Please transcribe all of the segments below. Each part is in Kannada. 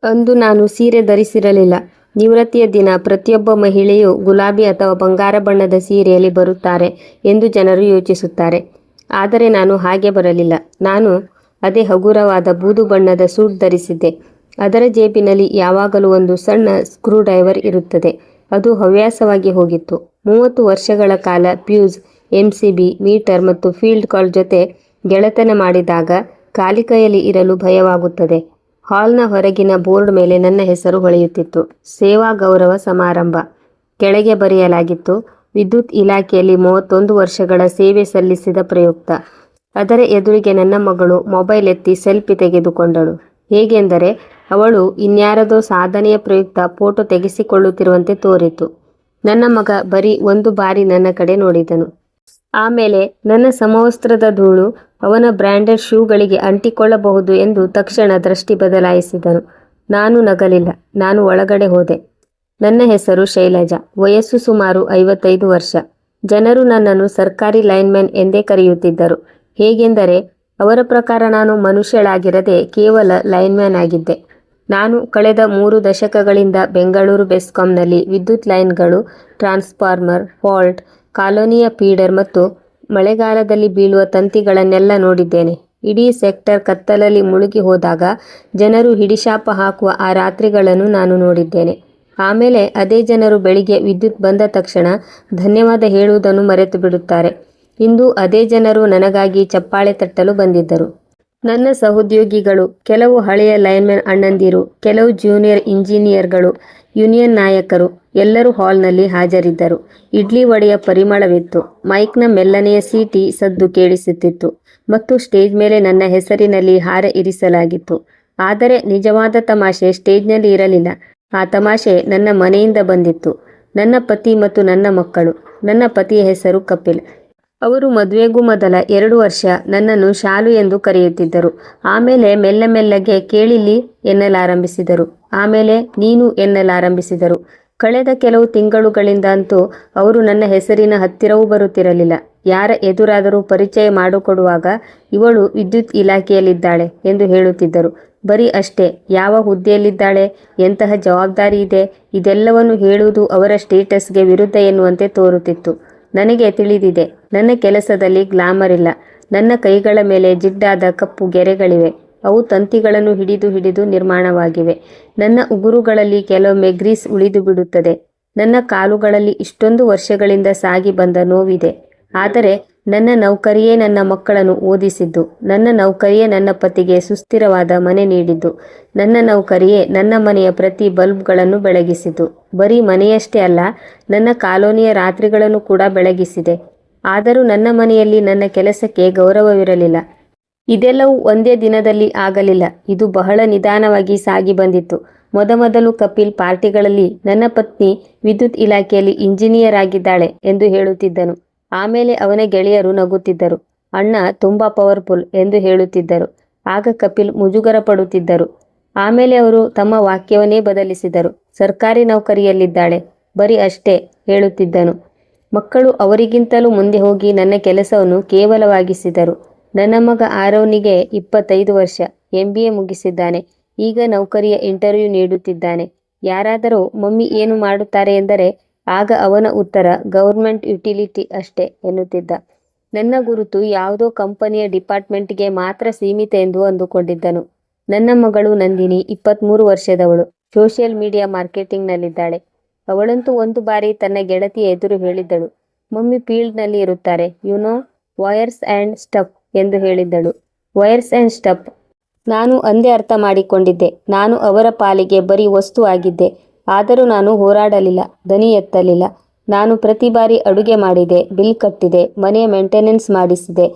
ಅಂದು ನಾನು ಸೀರೆ ಧರಿಸಿರಲಿಲ್ಲ. ನಿವೃತ್ತಿಯ ದಿನ ಪ್ರತಿಯೊಬ್ಬ ಮಹಿಳೆಯೂ ಗುಲಾಬಿ ಅಥವಾ ಬಂಗಾರ ಬಣ್ಣದ ಸೀರೆಯಲ್ಲಿ ಬರುತ್ತಾರೆ ಎಂದು ಜನರು ಯೋಚಿಸುತ್ತಾರೆ. ಆದರೆ ನಾನು ಹಾಗೆ ಬರಲಿಲ್ಲ. ನಾನು ಅದೇ ಹಗುರವಾದ ಬೂದು ಬಣ್ಣದ ಸೂಟ್ ಧರಿಸಿದ್ದೆ. ಅದರ ಜೇಬಿನಲ್ಲಿ ಯಾವಾಗಲೂ ಒಂದು ಸಣ್ಣ ಸ್ಕ್ರೂ ಡ್ರೈವರ್ ಇರುತ್ತದೆ. ಅದು ಹವ್ಯಾಸವಾಗಿ ಹೋಗಿತ್ತು. 30 ವರ್ಷಗಳ ಕಾಲ ಫ್ಯೂಸ್, ಎಂಸಿಬಿ, ಮೀಟರ್ ಮತ್ತು ಫೀಲ್ಡ್ ಕಾಲ್ ಜೊತೆ ಗೆಳೆತನ ಮಾಡಿದಾಗ ಖಾಲಿ ಕೈಯಲ್ಲಿ ಇರಲು ಭಯವಾಗುತ್ತದೆ. ಹಾಲ್ನ ಹೊರಗಿನ ಬೋರ್ಡ್ ಮೇಲೆ ನನ್ನ ಹೆಸರು ಹೊಳೆಯುತ್ತಿತ್ತು. ಸೇವಾ ಗೌರವ ಸಮಾರಂಭ. ಕೆಳಗೆ ಬರೆಯಲಾಗಿತ್ತು, ವಿದ್ಯುತ್ ಇಲಾಖೆಯಲ್ಲಿ 31 ವರ್ಷಗಳ ಸೇವೆ ಸಲ್ಲಿಸಿದ ಪ್ರಯುಕ್ತ. ಅದರ ಎದುರಿಗೆ ನನ್ನ ಮಗಳು ಮೊಬೈಲ್ ಎತ್ತಿ ಸೆಲ್ಫಿ ತೆಗೆದುಕೊಂಡಳು. ಹೇಗೆಂದರೆ ಅವಳು ಇನ್ಯಾರದೋ ಸಾಧನೆಯ ಪ್ರಯುಕ್ತ ಫೋಟೋ ತೆಗೆಸಿಕೊಳ್ಳುತ್ತಿರುವಂತೆ ತೋರಿತು. ನನ್ನ ಮಗ ಬರೀ ಒಂದು ಬಾರಿ ನನ್ನ ಕಡೆ ನೋಡಿದನು. ಆಮೇಲೆ ನನ್ನ ಸಮವಸ್ತ್ರದ ಧೂಳು ಅವನ ಬ್ರ್ಯಾಂಡೆಡ್ ಶೂಗಳಿಗೆ ಅಂಟಿಕೊಳ್ಳಬಹುದು ಎಂದು ತಕ್ಷಣ ದೃಷ್ಟಿ ಬದಲಾಯಿಸಿದನು. ನಾನು ನಗಲಿಲ್ಲ. ನಾನು ಒಳಗಡೆ ಹೋದೆ. ನನ್ನ ಹೆಸರು ಶೈಲಜಾ. ವಯಸ್ಸು ಸುಮಾರು 55 ವರ್ಷ. ಜನರು ನನ್ನನ್ನು ಸರ್ಕಾರಿ ಲೈನ್ಮನ್ ಎಂದೇ ಕರೆಯುತ್ತಿದ್ದರು. ಹೇಗೆಂದರೆ ಅವರ ಪ್ರಕಾರ ನಾನು ಮನುಷ್ಯಳಾಗಿರದೆ ಕೇವಲ ಲೈನ್ಮ್ಯಾನ್ ಆಗಿದ್ದೆ. ನಾನು ಕಳೆದ 3 ದಶಕಗಳಿಂದ ಬೆಂಗಳೂರು ಬೆಸ್ಕಾಂನಲ್ಲಿ ವಿದ್ಯುತ್ ಲೈನ್ಗಳು, ಟ್ರಾನ್ಸ್ಫಾರ್ಮರ್, ಫಾಲ್ಟ್, ಕಾಲೋನಿಯ ಫೀಡರ್ ಮತ್ತು ಮಳೆಗಾಲದಲ್ಲಿ ಬೀಳುವ ತಂತಿಗಳನ್ನೆಲ್ಲ ನೋಡಿದ್ದೇನೆ. ಇಡೀ ಸೆಕ್ಟರ್ ಕತ್ತಲಲ್ಲಿ ಮುಳುಗಿ ಹೋದಾಗ ಜನರು ಹಿಡಿಶಾಪ ಹಾಕುವ ಆ ರಾತ್ರಿಗಳನ್ನು ನಾನು ನೋಡಿದ್ದೇನೆ. ಆಮೇಲೆ ಅದೇ ಜನರು ಬೆಳಿಗ್ಗೆ ವಿದ್ಯುತ್ ಬಂದ ತಕ್ಷಣ ಧನ್ಯವಾದ ಹೇಳುವುದನ್ನು ಮರೆತು ಬಿಡುತ್ತಾರೆ. ಇಂದು ಅದೇ ಜನರು ನನಗಾಗಿ ಚಪ್ಪಾಳೆ ತಟ್ಟಲು ಬಂದಿದ್ದರು. ನನ್ನ ಸಹೋದ್ಯೋಗಿಗಳು, ಕೆಲವು ಹಳೆಯ ಲೈನ್ಮನ್ ಅಣ್ಣಂದಿರು, ಕೆಲವು ಜೂನಿಯರ್ ಇಂಜಿನಿಯರ್ಗಳು, ಯೂನಿಯನ್ ನಾಯಕರು ಎಲ್ಲರೂ ಹಾಲ್ನಲ್ಲಿ ಹಾಜರಿದ್ದರು. ಇಡ್ಲಿ ವಡೆಯ ಪರಿಮಳವಿತ್ತು. ಮೈಕ್ನ ಮೆಲ್ಲನೆಯ ಸೀಟಿ ಸದ್ದು ಕೇಳಿಸುತ್ತಿತ್ತು ಮತ್ತು ಸ್ಟೇಜ್ ಮೇಲೆ ನನ್ನ ಹೆಸರಿನಲ್ಲಿ ಹಾರ ಇರಿಸಲಾಗಿತ್ತು. ಆದರೆ ನಿಜವಾದ ತಮಾಷೆ ಸ್ಟೇಜ್ನಲ್ಲಿ ಇರಲಿಲ್ಲ. ಆ ತಮಾಷೆ ನನ್ನ ಮನೆಯಿಂದ ಬಂದಿತ್ತು. ನನ್ನ ಪತಿ ಮತ್ತು ನನ್ನ ಮಕ್ಕಳು. ನನ್ನ ಪತಿಯ ಹೆಸರು ಕಪಿಲ್. ಅವರು ಮದುವೆಗೂ ಮೊದಲ 2 ವರ್ಷ ನನ್ನನ್ನು ಶಾಲು ಎಂದು ಕರೆಯುತ್ತಿದ್ದರು. ಆಮೇಲೆ ಮೆಲ್ಲಗೆ ಕೇಳಿಲ್ಲಿ ಎನ್ನಲಾರಂಭಿಸಿದರು. ಆಮೇಲೆ ನೀನು ಎನ್ನಲಾರಂಭಿಸಿದರು. ಕಳೆದ ಕೆಲವು ತಿಂಗಳುಗಳಿಂದ ಅಂತೂ ಅವರು ನನ್ನ ಹೆಸರಿನ ಹತ್ತಿರವೂ ಬರುತ್ತಿರಲಿಲ್ಲ. ಯಾರ ಎದುರಾದರೂ ಪರಿಚಯ ಮಾಡಿಕೊಡುವಾಗ ಇವಳು ವಿದ್ಯುತ್ ಇಲಾಖೆಯಲ್ಲಿದ್ದಾಳೆ ಎಂದು ಹೇಳುತ್ತಿದ್ದರು. ಬರೀ ಅಷ್ಟೇ. ಯಾವ ಹುದ್ದೆಯಲ್ಲಿದ್ದಾಳೆ, ಎಂತಹ ಜವಾಬ್ದಾರಿ ಇದೆ, ಇದೆಲ್ಲವನ್ನು ಹೇಳುವುದು ಅವರ ಸ್ಟೇಟಸ್ಗೆ ವಿರುದ್ಧ ಎನ್ನುವಂತೆ ತೋರುತ್ತಿತ್ತು. ನನಗೆ ತಿಳಿದಿದೆ, ನನ್ನ ಕೆಲಸದಲ್ಲಿ ಗ್ಲಾಮರ್ ಇಲ್ಲ. ನನ್ನ ಕೈಗಳ ಮೇಲೆ ಜಿಡ್ಡಾದ ಕಪ್ಪು ಗೆರೆಗಳಿವೆ. ಅವು ತಂತಿಗಳನ್ನು ಹಿಡಿದು ನಿರ್ಮಾಣವಾಗಿವೆ. ನನ್ನ ಉಗುರುಗಳಲ್ಲಿ ಕೆಲವೊಮ್ಮೆ ಗ್ರೀಸ್ ಉಳಿದು ಬಿಡುತ್ತದೆ. ನನ್ನ ಕಾಲುಗಳಲ್ಲಿ ಇಷ್ಟೊಂದು ವರ್ಷಗಳಿಂದ ಸಾಗಿ ಬಂದ ನೋವಿದೆ. ಆದರೆ ನನ್ನ ನೌಕರಿಯೇ ನನ್ನ ಮಕ್ಕಳನ್ನು ಓದಿಸಿದ್ದು. ನನ್ನ ನೌಕರಿಯೇ ನನ್ನ ಪತಿಗೆ ಸುಸ್ಥಿರವಾದ ಮನೆ ನೀಡಿದ್ದು. ನನ್ನ ನೌಕರಿಯೇ ನನ್ನ ಮನೆಯ ಪ್ರತಿ ಬಲ್ಬ್ಗಳನ್ನು ಬೆಳಗಿಸಿದ್ದು. ಬರೀ ಮನೆಯಷ್ಟೇ ಅಲ್ಲ, ನನ್ನ ಕಾಲೋನಿಯ ರಾತ್ರಿಗಳನ್ನು ಕೂಡ ಬೆಳಗಿಸಿದೆ. ಆದರೂ ನನ್ನ ಮನೆಯಲ್ಲಿ ನನ್ನ ಕೆಲಸಕ್ಕೆ ಗೌರವವಿರಲಿಲ್ಲ. ಇದೆಲ್ಲವೂ ಒಂದೇ ದಿನದಲ್ಲಿ ಆಗಲಿಲ್ಲ. ಇದು ಬಹಳ ನಿಧಾನವಾಗಿ ಸಾಗಿ ಬಂದಿತ್ತು. ಮೊದಮೊದಲು ಕಪಿಲ್ ಪಾರ್ಟಿಗಳಲ್ಲಿ ನನ್ನ ಪತ್ನಿ ವಿದ್ಯುತ್ ಇಲಾಖೆಯಲ್ಲಿ ಇಂಜಿನಿಯರ್ ಆಗಿದ್ದಾಳೆ ಎಂದು ಹೇಳುತ್ತಿದ್ದನು. ಆಮೇಲೆ ಅವನ ಗೆಳೆಯರು ನಗುತ್ತಿದ್ದರು. ಅಣ್ಣ ತುಂಬಾ ಪವರ್ಫುಲ್ ಎಂದು ಹೇಳುತ್ತಿದ್ದರು. ಆಗ ಕಪಿಲ್ ಮುಜುಗರ ಪಡುತ್ತಿದ್ದರು. ಆಮೇಲೆ ಅವರು ತಮ್ಮ ವಾಕ್ಯವನ್ನೇ ಬದಲಿಸಿದರು. ಸರ್ಕಾರಿ ನೌಕರಿಯಲ್ಲಿದ್ದಾಳೆ, ಬರೀ ಅಷ್ಟೇ ಹೇಳುತ್ತಿದ್ದನು. ಮಕ್ಕಳು ಅವರಿಗಿಂತಲೂ ಮುಂದೆ ಹೋಗಿ ನನ್ನ ಕೆಲಸವನ್ನು ಕೇವಲವಾಗಿಸಿದರು. ನನ್ನ ಮಗ ಆರವ್ನಿಗೆ 25 ವರ್ಷ, MBA ಮುಗಿಸಿದ್ದಾನೆ. ಈಗ ನೌಕರಿಯ ಇಂಟರ್ವ್ಯೂ ನೀಡುತ್ತಿದ್ದಾನೆ. ಯಾರಾದರೂ ಮಮ್ಮಿ ಏನು ಮಾಡುತ್ತಾರೆ ಎಂದರೆ ಆಗ ಅವನ ಉತ್ತರ ಗೌರ್ಮೆಂಟ್ ಯುಟಿಲಿಟಿ ಅಷ್ಟೇ ಎನ್ನುತ್ತಿದ್ದ. ನನ್ನ ಗುರುತು ಯಾವುದೋ ಕಂಪನಿಯ ಡಿಪಾರ್ಟ್ಮೆಂಟ್ಗೆ ಮಾತ್ರ ಸೀಮಿತ ಎಂದು ಅಂದುಕೊಂಡಿದ್ದನು. ನನ್ನ ಮಗಳು ನಂದಿನಿ 23 ವರ್ಷದವಳು. ಸೋಷಿಯಲ್ ಮೀಡಿಯಾ ಮಾರ್ಕೆಟಿಂಗ್ನಲ್ಲಿದ್ದಾಳೆ. ಅವಳಂತೂ ಒಂದು ಬಾರಿ ತನ್ನ ಗೆಳತಿಯ ಎದುರು ಹೇಳಿದ್ದಳು, ಮಮ್ಮಿ ಫೀಲ್ಡ್ನಲ್ಲಿ ಇರುತ್ತಾರೆ, ವೈರ್ಸ್ ಆ್ಯಂಡ್ ಸ್ಟಫ್ ಎಂದು ಹೇಳಿದ್ದಳು. Wires and stuff. ನಾನು ಅಂದೇ ಅರ್ಥ ಮಾಡಿಕೊಂಡಿದ್ದೆ. ನಾನು ಅವರ ಪಾಲಿಗೆ ಬರೀ ವಸ್ತು ಆಗಿದ್ದೆ. ಆದರೂ ನಾನು ಹೋರಾಡಲಿಲ್ಲ, ದನಿ ಎತ್ತಲಿಲ್ಲ. ನಾನು ಪ್ರತಿ ಬಾರಿ ಅಡುಗೆ ಮಾಡಿದೆ, ಬಿಲ್ ಕಟ್ಟಿದೆ, ಮನೆಯ ಮೇಂಟೆನೆನ್ಸ್ ಮಾಡಿಸಿದೆ,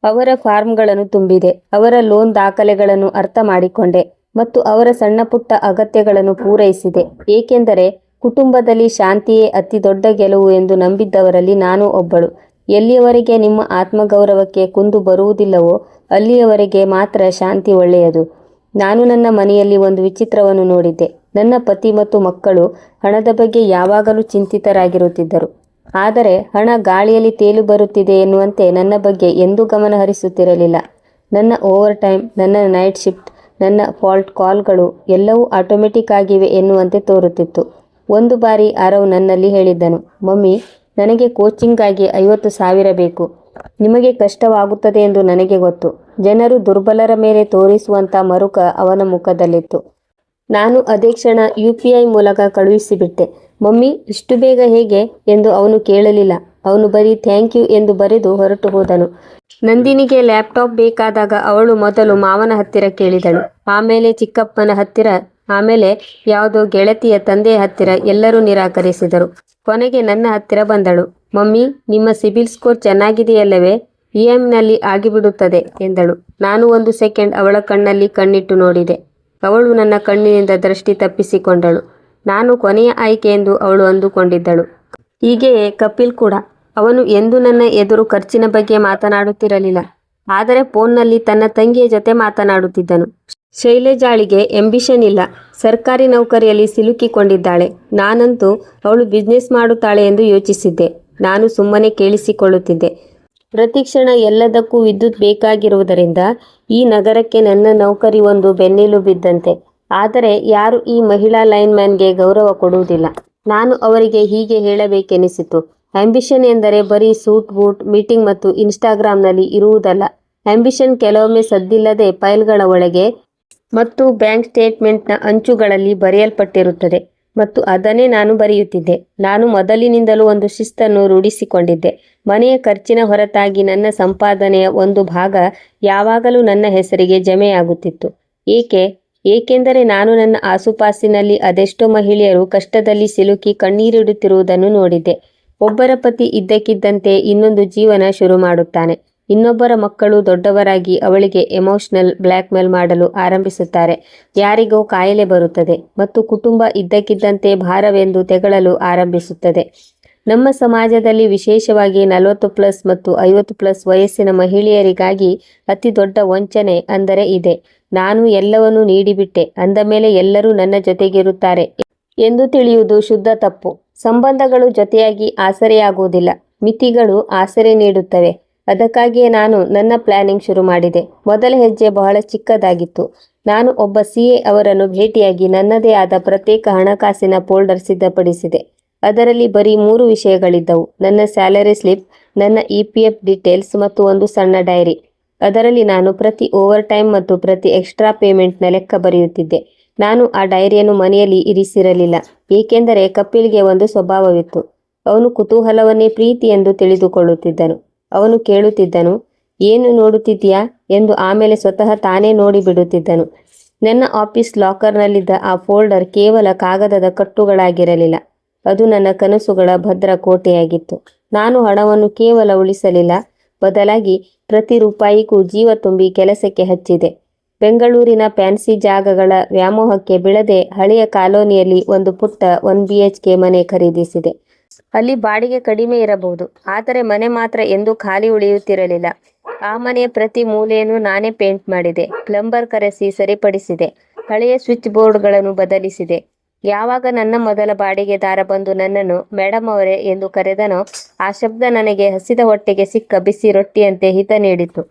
ಅವರ ಫಾರ್ಮ್ಗಳನ್ನು ತುಂಬಿದೆ, ಅವರ ಲೋನ್ ದಾಖಲೆಗಳನ್ನು ಅರ್ಥ ಮಾಡಿಕೊಂಡೆ ಮತ್ತು ಅವರ ಸಣ್ಣ ಪುಟ್ಟ ಅಗತ್ಯಗಳನ್ನು ಪೂರೈಸಿದೆ. ಏಕೆಂದರೆ ಕುಟುಂಬದಲ್ಲಿ ಶಾಂತಿಯೇ ಅತಿ ದೊಡ್ಡ ಗೆಲುವು ಎಂದು ನಂಬಿದ್ದವರಲ್ಲಿ ನಾನು ಒಬ್ಬಳು. ಎಲ್ಲಿಯವರೆಗೆ ನಿಮ್ಮ ಆತ್ಮಗೌರವಕ್ಕೆ ಕುಂದು ಬರುವುದಿಲ್ಲವೋ ಅಲ್ಲಿಯವರೆಗೆ ಮಾತ್ರ ಶಾಂತಿ ಒಳ್ಳೆಯದು. ನಾನು ನನ್ನ ಮನೆಯಲ್ಲಿ ಒಂದು ವಿಚಿತ್ರವನ್ನು ನೋಡಿದ್ದೆ. ನನ್ನ ಪತಿ ಮತ್ತು ಮಕ್ಕಳು ಹಣದ ಬಗ್ಗೆ ಯಾವಾಗಲೂ ಚಿಂತಿತರಾಗಿರುತ್ತಿದ್ದರು. ಆದರೆ ಹಣ ಗಾಳಿಯಲ್ಲಿ ತೇಲು ಬರುತ್ತಿದೆ ಎನ್ನುವಂತೆ ನನ್ನ ಬಗ್ಗೆ ಎಂದೂ ಗಮನ ಹರಿಸುತ್ತಿರಲಿಲ್ಲ. ನನ್ನ ಓವರ್ ಟೈಮ್, ನನ್ನ ನೈಟ್ ಶಿಫ್ಟ್, ನನ್ನ ಫಾಲ್ಟ್ ಕಾಲ್ಗಳು ಎಲ್ಲವೂ ಆಟೋಮೆಟಿಕ್ ಆಗಿವೆ ಎನ್ನುವಂತೆ ತೋರುತ್ತಿತ್ತು. ಒಂದು ಬಾರಿ ಆರವ್ ನನ್ನಲ್ಲಿ ಹೇಳಿದ್ದನು, ಮಮ್ಮಿ, ನನಗೆ ಕೋಚಿಂಗ್ಗಾಗಿ 50,000 ಬೇಕು. ನಿಮಗೆ ಕಷ್ಟವಾಗುತ್ತದೆ ಎಂದು ನನಗೆ ಗೊತ್ತು. ಜನರು ದುರ್ಬಲರ ಮೇಲೆ ತೋರಿಸುವಂಥ ಮರುಕ ಅವನ ಮುಖದಲ್ಲಿತ್ತು. ನಾನು ಅದೇ ಕ್ಷಣ UPI ಮೂಲಕ ಕಳುಹಿಸಿಬಿಟ್ಟೆ. ಮಮ್ಮಿ, ಇಷ್ಟು ಬೇಗ ಹೇಗೆ ಎಂದು ಅವನು ಕೇಳಲಿಲ್ಲ. ಅವನು ಬರೀ ಥ್ಯಾಂಕ್ ಯು ಎಂದು ಬರೆದು ಹೊರಟು ಹೋದನು. ನಂದಿನಿಗೆ ಲ್ಯಾಪ್ಟಾಪ್ ಬೇಕಾದಾಗ ಅವಳು ಮೊದಲು ಮಾವನ ಹತ್ತಿರ ಕೇಳಿದಳು, ಆಮೇಲೆ ಚಿಕ್ಕಪ್ಪನ ಹತ್ತಿರ, ಆಮೇಲೆ ಯಾವುದೋ ಗೆಳತಿಯ ತಂದೆಯ ಹತ್ತಿರ. ಎಲ್ಲರೂ ನಿರಾಕರಿಸಿದರು. ಕೊನೆಗೆ ನನ್ನ ಹತ್ತಿರ ಬಂದಳು. ಮಮ್ಮಿ, ನಿಮ್ಮ ಸಿಬಿಲ್ ಸ್ಕೋರ್ ಚೆನ್ನಾಗಿದೆಯಲ್ಲವೇ? EMನಲ್ಲಿ ಆಗಿಬಿಡುತ್ತದೆ ಎಂದಳು. ನಾನು ಒಂದು ಸೆಕೆಂಡ್ ಅವಳ ಕಣ್ಣಲ್ಲಿ ಕಣ್ಣಿಟ್ಟು ನೋಡಿದೆ. ಅವಳು ನನ್ನ ಕಣ್ಣಿನಿಂದ ದೃಷ್ಟಿ ತಪ್ಪಿಸಿಕೊಂಡಳು. ನಾನು ಕೊನೆಯ ಆಯ್ಕೆ ಎಂದು ಅವಳು ಅಂದುಕೊಂಡಿದ್ದಳು. ಹೀಗೆಯೇ ಕಪಿಲ್ ಕೂಡ. ಅವನು ಎಂದೂ ನನ್ನ ಎದುರು ಖರ್ಚಿನ ಬಗ್ಗೆ ಮಾತನಾಡುತ್ತಿರಲಿಲ್ಲ. ಆದರೆ ಫೋನ್ನಲ್ಲಿ ತನ್ನ ತಂಗಿಯ ಜೊತೆ ಮಾತನಾಡುತ್ತಿದ್ದನು. ಶೈಲಜಾಳಿಗೆ ಎಂಬಿಷನ್ ಇಲ್ಲ, ಸರ್ಕಾರಿ ನೌಕರಿಯಲ್ಲಿ ಸಿಲುಕಿಕೊಂಡಿದ್ದಾಳೆ. ನಾನಂತೂ ಅವಳು ಬಿಸ್ನೆಸ್ ಮಾಡುತ್ತಾಳೆ ಎಂದು ಯೋಚಿಸಿದ್ದೆ. ನಾನು ಸುಮ್ಮನೆ ಕೇಳಿಸಿಕೊಳ್ಳುತ್ತಿದ್ದೆ. ಪ್ರತಿಕ್ಷಣ ಎಲ್ಲದಕ್ಕೂ ವಿದ್ಯುತ್ ಬೇಕಾಗಿರುವುದರಿಂದ ಈ ನಗರಕ್ಕೆ ನನ್ನ ನೌಕರಿ ಒಂದು ಬೆನ್ನೆಲು ಬಿದ್ದಂತೆ. ಆದರೆ ಯಾರು ಈ ಮಹಿಳಾ ಲೈನ್ಮ್ಯಾನ್ಗೆ ಗೌರವ ಕೊಡುವುದಿಲ್ಲ. ನಾನು ಅವರಿಗೆ ಹೀಗೆ ಹೇಳಬೇಕೆನಿಸಿತು. ಆಂಬಿಷನ್ ಎಂದರೆ ಬರೀ ಸೂಟ್ ಬೂಟ್, ಮೀಟಿಂಗ್ ಮತ್ತು ಇನ್ಸ್ಟಾಗ್ರಾಮ್ನಲ್ಲಿ ಇರುವುದಲ್ಲ. ಆಂಬಿಷನ್ ಕೆಲವೊಮ್ಮೆ ಸದ್ದಿಲ್ಲದೆ ಫೈಲ್ಗಳ ಒಳಗೆ ಮತ್ತು ಬ್ಯಾಂಕ್ ಸ್ಟೇಟ್ಮೆಂಟ್ನ ಅಂಚುಗಳಲ್ಲಿ ಬರೆಯಲ್ಪಟ್ಟಿರುತ್ತದೆ. ಮತ್ತು ಅದನ್ನೇ ನಾನು ಬರೆಯುತ್ತಿದ್ದೆ. ನಾನು ಮೊದಲಿನಿಂದಲೂ ಒಂದು ಶಿಸ್ತನ್ನು ರೂಢಿಸಿಕೊಂಡಿದ್ದೆ. ಮನೆಯ ಖರ್ಚಿನ ಹೊರತಾಗಿ ನನ್ನ ಸಂಪಾದನೆಯ ಒಂದು ಭಾಗ ಯಾವಾಗಲೂ ನನ್ನ ಹೆಸರಿಗೆ ಜಮೆಯಾಗುತ್ತಿತ್ತು. ಏಕೆಂದರೆ ನಾನು ನನ್ನ ಆಸುಪಾಸಿನಲ್ಲಿ ಅದೆಷ್ಟೋ ಮಹಿಳೆಯರು ಕಷ್ಟದಲ್ಲಿ ಸಿಲುಕಿ ಕಣ್ಣೀರಿಡುತ್ತಿರುವುದನ್ನು ನೋಡಿದ್ದೆ. ಒಬ್ಬರ ಪತಿ ಇದ್ದಕ್ಕಿದ್ದಂತೆ ಇನ್ನೊಂದು ಜೀವನ ಶುರು ಮಾಡುತ್ತಾನೆ. ಇನ್ನೊಬ್ಬರ ಮಕ್ಕಳು ದೊಡ್ಡವರಾಗಿ ಅವಳಿಗೆ ಎಮೋಷನಲ್ ಬ್ಲ್ಯಾಕ್ಮೇಲ್ ಮಾಡಲು ಆರಂಭಿಸುತ್ತಾರೆ. ಯಾರಿಗೋ ಕಾಯಿಲೆ ಬರುತ್ತದೆ ಮತ್ತು ಕುಟುಂಬ ಇದ್ದಕ್ಕಿದ್ದಂತೆ ಭಾರವೆಂದು ತೆಗಳಲು ಆರಂಭಿಸುತ್ತದೆ. ನಮ್ಮ ಸಮಾಜದಲ್ಲಿ ವಿಶೇಷವಾಗಿ 40+ ಮತ್ತು 50+ ವಯಸ್ಸಿನ ಮಹಿಳೆಯರಿಗಾಗಿ ಅತಿ ದೊಡ್ಡ ವಂಚನೆ ಅಂದರೆ ಇದೆ. ನಾನು ಎಲ್ಲವನ್ನೂ ನೀಡಿಬಿಟ್ಟೆ ಅಂದ ಮೇಲೆ ಎಲ್ಲರೂ ನನ್ನ ಜೊತೆಗಿರುತ್ತಾರೆ ಎಂದು ತಿಳಿಯುವುದು ಶುದ್ಧ ತಪ್ಪು. ಸಂಬಂಧಗಳು ಜೊತೆಯಾಗಿ ಆಸರೆಯಾಗುವುದಿಲ್ಲ, ಮಿತಿಗಳು ಆಸರೆ ನೀಡುತ್ತವೆ. ಅದಕ್ಕಾಗಿಯೇ ನಾನು ನನ್ನ ಪ್ಲಾನಿಂಗ್ ಶುರು ಮಾಡಿದೆ. ಮೊದಲ ಹೆಜ್ಜೆ ಬಹಳ ಚಿಕ್ಕದಾಗಿತ್ತು. ನಾನು ಒಬ್ಬ CA ಅವರನ್ನು ಭೇಟಿಯಾಗಿ ನನ್ನದೇ ಆದ ಪ್ರತ್ಯೇಕ ಹಣಕಾಸಿನ ಫೋಲ್ಡರ್ ಸಿದ್ಧಪಡಿಸಿದೆ. ಅದರಲ್ಲಿ ಬರೀ 3 ವಿಷಯಗಳಿದ್ದವು: ನನ್ನ ಸ್ಯಾಲರಿ ಸ್ಲಿಪ್, ನನ್ನ EPF ಡೀಟೇಲ್ಸ್ ಮತ್ತು ಒಂದು ಸಣ್ಣ ಡೈರಿ. ಅದರಲ್ಲಿ ನಾನು ಪ್ರತಿ ಓವರ್ ಟೈಮ್ ಮತ್ತು ಪ್ರತಿ ಎಕ್ಸ್ಟ್ರಾ ಪೇಮೆಂಟ್ನ ಲೆಕ್ಕ ಬರೆಯುತ್ತಿದ್ದೆ. ನಾನು ಆ ಡೈರಿಯನ್ನು ಮನೆಯಲ್ಲಿ ಇರಿಸಿರಲಿಲ್ಲ, ಏಕೆಂದರೆ ಕಪಿಲ್ಗೆ ಒಂದು ಸ್ವಭಾವವಿತ್ತು. ಅವನು ಕುತೂಹಲವನ್ನೇ ಪ್ರೀತಿ ಎಂದು ತಿಳಿದುಕೊಳ್ಳುತ್ತಿದ್ದನು. ಅವನು ಕೇಳುತ್ತಿದ್ದನು, ಏನು ನೋಡುತ್ತಿದ್ದೀಯಾ ಎಂದು. ಆಮೇಲೆ ಸ್ವತಃ ತಾನೇ ನೋಡಿಬಿಡುತ್ತಿದ್ದನು. ನನ್ನ ಆಫೀಸ್ ಲಾಕರ್ನಲ್ಲಿದ್ದ ಆ ಫೋಲ್ಡರ್ ಕೇವಲ ಕಾಗದದ ಕಟ್ಟುಗಳಾಗಿರಲಿಲ್ಲ, ಅದು ನನ್ನ ಕನಸುಗಳ ಭದ್ರ ಕೋಟೆಯಾಗಿತ್ತು. ನಾನು ಹಣವನ್ನು ಕೇವಲ ಉಳಿಸಲಿಲ್ಲ, ಬದಲಾಗಿ ಪ್ರತಿ ರೂಪಾಯಿಗೂ ಜೀವ ತುಂಬಿ ಕೆಲಸಕ್ಕೆ ಹಚ್ಚಿದೆ. ಬೆಂಗಳೂರಿನ ಫ್ಯಾನ್ಸಿ ಜಾಗಗಳ ವ್ಯಾಮೋಹಕ್ಕೆ ಬೀಳದೆ ಹಳೆಯ ಕಾಲೋನಿಯಲ್ಲಿ ಒಂದು ಪುಟ್ಟ 1 BHK ಮನೆ ಖರೀದಿಸಿದೆ. ಅಲ್ಲಿ ಬಾಡಿಗೆ ಕಡಿಮೆ ಇರಬಹುದು, ಆದರೆ ಮನೆ ಮಾತ್ರ ಎಂದೂ ಖಾಲಿ ಉಳಿಯುತ್ತಿರಲಿಲ್ಲ. ಆ ಮನೆಯ ಪ್ರತಿ ಮೂಲೆಯನ್ನು ನಾನೇ ಪೇಂಟ್ ಮಾಡಿದೆ, ಪ್ಲಂಬರ್ ಕರೆಸಿ ಸರಿಪಡಿಸಿದೆ, ಹಳೆಯ ಸ್ವಿಚ್ ಬೋರ್ಡ್ಗಳನ್ನು ಬದಲಿಸಿದೆ. ಯಾವಾಗ ನನ್ನ ಮೊದಲ ಬಾಡಿಗೆದಾರ ಬಂದು ನನ್ನನ್ನು ಮೇಡಮ್ ಅವರೇ ಎಂದು ಕರೆದನೋ, ಆ ಶಬ್ದ ನನಗೆ ಹಸಿದ ಹೊಟ್ಟೆಗೆ ಸಿಕ್ಕ ಬಿಸಿ ರೊಟ್ಟಿಯಂತೆ ಹಿತ ನೀಡಿತು.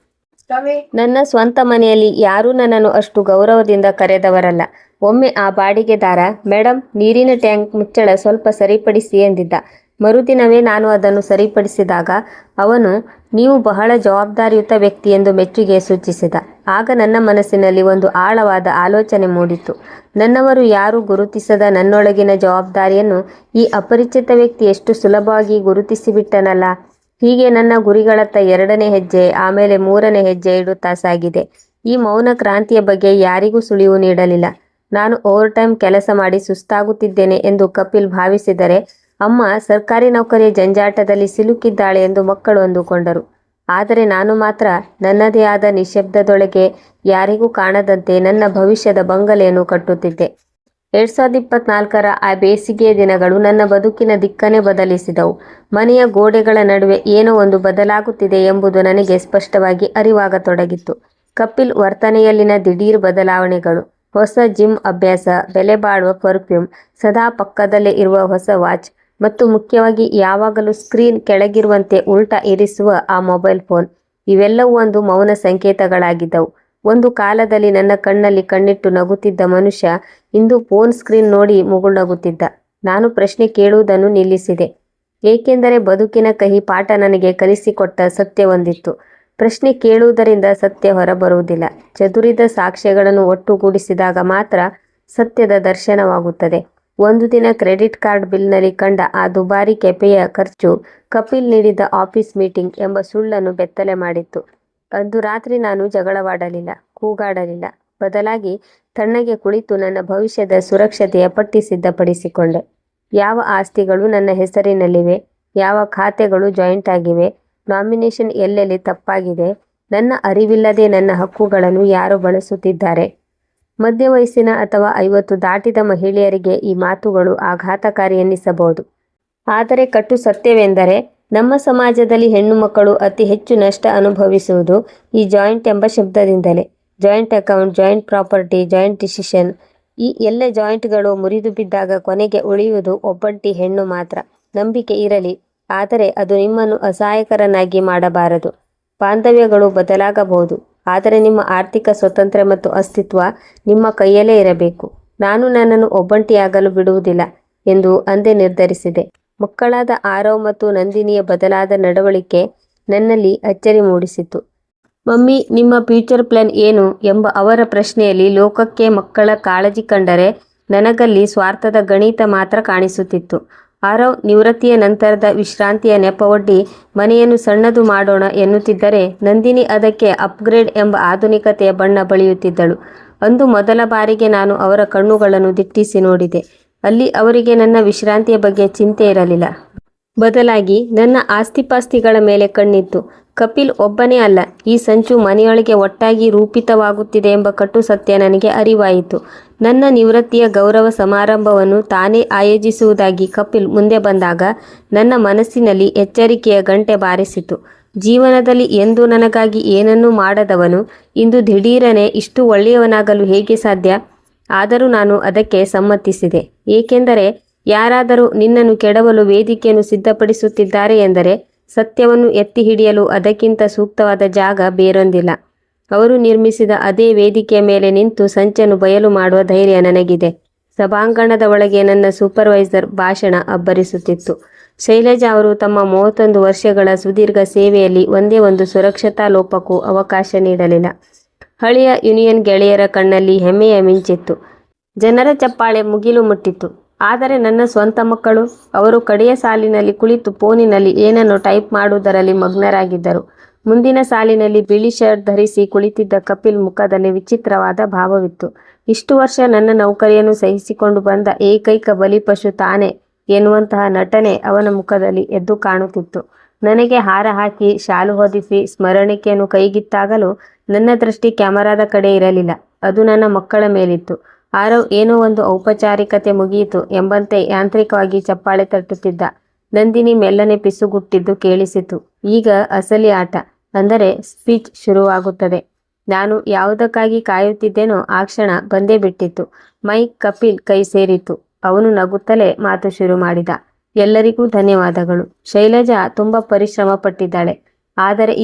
ನನ್ನ ಸ್ವಂತ ಮನೆಯಲ್ಲಿ ಯಾರೂ ನನ್ನನ್ನು ಅಷ್ಟು ಗೌರವದಿಂದ ಕರೆದವರಲ್ಲ. ಒಮ್ಮೆ ಆ ಬಾಡಿಗೆದಾರ, ಮೇಡಮ್, ನೀರಿನ ಟ್ಯಾಂಕ್ ಮುಚ್ಚಳ ಸ್ವಲ್ಪ ಸರಿಪಡಿಸಿ ಎಂದಿದ್ದ. ಮರುದಿನವೇ ನಾನು ಅದನ್ನು ಸರಿಪಡಿಸಿದಾಗ ಅವನು, ನೀವು ಬಹಳ ಜವಾಬ್ದಾರಿಯುತ ವ್ಯಕ್ತಿ ಎಂದು ಮೆಚ್ಚುಗೆ ಸೂಚಿಸಿದ. ಆಗ ನನ್ನ ಮನಸ್ಸಿನಲ್ಲಿ ಒಂದು ಆಳವಾದ ಆಲೋಚನೆ ಮೂಡಿತು. ನನ್ನವರು ಯಾರೂ ಗುರುತಿಸದ ನನ್ನೊಳಗಿನ ಜವಾಬ್ದಾರಿಯನ್ನು ಈ ಅಪರಿಚಿತ ವ್ಯಕ್ತಿ ಎಷ್ಟು ಸುಲಭವಾಗಿ ಗುರುತಿಸಿಬಿಟ್ಟನಲ್ಲ. ಹೀಗೆ ನನ್ನ ಗುರಿಗಳತ್ತ 2ನೇ ಹೆಜ್ಜೆ, ಆಮೇಲೆ 3ನೇ ಹೆಜ್ಜೆ ಇಡುತ್ತಾ ಸಾಗಿದೆ. ಈ ಮೌನ ಕ್ರಾಂತಿಯ ಬಗ್ಗೆ ಯಾರಿಗೂ ಸುಳಿವು ನೀಡಲಿಲ್ಲ. ನಾನು ಓವರ್ ಟೈಮ್ ಕೆಲಸ ಮಾಡಿ ಸುಸ್ತಾಗುತ್ತಿದ್ದೇನೆ ಎಂದು ಕಪಿಲ್ ಭಾವಿಸಿದರೆ, ಅಮ್ಮ ಸರ್ಕಾರಿ ನೌಕರಿಯ ಜಂಜಾಟದಲ್ಲಿ ಸಿಲುಕಿದ್ದಾಳೆ ಎಂದು ಮಕ್ಕಳು ಅಂದುಕೊಂಡರು. ಆದರೆ ನಾನು ಮಾತ್ರ ನನ್ನದೇ ಆದ ನಿಶ್ಶಬ್ದದೊಳಗೆ ಯಾರಿಗೂ ಕಾಣದಂತೆ ನನ್ನ ಭವಿಷ್ಯದ ಬಂಗಲೆಯನ್ನು ಕಟ್ಟುತ್ತಿದ್ದೆ. 2024ರ ಆ ಬೇಸಿಗೆಯ ದಿನಗಳು ನನ್ನ ಬದುಕಿನ ದಿಕ್ಕನ್ನೇ ಬದಲಿಸಿದವು. ಮನೆಯ ಗೋಡೆಗಳ ನಡುವೆ ಏನೋ ಒಂದು ಬದಲಾಗುತ್ತಿದೆ ಎಂಬುದು ನನಗೆ ಸ್ಪಷ್ಟವಾಗಿ ಅರಿವಾಗತೊಡಗಿತ್ತು. ಕಪಿಲ್ ವರ್ತನೆಯಲ್ಲಿನ ದಿಢೀರ್ ಬದಲಾವಣೆಗಳು, ಹೊಸ ಜಿಮ್ ಅಭ್ಯಾಸ, ಬೆಲೆ ಬಾಳುವ ಪರ್ಫ್ಯೂಮ್, ಸದಾ ಪಕ್ಕದಲ್ಲೇ ಇರುವ ಹೊಸ ವಾಚ್, ಮತ್ತು ಮುಖ್ಯವಾಗಿ ಯಾವಾಗಲೂ ಸ್ಕ್ರೀನ್ ಕೆಳಗಿರುವಂತೆ ಉಲ್ಟಾ ಇರಿಸುವ ಆ ಮೊಬೈಲ್ ಫೋನ್, ಇವೆಲ್ಲವೂ ಒಂದು ಮೌನ ಸಂಕೇತಗಳಾಗಿದ್ದವು. ಒಂದು ಕಾಲದಲ್ಲಿ ನನ್ನ ಕಣ್ಣಲ್ಲಿ ಕಣ್ಣಿಟ್ಟು ನಗುತ್ತಿದ್ದ ಮನುಷ್ಯ ಇಂದು ಫೋನ್ ಸ್ಕ್ರೀನ್ ನೋಡಿ ಮುಗುಳ್ನಗುತ್ತಿದ್ದ. ನಾನು ಪ್ರಶ್ನೆ ಕೇಳುವುದನ್ನು ನಿಲ್ಲಿಸಿದೆ. ಏಕೆಂದರೆ ಬದುಕಿನ ಕಹಿ ಪಾಠ ನನಗೆ ಕಲಿಸಿಕೊಟ್ಟ ಸತ್ಯವೊಂದಿತ್ತು. ಪ್ರಶ್ನೆ ಕೇಳುವುದರಿಂದ ಸತ್ಯ ಹೊರಬರುವುದಿಲ್ಲ. ಚದುರಿದ ಸಾಕ್ಷ್ಯಗಳನ್ನು ಒಟ್ಟುಗೂಡಿಸಿದಾಗ ಮಾತ್ರ ಸತ್ಯದ ದರ್ಶನವಾಗುತ್ತದೆ. ಒಂದು ದಿನ ಕ್ರೆಡಿಟ್ ಕಾರ್ಡ್ ಬಿಲ್ನಲ್ಲಿ ಕಂಡ ಆ ದುಬಾರಿ ಕೆಫೆಯ ಖರ್ಚು ಕಪಿಲ್ ನೀಡಿದ್ದ ಆಫೀಸ್ ಮೀಟಿಂಗ್ ಎಂಬ ಸುಳ್ಳನ್ನು ಬೆತ್ತಲೆ ಮಾಡಿತ್ತು. ಅಂದು ರಾತ್ರಿ ನಾನು ಜಗಳವಾಡಲಿಲ್ಲ, ಕೂಗಾಡಲಿಲ್ಲ. ಬದಲಾಗಿ ತಣ್ಣಗೆ ಕುಳಿತು ನನ್ನ ಭವಿಷ್ಯದ ಸುರಕ್ಷತೆಯ ಪಟ್ಟಿ ಸಿದ್ಧಪಡಿಸಿಕೊಂಡೆ. ಯಾವ ಆಸ್ತಿಗಳು ನನ್ನ ಹೆಸರಿನಲ್ಲಿವೆ, ಯಾವ ಖಾತೆಗಳು ಜಾಯಿಂಟ್ ಆಗಿವೆ, ನಾಮಿನೇಷನ್ ಎಲ್ಲೆಲ್ಲಿ ತಪ್ಪಾಗಿದೆ, ನನ್ನ ಅರಿವಿಲ್ಲದೆ ನನ್ನ ಹಕ್ಕುಗಳನ್ನು ಯಾರು ಬಳಸುತ್ತಿದ್ದಾರೆ. ಮಧ್ಯವಯಸ್ಸಿನ ಅಥವಾ 50 ದಾಟಿದ ಮಹಿಳೆಯರಿಗೆ ಈ ಮಾತುಗಳು ಆಘಾತಕಾರಿ ಎನ್ನಿಸಬಹುದು. ಆದರೆ ಕಟ್ಟು ಸತ್ಯವೆಂದರೆ ನಮ್ಮ ಸಮಾಜದಲ್ಲಿ ಹೆಣ್ಣು ಮಕ್ಕಳು ಅತಿ ಹೆಚ್ಚು ನಷ್ಟ ಅನುಭವಿಸುವುದು ಈ ಜಾಯಿಂಟ್ ಎಂಬ ಶಬ್ದದಿಂದಲೇ. Joint account, joint property, joint decision, ಈ ಎಲ್ಲ ಜಾಯಿಂಟ್ಗಳು ಮುರಿದು ಬಿದ್ದಾಗ ಕೊನೆಗೆ ಉಳಿಯುವುದು ಒಬ್ಬಂಟಿ ಹೆಣ್ಣು ಮಾತ್ರ. ನಂಬಿಕೆ ಇರಲಿ, ಆದರೆ ಅದು ನಿಮ್ಮನ್ನು ಅಸಹಾಯಕರನ್ನಾಗಿ ಮಾಡಬಾರದು. ಬಾಂಧವ್ಯಗಳು ಬದಲಾಗಬಹುದು, ಆದರೆ ನಿಮ್ಮ ಆರ್ಥಿಕ ಸ್ವತಂತ್ರ ಮತ್ತು ಅಸ್ತಿತ್ವ ನಿಮ್ಮ ಕೈಯಲ್ಲೇ ಇರಬೇಕು. ನಾನು ನನ್ನನ್ನು ಒಬ್ಬಂಟಿಯಾಗಲು ಬಿಡುವುದಿಲ್ಲ ಎಂದು ಅಂದೇ ನಿರ್ಧರಿಸಿದೆ. ಮಕ್ಕಳಾದ ಆರವ್ ಮತ್ತು ನಂದಿನಿಯ ಬದಲಾದ ನಡವಳಿಕೆ ನನ್ನಲ್ಲಿ ಅಚ್ಚರಿ ಮೂಡಿಸಿತು. ಮಮ್ಮಿ, ನಿಮ್ಮ ಫ್ಯೂಚರ್ ಪ್ಲಾನ್ ಏನು ಎಂಬ ಅವರ ಪ್ರಶ್ನೆಯಲ್ಲಿ ಲೋಕಕ್ಕೆ ಮಕ್ಕಳ ಕಾಳಜಿ ಕಂಡರೆ ನನಗಲ್ಲಿ ಸ್ವಾರ್ಥದ ಗಣಿತ ಮಾತ್ರ ಕಾಣಿಸುತ್ತಿತ್ತು. ಆರವ್ ನಿವೃತ್ತಿಯ ನಂತರದ ವಿಶ್ರಾಂತಿಯ ನೆಪವೊಡ್ಡಿ ಮನೆಯನ್ನು ಸಣ್ಣದು ಮಾಡೋಣ ಎನ್ನುತ್ತಿದ್ದರೆ ನಂದಿನಿ ಅದಕ್ಕೆ ಅಪ್ಗ್ರೇಡ್ ಎಂಬ ಆಧುನಿಕತೆಯ ಬಣ್ಣ ಬಳಿಯುತ್ತಿದ್ದಳು. ಅಂದು ಮೊದಲ ಬಾರಿಗೆ ನಾನು ಅವರ ಕಣ್ಣುಗಳನ್ನು ದಿಟ್ಟಿಸಿ ನೋಡಿದೆ. ಅಲ್ಲಿ ಅವರಿಗೆ ನನ್ನ ವಿಶ್ರಾಂತಿಯ ಬಗ್ಗೆ ಚಿಂತೆ ಇರಲಿಲ್ಲ. ಬದಲಾಗಿ ನನ್ನ ಆಸ್ತಿಪಾಸ್ತಿಗಳ ಮೇಲೆ ಕಣ್ಣಿತ್ತು. ಕಪಿಲ್ ಒಬ್ಬನೇ ಅಲ್ಲ, ಈ ಸಂಚು ಮನೆಯೊಳಗೆ ಒಟ್ಟಾಗಿ ರೂಪಿತವಾಗುತ್ತಿದೆ ಎಂಬ ಕಟ್ಟು ಸತ್ಯ ನನಗೆ ಅರಿವಾಯಿತು. ನನ್ನ ನಿವೃತ್ತಿಯ ಗೌರವ ಸಮಾರಂಭವನ್ನು ತಾನೇ ಆಯೋಜಿಸುವುದಾಗಿ ಕಪಿಲ್ ಮುಂದೆ ಬಂದಾಗ ನನ್ನ ಮನಸ್ಸಿನಲ್ಲಿ ಎಚ್ಚರಿಕೆಯ ಗಂಟೆ ಬಾರಿಸಿತು. ಜೀವನದಲ್ಲಿ ಎಂದೂ ನನಗಾಗಿ ಏನನ್ನೂ ಮಾಡದವನು ಇಂದು ದಿಢೀರನೆ ಇಷ್ಟು ಒಳ್ಳೆಯವನಾಗಲು ಹೇಗೆ ಸಾಧ್ಯ? ಆದರೂ ನಾನು ಅದಕ್ಕೆ ಸಮ್ಮತಿಸಿದೆ. ಏಕೆಂದರೆ ಯಾರಾದರೂ ನಿನ್ನನ್ನು ಕೆಡವಲು ವೇದಿಕೆಯನ್ನು ಸಿದ್ಧಪಡಿಸುತ್ತಿದ್ದಾರೆ ಎಂದರೆ ಸತ್ಯವನ್ನು ಎತ್ತಿ ಹಿಡಿಯಲು ಅದಕ್ಕಿಂತ ಸೂಕ್ತವಾದ ಜಾಗ ಬೇರೊಂದಿಲ್ಲ. ಅವರು ನಿರ್ಮಿಸಿದ ಅದೇ ವೇದಿಕೆಯ ಮೇಲೆ ನಿಂತು ಸಂಚನ್ನು ಬಯಲು ಮಾಡುವ ಧೈರ್ಯ ನನಗಿದೆ. ಸಭಾಂಗಣದ ಒಳಗೆ ನನ್ನ ಸೂಪರ್ವೈಸರ್ ಭಾಷಣ ಅಬ್ಬರಿಸುತ್ತಿತ್ತು. ಶೈಲಜಾ ಅವರು ತಮ್ಮ 31 ವರ್ಷಗಳ ಸುದೀರ್ಘ ಸೇವೆಯಲ್ಲಿ ಒಂದೇ ಒಂದು ಸುರಕ್ಷತಾ ಲೋಪಕ್ಕೂ ಅವಕಾಶ ನೀಡಲಿಲ್ಲ. ಹಳೆಯ ಯೂನಿಯನ್ ಗೆಳೆಯರ ಕಣ್ಣಲ್ಲಿ ಹೆಮ್ಮೆಯ ಮಿಂಚಿತ್ತು. ಜನರ ಚಪ್ಪಾಳೆ ಮುಗಿಲು ಮುಟ್ಟಿತ್ತು. ಆದರೆ ನನ್ನ ಸ್ವಂತ ಮಕ್ಕಳು, ಅವರು ಕಡೆಯ ಸಾಲಿನಲ್ಲಿ ಕುಳಿತು ಫೋನಿನಲ್ಲಿ ಏನನ್ನು ಟೈಪ್ ಮಾಡುವುದರಲ್ಲಿ ಮಗ್ನರಾಗಿದ್ದರು. ಮುಂದಿನ ಸಾಲಿನಲ್ಲಿ ಬಿಳಿ ಶರ್ಟ್ ಧರಿಸಿ ಕುಳಿತಿದ್ದ ಕಪಿಲ್ ಮುಖದಲ್ಲಿ ವಿಚಿತ್ರವಾದ ಭಾವವಿತ್ತು. ಇಷ್ಟು ವರ್ಷ ನನ್ನ ನೌಕರಿಯನ್ನು ಸಹಿಸಿಕೊಂಡು ಬಂದ ಏಕೈಕ ಬಲಿಪಶು ತಾನೇ ಎನ್ನುವಂತಹ ನಟನೆ ಅವನ ಮುಖದಲ್ಲಿ ಎದ್ದು ಕಾಣುತ್ತಿತ್ತು. ನನಗೆ ಹಾರ ಹಾಕಿ ಶಾಲು ಹೊದಿಸಿ ಸ್ಮರಣಿಕೆಯನ್ನು ಕೈಗಿತ್ತಾಗಲೂ ನನ್ನ ದೃಷ್ಟಿ ಕ್ಯಾಮರಾದ ಕಡೆ ಇರಲಿಲ್ಲ. ಅದು ನನ್ನ ಮಕ್ಕಳ ಮೇಲಿತ್ತು. ಆರವ್ ಏನೋ ಒಂದು ಔಪಚಾರಿಕತೆ ಮುಗಿಯಿತು ಎಂಬಂತೆ ಯಾಂತ್ರಿಕವಾಗಿ ಚಪ್ಪಾಳೆ ತಟ್ಟುತ್ತಿದ್ದ. ನಂದಿನಿ ಮೆಲ್ಲನೆ ಪಿಸುಗುಟ್ಟಿದ್ದು ಕೇಳಿಸಿತು. ಈಗ ಅಸಲಿ ಆಟ, ಅಂದರೆ ಸ್ಪೀಚ್ ಶುರುವಾಗುತ್ತದೆ. ನಾನು ಯಾವುದಕ್ಕಾಗಿ ಕಾಯುತ್ತಿದ್ದೇನೋ ಆ ಕ್ಷಣ ಬಂದೇ ಬಿಟ್ಟಿತ್ತು. ಮೈಕ್ ಕಪಿಲ್ ಕೈ ಸೇರಿತು. ಅವನು ನಗುತ್ತಲೇ ಮಾತು ಶುರು ಮಾಡಿದ. ಎಲ್ಲರಿಗೂ ಧನ್ಯವಾದಗಳು. ಶೈಲಜಾ ತುಂಬ ಪರಿಶ್ರಮ ಪಟ್ಟಿದ್ದಾಳೆ. ಆದರೆ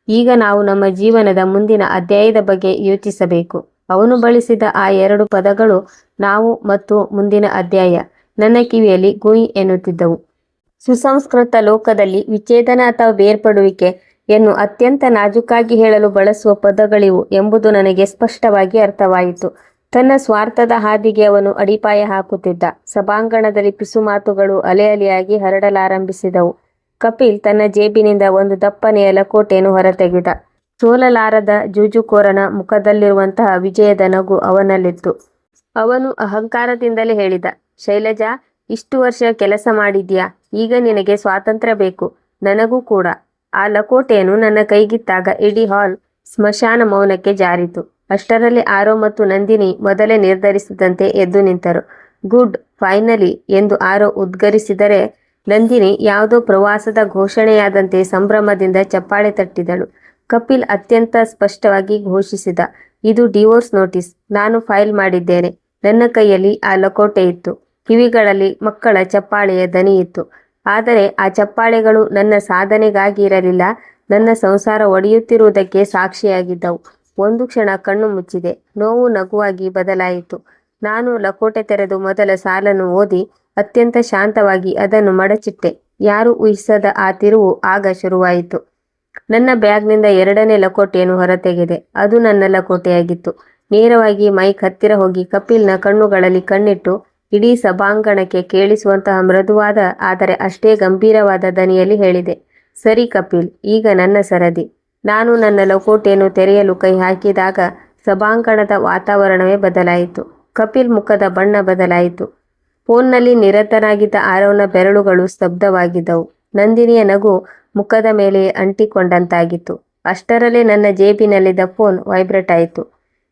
ಈಗ ನಾವು ನಮ್ಮ ಜೀವನದ ಮುಂದಿನ ಅಧ್ಯಾಯದ ಬಗ್ಗೆ ಯೋಚಿಸಬೇಕು. ಅವನು ಬಳಸಿದ ಆ 2 ಪದಗಳು ನಾವು ಮತ್ತು ಮುಂದಿನ ಅಧ್ಯಾಯ ನನ್ನ ಕಿವಿಯಲ್ಲಿ ಗುಯ್ ಎನ್ನುತ್ತಿದ್ದವು. ಸುಸಂಸ್ಕೃತ ಲೋಕದಲ್ಲಿ ವಿಚ್ಛೇದನ ಅಥವಾ ಬೇರ್ಪಡುವಿಕೆ ಎನ್ನು ಅತ್ಯಂತ ನಾಜೂಕಾಗಿ ಹೇಳಲು ಬಳಸುವ ಪದಗಳಿವು ಎಂಬುದು ನನಗೆ ಸ್ಪಷ್ಟವಾಗಿ ಅರ್ಥವಾಯಿತು. ತನ್ನ ಸ್ವಾರ್ಥದ ಹಾದಿಗೆ ಅವನು ಅಡಿಪಾಯ ಹಾಕುತ್ತಿದ್ದ. ಸಭಾಂಗಣದಲ್ಲಿ ಪಿಸುಮಾತುಗಳು ಅಲೆ ಅಲೆಯಾಗಿ ಹರಡಲಾರಂಭಿಸಿದವು. ಕಪಿಲ್ ತನ್ನ ಜೇಬಿನಿಂದ ಒಂದು ದಪ್ಪನೆಯ ಲಕೋಟೆಯನ್ನು ಹೊರತೆಗೆದ. ಸೋಲಲಾರದ ಜೂಜುಕೋರನ ಮುಖದಲ್ಲಿರುವಂತಹ ವಿಜಯದ ನಗು ಅವನಲ್ಲಿತ್ತು. ಅವನು ಅಹಂಕಾರದಿಂದಲೇ ಹೇಳಿದ, ಶೈಲಜಾ, ಇಷ್ಟು ವರ್ಷ ಕೆಲಸ ಮಾಡಿದ್ಯಾ, ಈಗ ನಿನಗೆ ಸ್ವಾತಂತ್ರ್ಯ ಬೇಕು, ನನಗೂ ಕೂಡ. ಆ ಲಕೋಟೆಯನ್ನು ನನ್ನ ಕೈಗಿತ್ತಾಗ ಇಡೀ ಹಾಲ್ ಸ್ಮಶಾನ ಮೌನಕ್ಕೆ ಜಾರಿತು. ಅಷ್ಟರಲ್ಲಿ ಆರವ್ ಮತ್ತು ನಂದಿನಿ ಮೊದಲೇ ನಿರ್ಧರಿಸಿದಂತೆ ಎದ್ದು ನಿಂತರು. ಗುಡ್, ಫೈನಲಿ ಎಂದು ಆರವ್ ಉದ್ಗರಿಸಿದರೆ ನಂದಿನಿ ಯಾವುದೋ ಪ್ರವಾಸದ ಘೋಷಣೆಯಾದಂತೆ ಸಂಭ್ರಮದಿಂದ ಚಪ್ಪಾಳೆ ತಟ್ಟಿದಳು. ಕಪಿಲ್ ಅತ್ಯಂತ ಸ್ಪಷ್ಟವಾಗಿ ಘೋಷಿಸಿದ, ಇದು ಡಿವೋರ್ಸ್ ನೋಟಿಸ್. ನಾನು ಫೈಲ್ ಮಾಡಿದ್ದೇನೆ. ನನ್ನ ಕೈಯಲ್ಲಿ ಆ ಲಕೋಟೆ ಇತ್ತು. ಕಿವಿಗಳಲ್ಲಿ ಮಕ್ಕಳ ಚಪ್ಪಾಳೆಯ ದನಿಯಿತ್ತು. ಆದರೆ ಆ ಚಪ್ಪಾಳೆಗಳು ನನ್ನ ಸಾಧನೆಗಾಗಿ ಇರಲಿಲ್ಲ, ನನ್ನ ಸಂಸಾರ ಒಡೆಯುತ್ತಿರುವುದಕ್ಕೆ ಸಾಕ್ಷಿಯಾಗಿದ್ದವು. ಒಂದು ಕ್ಷಣ ಕಣ್ಣು ಮುಚ್ಚಿದೆ. ನೋವು ನಗುವಾಗಿ ಬದಲಾಯಿತು. ನಾನು ಲಕೋಟೆ ತೆರೆದು ಮೊದಲ ಸಾಲನ್ನು ಓದಿ ಅತ್ಯಂತ ಶಾಂತವಾಗಿ ಅದನ್ನು ಮಡಚಿಟ್ಟೆ. ಯಾರೂ ಊಹಿಸದ ಆ ತಿರುವು ಆಗ ಶುರುವಾಯಿತು. ನನ್ನ ಬ್ಯಾಗ್ನಿಂದ ಎರಡನೇ ಲಕೋಟೆಯನ್ನು ಹೊರತೆಗೆದೆ. ಅದು ನನ್ನ ಲಕೋಟೆಯಾಗಿತ್ತು. ನೇರವಾಗಿ ಮೈಕ್ ಹತ್ತಿರ ಹೋಗಿ ಕಪಿಲ್ನ ಕಣ್ಣುಗಳಲ್ಲಿ ಕಣ್ಣಿಟ್ಟು ಇಡೀ ಸಭಾಂಗಣಕ್ಕೆ ಕೇಳಿಸುವಂತಹ ಮೃದುವಾದ ಆದರೆ ಅಷ್ಟೇ ಗಂಭೀರವಾದ ದನಿಯಲ್ಲಿ ಹೇಳಿದೆ, ಸರಿ ಕಪಿಲ್, ಈಗ ನನ್ನ ಸರದಿ. ನಾನು ನನ್ನ ಲಕೋಟೆಯನ್ನು ತೆರೆಯಲು ಕೈ ಹಾಕಿದಾಗ ಸಭಾಂಗಣದ ವಾತಾವರಣವೇ ಬದಲಾಯಿತು. ಕಪಿಲ್ ಮುಖದ ಬಣ್ಣ ಬದಲಾಯಿತು. ಫೋನ್ನಲ್ಲಿ ನಿರತನಾಗಿದ್ದ ಆರವ್ನ ಬೆರಳುಗಳು ಸ್ತಬ್ಧವಾಗಿದ್ದವು. ನಂದಿನಿಯ ನಗು ಮುಖದ ಮೇಲೆ ಅಂಟಿಕೊಂಡಂತಾಗಿತ್ತು. ಅಷ್ಟರಲ್ಲೇ ನನ್ನ ಜೇಬಿನಲ್ಲಿದ್ದ ಫೋನ್ ವೈಬ್ರೇಟ್ ಆಯಿತು.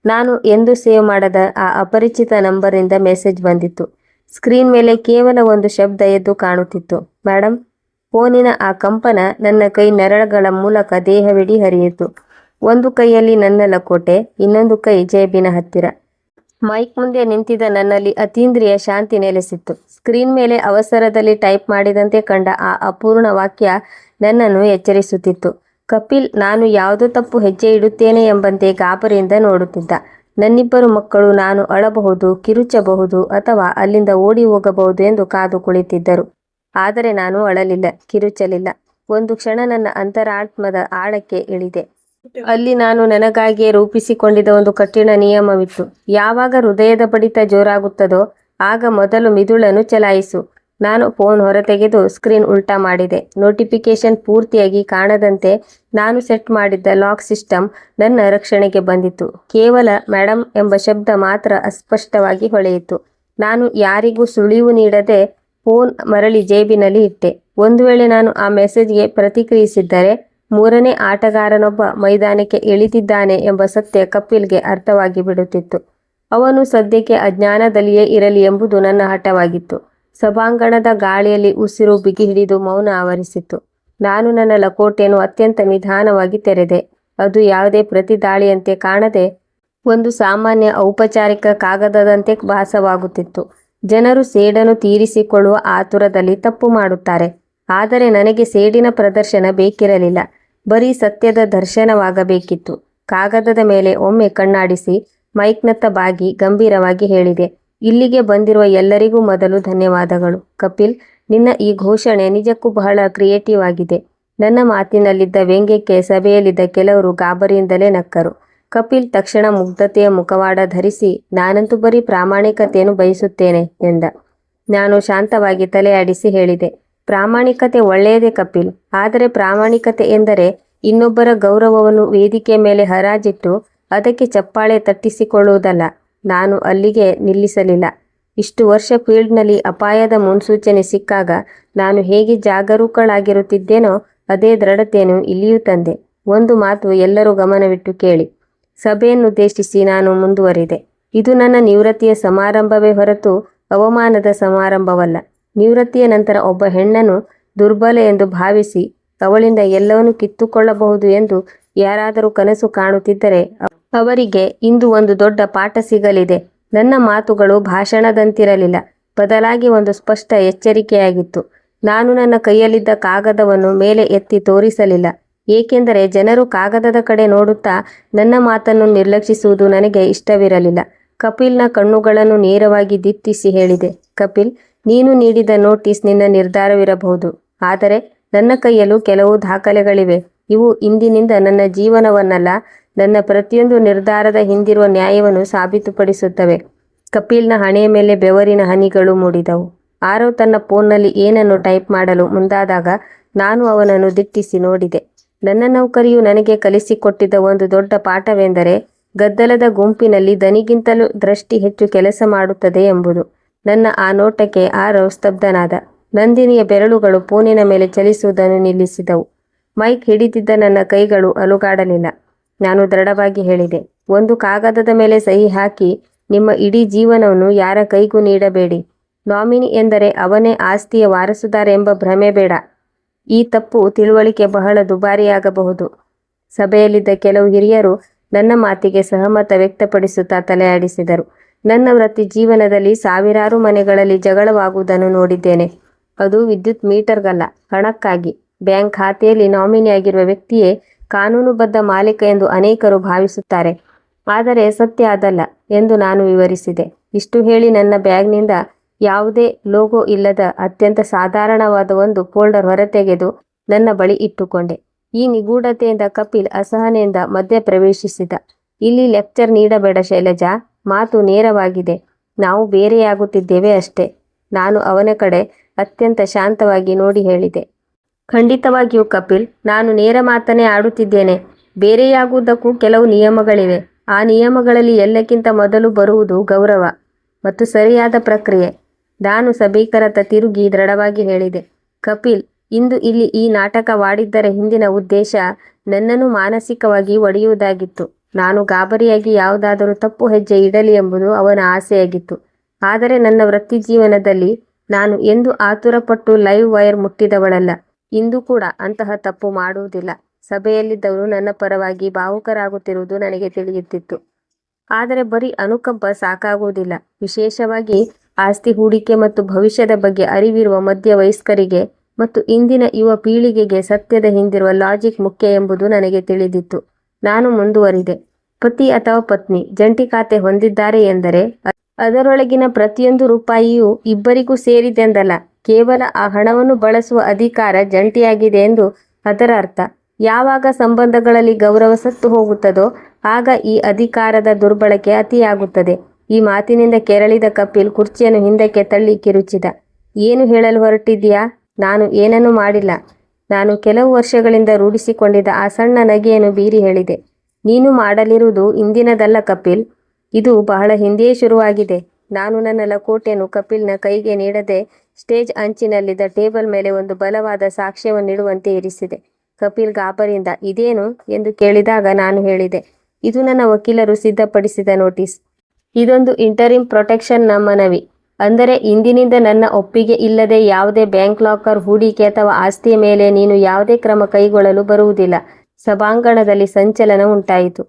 ನಾನು ಎಂದು ಸೇವ್ ಮಾಡದ ಆ ಅಪರಿಚಿತ ನಂಬರ್ನಿಂದ ಮೆಸೇಜ್ ಬಂದಿತ್ತು. ಸ್ಕ್ರೀನ್ ಮೇಲೆ ಕೇವಲ ಒಂದು ಶಬ್ದ ಎದ್ದು ಕಾಣುತ್ತಿತ್ತು, ಮೇಡಮ್. ಫೋನಿನ ಆ ಕಂಪನ ನನ್ನ ಕೈ ನೆರಳುಗಳ ಮೂಲಕ ದೇಹವಿಡೀ ಹರಿಯಿತು. ಒಂದು ಕೈಯಲ್ಲಿ ನನ್ನ ಲಕೋಟೆ, ಇನ್ನೊಂದು ಕೈ ಜೇಬಿನ ಹತ್ತಿರ. ಮೈಕ್ ಮುಂದೆ ನಿಂತಿದ್ದ ನನ್ನಲ್ಲಿ ಅತೀಂದ್ರಿಯ ಶಾಂತಿ ನೆಲೆಸಿತ್ತು. ಸ್ಕ್ರೀನ್ ಮೇಲೆ ಅವಸರದಲ್ಲಿ ಟೈಪ್ ಮಾಡಿದಂತೆ ಕಂಡ ಆ ಅಪೂರ್ಣ ವಾಕ್ಯ ನನ್ನನ್ನು ಎಚ್ಚರಿಸುತ್ತಿತ್ತು. ಕಪಿಲ್ ನಾನು ಯಾವುದೋ ತಪ್ಪು ಹೆಜ್ಜೆ ಇಡುತ್ತೇನೆ ಎಂಬಂತೆ ಗಾಬರಿಯಿಂದ ನೋಡುತ್ತಿದ್ದ. ನನ್ನಿಬ್ಬರು ಮಕ್ಕಳು ನಾನು ಅಳಬಹುದು, ಕಿರುಚಬಹುದು ಅಥವಾ ಅಲ್ಲಿಂದ ಓಡಿ ಹೋಗಬಹುದು ಎಂದು ಕಾದು ಕುಳಿತಿದ್ದರು. ಆದರೆ ನಾನು ಅಳಲಿಲ್ಲ, ಕಿರುಚಲಿಲ್ಲ. ಒಂದು ಕ್ಷಣ ನನ್ನ ಅಂತರಾತ್ಮದ ಆಳಕ್ಕೆ ಇಳಿದೆ. ಅಲ್ಲಿ ನಾನು ನನಗಾಗಿಯೇ ರೂಪಿಸಿಕೊಂಡಿದ್ದ ಒಂದು ಕಠಿಣ ನಿಯಮವಿತ್ತು. ಯಾವಾಗ ಹೃದಯದ ಬಡಿತ ಜೋರಾಗುತ್ತದೋ ಆಗ ಮೊದಲು ಮಿದುಳನ್ನು ಚಲಾಯಿಸು. ನಾನು ಫೋನ್ ಹೊರತೆಗೆದು ಸ್ಕ್ರೀನ್ ಉಲ್ಟಾ ಮಾಡಿದೆ. ನೋಟಿಫಿಕೇಶನ್ ಪೂರ್ತಿಯಾಗಿ ಕಾಣದಂತೆ ನಾನು ಸೆಟ್ ಮಾಡಿದ್ದ ಲಾಕ್ ಸಿಸ್ಟಮ್ ನನ್ನ ರಕ್ಷಣೆಗೆ ಬಂದಿತ್ತು. ಕೇವಲ ಮೇಡಮ್ ಎಂಬ ಶಬ್ದ ಮಾತ್ರ ಅಸ್ಪಷ್ಟವಾಗಿ ಹೊಳೆಯಿತು. ನಾನು ಯಾರಿಗೂ ಸುಳಿವು ನೀಡದೆ ಫೋನ್ ಮರಳಿ ಜೇಬಿನಲ್ಲಿ ಇಟ್ಟೆ. ಒಂದು ವೇಳೆ ನಾನು ಆ ಮೆಸೇಜ್ಗೆ ಪ್ರತಿಕ್ರಿಯಿಸಿದ್ದರೆ ಮೂರನೇ ಆಟಗಾರನೊಬ್ಬ ಮೈದಾನಕ್ಕೆ ಇಳಿದಿದ್ದಾನೆ ಎಂಬ ಸತ್ಯ ಕಪಿಲ್ಗೆ ಅರ್ಥವಾಗಿ ಬಿಡುತ್ತಿತ್ತು. ಅವನು ಸದ್ಯಕ್ಕೆ ಅಜ್ಞಾನದಲ್ಲಿಯೇ ಇರಲಿ ಎಂಬುದು ನನ್ನ ಹಠವಾಗಿತ್ತು. ಸಭಾಂಗಣದ ಗಾಳಿಯಲ್ಲಿ ಉಸಿರು ಬಿಗಿಹಿಡಿದು ಮೌನ ಆವರಿಸಿತ್ತು. ನಾನು ನನ್ನ ಲಕೋಟೆಯನ್ನು ಅತ್ಯಂತ ನಿಧಾನವಾಗಿ ತೆರೆದೆ. ಅದು ಯಾವುದೇ ಪ್ರತಿದಾಳಿಯಂತೆ ಕಾಣದೆ ಒಂದು ಸಾಮಾನ್ಯ ಔಪಚಾರಿಕ ಕಾಗದದಂತೆ ಭಾಸವಾಗುತ್ತಿತ್ತು. ಜನರು ಸೇಡನ್ನು ತೀರಿಸಿಕೊಳ್ಳುವ ಆತುರದಲ್ಲಿ ತಪ್ಪು ಮಾಡುತ್ತಾರೆ. ಆದರೆ ನನಗೆ ಸೇಡಿನ ಪ್ರದರ್ಶನ ಬೇಕಿರಲಿಲ್ಲ. ಬರೀ ಸತ್ಯದ ದರ್ಶನವಾಗಬೇಕಿತ್ತು. ಕಾಗದದ ಮೇಲೆ ಒಮ್ಮೆ ಕಣ್ಣಾಡಿಸಿ ಮೈಕ್ನತ್ತ ಬಾಗಿ ಗಂಭೀರವಾಗಿ ಹೇಳಿದೆ, ಇಲ್ಲಿಗೆ ಬಂದಿರುವ ಎಲ್ಲರಿಗೂ ಮೊದಲು ಧನ್ಯವಾದಗಳು. ಕಪಿಲ್, ನಿನ್ನ ಈ ಘೋಷಣೆ ನಿಜಕ್ಕೂ ಬಹಳ ಕ್ರಿಯೇಟಿವ್ ಆಗಿದೆ. ನನ್ನ ಮಾತಿನಲ್ಲಿದ್ದ ವ್ಯಂಗ್ಯಕ್ಕೆ ಸಭೆಯಲ್ಲಿದ್ದ ಕೆಲವರು ಗಾಬರಿಯಿಂದಲೇ ನಕ್ಕರು. ಕಪಿಲ್ ತಕ್ಷಣ ಮುಗ್ಧತೆಯ ಮುಖವಾಡ ಧರಿಸಿ, ನಾನಂತೂ ಬರೀ ಪ್ರಾಮಾಣಿಕತೆಯನ್ನು ಬಯಸುತ್ತೇನೆ ಎಂದ. ನಾನು ಶಾಂತವಾಗಿ ತಲೆಯಾಡಿಸಿ ಹೇಳಿದೆ, ಪ್ರಾಮಾಣಿಕತೆ ಒಳ್ಳೆಯದೇ ಕಪಿಲ್, ಆದರೆ ಪ್ರಾಮಾಣಿಕತೆ ಎಂದರೆ ಇನ್ನೊಬ್ಬರ ಗೌರವವನ್ನು ವೇದಿಕೆ ಮೇಲೆ ಹರಾಜಿಟ್ಟು ಅದಕ್ಕೆ ಚಪ್ಪಾಳೆ ತಟ್ಟಿಸಿಕೊಳ್ಳುವುದಲ್ಲ. ನಾನು ಅಲ್ಲಿಗೆ ನಿಲ್ಲಿಸಲಿಲ್ಲ. ಇಷ್ಟು ವರ್ಷ ಫೀಲ್ಡ್ನಲ್ಲಿ ಅಪಾಯದ ಮುನ್ಸೂಚನೆ ಸಿಕ್ಕಾಗ ನಾನು ಹೇಗೆ ಜಾಗರೂಕಳಾಗಿರುತ್ತಿದ್ದೇನೋ ಅದೇ ದೃಢತೆಯನ್ನು ಇಲ್ಲಿಯೂ ತಂದೆ. ಒಂದು ಮಾತು ಎಲ್ಲರೂ ಗಮನವಿಟ್ಟು ಕೇಳಿ. ಸಭೆಯನ್ನುದ್ದೇಶಿಸಿ ನಾನು ಮುಂದುವರಿದೆ. ಇದು ನನ್ನ ನಿವೃತ್ತಿಯ ಸಮಾರಂಭವೇ ಹೊರತು ಅವಮಾನದ ಸಮಾರಂಭವಲ್ಲ. ನಿವೃತ್ತಿಯ ನಂತರ ಒಬ್ಬ ಹೆಣ್ಣನ್ನು ದುರ್ಬಲ ಎಂದು ಭಾವಿಸಿ ಅವಳಿಂದ ಎಲ್ಲವನ್ನೂ ಕಿತ್ತುಕೊಳ್ಳಬಹುದು ಎಂದು ಯಾರಾದರೂ ಕನಸು ಕಾಣುತ್ತಿದ್ದರೆ ಅವರಿಗೆ ಇಂದು ಒಂದು ದೊಡ್ಡ ಪಾಠ ಸಿಗಲಿದೆ. ನನ್ನ ಮಾತುಗಳು ಭಾಷಣದಂತಿರಲಿಲ್ಲ, ಬದಲಾಗಿ ಒಂದು ಸ್ಪಷ್ಟ ಎಚ್ಚರಿಕೆಯಾಗಿತ್ತು. ನಾನು ನನ್ನ ಕೈಯಲ್ಲಿದ್ದ ಕಾಗದವನ್ನು ಮೇಲೆ ಎತ್ತಿ ತೋರಿಸಲಿಲ್ಲ, ಏಕೆಂದರೆ ಜನರು ಕಾಗದದ ಕಡೆ ನೋಡುತ್ತಾ ನನ್ನ ಮಾತನ್ನು ನಿರ್ಲಕ್ಷಿಸುವುದು ನನಗೆ ಇಷ್ಟವಿರಲಿಲ್ಲ. ಕಪಿಲ್ನ ಕಣ್ಣುಗಳನ್ನು ನೇರವಾಗಿ ದಿಟ್ಟಿಸಿ ಹೇಳಿದೆ, ಕಪಿಲ್, ನೀನು ನೀಡಿದ ನೋಟಿಸ್ ನಿನ್ನ ನಿರ್ಧಾರವಿರಬಹುದು, ಆದರೆ ನನ್ನ ಕೈಯಲ್ಲೂ ಕೆಲವು ದಾಖಲೆಗಳಿವೆ. ಇವು ಇಂದಿನಿಂದ ನನ್ನ ಜೀವನವನ್ನಲ್ಲ, ನನ್ನ ಪ್ರತಿಯೊಂದು ನಿರ್ಧಾರದ ಹಿಂದಿರುವ ನ್ಯಾಯವನ್ನು ಸಾಬೀತುಪಡಿಸುತ್ತವೆ. ಕಪಿಲ್ನ ಹಣೆಯ ಮೇಲೆ ಬೆವರಿನ ಹನಿಗಳು ಮೂಡಿದವು. ಆರವ್ ತನ್ನ ಫೋನ್ನಲ್ಲಿ ಏನನ್ನು ಟೈಪ್ ಮಾಡಲು ಮುಂದಾದಾಗ ನಾನು ಅವನನ್ನು ದಿಟ್ಟಿಸಿ ನೋಡಿದೆ. ನನ್ನ ನೌಕರಿಯು ನನಗೆ ಕಲಿಸಿಕೊಟ್ಟಿದ್ದ ಒಂದು ದೊಡ್ಡ ಪಾಠವೆಂದರೆ ಗದ್ದಲದ ಗುಂಪಿನಲ್ಲಿ ದನಿಗಿಂತಲೂ ದೃಷ್ಟಿ ಹೆಚ್ಚು ಕೆಲಸ ಮಾಡುತ್ತದೆ ಎಂಬುದು. ನನ್ನ ಆ ನೋಟಕ್ಕೆ ಆರವ್ ಸ್ತಬ್ಧನಾದ. ನಂದಿನಿಯ ಬೆರಳುಗಳು ಫೋನಿನ ಮೇಲೆ ಚಲಿಸುವುದನ್ನು ನಿಲ್ಲಿಸಿದವು. ಮೈಕ್ ಹಿಡಿದಿದ್ದ ನನ್ನ ಕೈಗಳು ಅಲುಗಾಡಲಿಲ್ಲ. ನಾನು ದೃಢವಾಗಿ ಹೇಳಿದೆ, ಒಂದು ಕಾಗದದ ಮೇಲೆ ಸಹಿ ಹಾಕಿ ನಿಮ್ಮ ಇಡೀ ಜೀವನವನ್ನು ಯಾರ ಕೈಗೂ ನೀಡಬೇಡಿ. ನಾಮಿನಿ ಎಂದರೆ ಅವನೇ ಆಸ್ತಿಯ ವಾರಸುದಾರ ಎಂಬ ಭ್ರಮೆ ಬೇಡ. ಈ ತಪ್ಪು ತಿಳುವಳಿಕೆ ಬಹಳ ದುಬಾರಿಯಾಗಬಹುದು. ಸಭೆಯಲ್ಲಿದ್ದ ಕೆಲವು ಹಿರಿಯರು ನನ್ನ ಮಾತಿಗೆ ಸಹಮತ ವ್ಯಕ್ತಪಡಿಸುತ್ತಾ ತಲೆಯಾಡಿಸಿದರು. ನನ್ನ ವೃತ್ತಿ ಜೀವನದಲ್ಲಿ ಸಾವಿರಾರು ಮನೆಗಳಲ್ಲಿ ಜಗಳವಾಗುವುದನ್ನು ನೋಡಿದ್ದೇನೆ. ಅದು ವಿದ್ಯುತ್ ಮೀಟರ್ಗಲ್ಲ, ಹಣಕ್ಕಾಗಿ. ಬ್ಯಾಂಕ್ ಖಾತೆಯಲ್ಲಿ ನಾಮಿನಿಯಾಗಿರುವ ವ್ಯಕ್ತಿಯೇ ಕಾನೂನುಬದ್ಧ ಮಾಲೀಕ ಎಂದು ಅನೇಕರು ಭಾವಿಸುತ್ತಾರೆ. ಆದರೆ ಸತ್ಯ ಅದಲ್ಲ ಎಂದು ನಾನು ವಿವರಿಸಿದೆ. ಇಷ್ಟು ಹೇಳಿ ನನ್ನ ಬ್ಯಾಗ್ನಿಂದ ಯಾವುದೇ ಲೋಗೋ ಇಲ್ಲದ ಅತ್ಯಂತ ಸಾಧಾರಣವಾದ ಒಂದು ಫೋಲ್ಡರ್ ಹೊರತೆಗೆದು ನನ್ನ ಬಳಿ ಇಟ್ಟುಕೊಂಡೆ. ಈ ನಿಗೂಢತೆಯಿಂದ ಕಪಿಲ್ ಅಸಹನೆಯಿಂದ ಮಧ್ಯೆ ಪ್ರವೇಶಿಸಿದ. ಇಲ್ಲಿ ಲೆಕ್ಚರ್ ನೀಡಬೇಡ ಶೈಲಜಾ, ಮಾತು ನೇರವಾಗಿದೆ. ನಾವು ಬೇರೆಯಾಗುತ್ತಿದ್ದೇವೆ ಅಷ್ಟೇ. ನಾನು ಅವನ ಕಡೆ ಅತ್ಯಂತ ಶಾಂತವಾಗಿ ನೋಡಿ ಹೇಳಿದೆ. ಖಂಡಿತವಾಗಿಯೂ ಕಪಿಲ್, ನಾನು ನೇರ ಮಾತನ್ನೇ ಆಡುತ್ತಿದ್ದೇನೆ. ಬೇರೆಯಾಗುವುದಕ್ಕೂ ಕೆಲವು ನಿಯಮಗಳಿವೆ. ಆ ನಿಯಮಗಳಲ್ಲಿ ಎಲ್ಲಕ್ಕಿಂತ ಮೊದಲು ಬರುವುದು ಗೌರವ ಮತ್ತು ಸರಿಯಾದ ಪ್ರಕ್ರಿಯೆ. ನಾನು ಸಭೀಕರತ ತಿರುಗಿ ದೃಢವಾಗಿ ಹೇಳಿದೆ. ಕಪಿಲ್, ಇಂದು ಇಲ್ಲಿ ಈ ನಾಟಕವಾಡಿದ್ದರ ಹಿಂದಿನ ಉದ್ದೇಶ ನನ್ನನ್ನು ಮಾನಸಿಕವಾಗಿ ಒಡೆಯುವುದಾಗಿತ್ತು. ನಾನು ಗಾಬರಿಯಾಗಿ ಯಾವುದಾದರೂ ತಪ್ಪು ಹೆಜ್ಜೆ ಇಡಲಿ ಎಂಬುದು ಅವನ ಆಸೆಯಾಗಿತ್ತು. ಆದರೆ ನನ್ನ ವೃತ್ತಿ ಜೀವನದಲ್ಲಿ ನಾನು ಎಂದೂ ಆತುರಪಟ್ಟು ಲೈವ್ ವೈರ್ ಮುಟ್ಟಿದವಳಲ್ಲ. ಇಂದು ಕೂಡ ಅಂತಹ ತಪ್ಪು ಮಾಡುವುದಿಲ್ಲ. ಸಭೆಯಲ್ಲಿದ್ದವರು ನನ್ನ ಪರವಾಗಿ ಭಾವುಕರಾಗುತ್ತಿರುವುದು ನನಗೆ ತಿಳಿಯುತ್ತಿತ್ತು. ಆದರೆ ಬರೀ ಅನುಕಂಪ ಸಾಕಾಗುವುದಿಲ್ಲ. ವಿಶೇಷವಾಗಿ ಆಸ್ತಿ ಹೂಡಿಕೆ ಮತ್ತು ಭವಿಷ್ಯದ ಬಗ್ಗೆ ಅರಿವಿರುವ ಮಧ್ಯವಯಸ್ಕರಿಗೆ ಮತ್ತು ಇಂದಿನ ಯುವ ಪೀಳಿಗೆಗೆ ಸತ್ಯದ ಹಿಂದಿರುವ ಲಾಜಿಕ್ ಮುಖ್ಯ ಎಂಬುದು ನನಗೆ ತಿಳಿದಿತ್ತು. ನಾನು ಮುಂದುವರಿದೆ. ಪತಿ ಅಥವಾ ಪತ್ನಿ ಜಂಟಿ ಖಾತೆ ಹೊಂದಿದ್ದಾರೆ ಎಂದರೆ ಅದರೊಳಗಿನ ಪ್ರತಿಯೊಂದು ರೂಪಾಯಿಯೂ ಇಬ್ಬರಿಗೂ ಸೇರಿದೆಂದಲ್ಲ. ಕೇವಲ ಆ ಹಣವನ್ನು ಬಳಸುವ ಅಧಿಕಾರ ಜಂಟಿಯಾಗಿದೆ ಎಂದು ಅದರ ಅರ್ಥ. ಯಾವಾಗ ಸಂಬಂಧಗಳಲ್ಲಿ ಗೌರವ ಸತ್ತು ಹೋಗುತ್ತದೋ ಆಗ ಈ ಅಧಿಕಾರದ ದುರ್ಬಳಕೆ ಅತಿಯಾಗುತ್ತದೆ. ಈ ಮಾತಿನಿಂದ ಕೆರಳಿದ ಕಪಿಲ್ ಕುರ್ಚಿಯನ್ನು ಹಿಂದಕ್ಕೆ ತಳ್ಳಿ ಕಿರುಚಿದ. ಏನು ಹೇಳಲು ಹೊರಟಿದ್ದೀಯಾ? ನಾನು ಏನನ್ನೂ ಮಾಡಿಲ್ಲ. ನಾನು ಕೆಲವು ವರ್ಷಗಳಿಂದ ರೂಢಿಸಿಕೊಂಡಿದ್ದ ಆ ಸಣ್ಣ ನಗೆಯನ್ನು ಬೀರಿ ಹೇಳಿದೆ. ನೀನು ಮಾಡಲಿರುವುದು ಇಂದಿನದಲ್ಲ ಕಪಿಲ್, ಇದು ಬಹಳ ಹಿಂದೆಯೇ ಶುರುವಾಗಿದೆ. ನಾನು ನನ್ನ ಲಕೋಟೆಯನ್ನು ಕಪಿಲ್ನ ಕೈಗೆ ನೀಡದೆ ಸ್ಟೇಜ್ ಅಂಚಿನಲ್ಲಿದ್ದ ಟೇಬಲ್ ಮೇಲೆ ಒಂದು ಬಲವಾದ ಸಾಕ್ಷ್ಯವನ್ನಿಡುವಂತೆ ಇರಿಸಿದೆ. ಕಪಿಲ್ ಗಾಬರಿಯಿಂದ ಇದೇನು ಎಂದು ಕೇಳಿದಾಗ ನಾನು ಹೇಳಿದೆ, ಇದು ನನ್ನ ವಕೀಲರು ಸಿದ್ಧಪಡಿಸಿದ ನೋಟಿಸ್. ಇದೊಂದು ಇಂಟರಿಮ್ ಪ್ರೊಟೆಕ್ಷನ್ನ ಮನವಿ. ಅಂದರೆ ಇಂದಿನಿಂದ ನನ್ನ ಒಪ್ಪಿಗೆ ಇಲ್ಲದೆ ಯಾವುದೇ ಬ್ಯಾಂಕ್ ಲಾಕರ್, ಹೂಡಿಕೆ ಅಥವಾ ಆಸ್ತಿಯ ಮೇಲೆ ನೀನು ಯಾವುದೇ ಕ್ರಮ ಕೈಗೊಳ್ಳಲು ಬರುವುದಿಲ್ಲ. ಸಭಾಂಗಣದಲ್ಲಿ ಸಂಚಲನ ಉಂಟಾಯಿತು.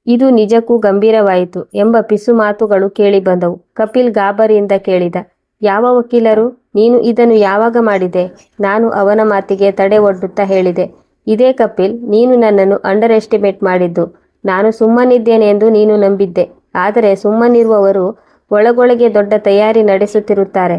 ಇದು ನಿಜಕ್ಕೂ ಗಂಭೀರವಾಯಿತು ಎಂಬ ಪಿಸು ಮಾತುಗಳು ಕೇಳಿಬಂದವು. ಕಪಿಲ್ ಗಾಬರಿಯಿಂದ ಕೇಳಿದ, ಯಾವ ವಕೀಲರು? ನೀನು ಇದನ್ನು ಯಾವಾಗ ಮಾಡಿದೆ? ನಾನು ಅವನ ಮಾತಿಗೆ ತಡೆ ಒಡ್ಡುತ್ತಾ ಹೇಳಿದೆ, ಇದೇ ಕಪಿಲ್, ನೀನು ನನ್ನನ್ನು ಅಂಡರ್ ಎಸ್ಟಿಮೇಟ್ ಮಾಡಿದ್ದು. ನಾನು ಸುಮ್ಮನಿದ್ದೇನೆ ಎಂದು ನೀನು ನಂಬಿದ್ದೆ. ಆದರೆ ಸುಮ್ಮನಿರುವವರು ಒಳಗೊಳಗೆ ದೊಡ್ಡ ತಯಾರಿ ನಡೆಸುತ್ತಿರುತ್ತಾರೆ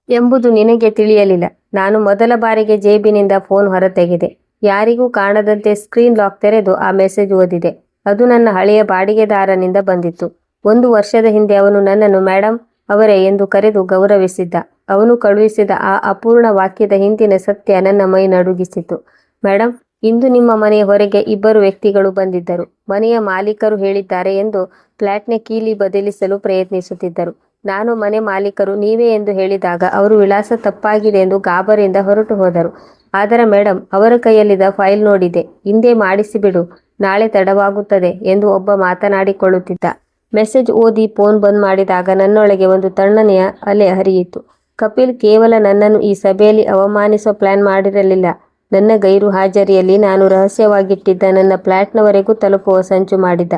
ಎಂಬುದು ನಿನಗೆ ತಿಳಿಯಲಿಲ್ಲ. ನಾನು ಮೊದಲ ಬಾರಿಗೆ ಜೇಬಿನಿಂದ ಫೋನ್ ಹೊರತೆಗೆದೆ. ಯಾರಿಗೂ ಕಾಣದಂತೆ ಸ್ಕ್ರೀನ್ ಲಾಕ್ ತೆರೆದು ಆ ಮೆಸೇಜ್ ಓದಿದೆ. ಅದು ನನ್ನ ಹಳೆಯ ಬಾಡಿಗೆದಾರನಿಂದ ಬಂದಿತ್ತು. 1 ವರ್ಷದ ಹಿಂದೆ ಅವನು ನನ್ನನ್ನು ಮೇಡಮ್ ಅವರೇ ಎಂದು ಕರೆದು ಗೌರವಿಸಿದ್ದ. ಅವನು ಕಳುಹಿಸಿದ ಆ ಅಪೂರ್ಣ ವಾಕ್ಯದ ಹಿಂದಿನ ಸತ್ಯ ನನ್ನ ಮೈ ನಡುಗಿಸಿತು. ಮೇಡಮ್, ಇಂದು ನಿಮ್ಮ ಮನೆಯ ಹೊರಗೆ 2 ವ್ಯಕ್ತಿಗಳು ಬಂದಿದ್ದರು. ಮನೆಯ ಮಾಲೀಕರು ಹೇಳಿದ್ದಾರೆ ಎಂದು ಫ್ಲ್ಯಾಟ್ನ ಕೀಲಿ ಬದಲಿಸಲು ಪ್ರಯತ್ನಿಸುತ್ತಿದ್ದರು. ನಾನು ಮನೆ ಮಾಲೀಕರು ನೀವೇ ಎಂದು ಹೇಳಿದಾಗ ಅವರು ವಿಳಾಸ ತಪ್ಪಾಗಿದೆ ಎಂದು ಗಾಬರಿಯಿಂದ ಹೊರಟು ಹೋದರು. ಆದರೆ ಮೇಡಮ್, ಅವರ ಕೈಯಲ್ಲಿದ್ದ ಫೈಲ್ ನೋಡಿದೆ. ಇಂದೇ ಮಾಡಿಸಿಬಿಡು, ನಾಳೆ ತಡವಾಗುತ್ತದೆ ಎಂದು ಒಬ್ಬ ಮಾತನಾಡಿಕೊಳ್ಳುತ್ತಿದ್ದ. ಮೆಸೇಜ್ ಓದಿ ಫೋನ್ ಬಂದ್ ಮಾಡಿದಾಗ ನನ್ನೊಳಗೆ ಒಂದು ತಣ್ಣನೆಯ ಅಲೆ ಹರಿಯಿತು. ಕಪಿಲ್ ಕೇವಲ ನನ್ನನ್ನು ಈ ಸಭೆಯಲ್ಲಿ ಅವಮಾನಿಸೋ ಪ್ಲಾನ್ ಮಾಡಿರಲಿಲ್ಲ. ನನ್ನ ಗೈರು ಹಾಜರಿಯಲ್ಲಿ ನಾನು ರಹಸ್ಯವಾಗಿಟ್ಟಿದ್ದ ನನ್ನ ಫ್ಲ್ಯಾಟ್ನವರೆಗೂ ತಲುಪುವ ಸಂಚು ಮಾಡಿದ್ದ.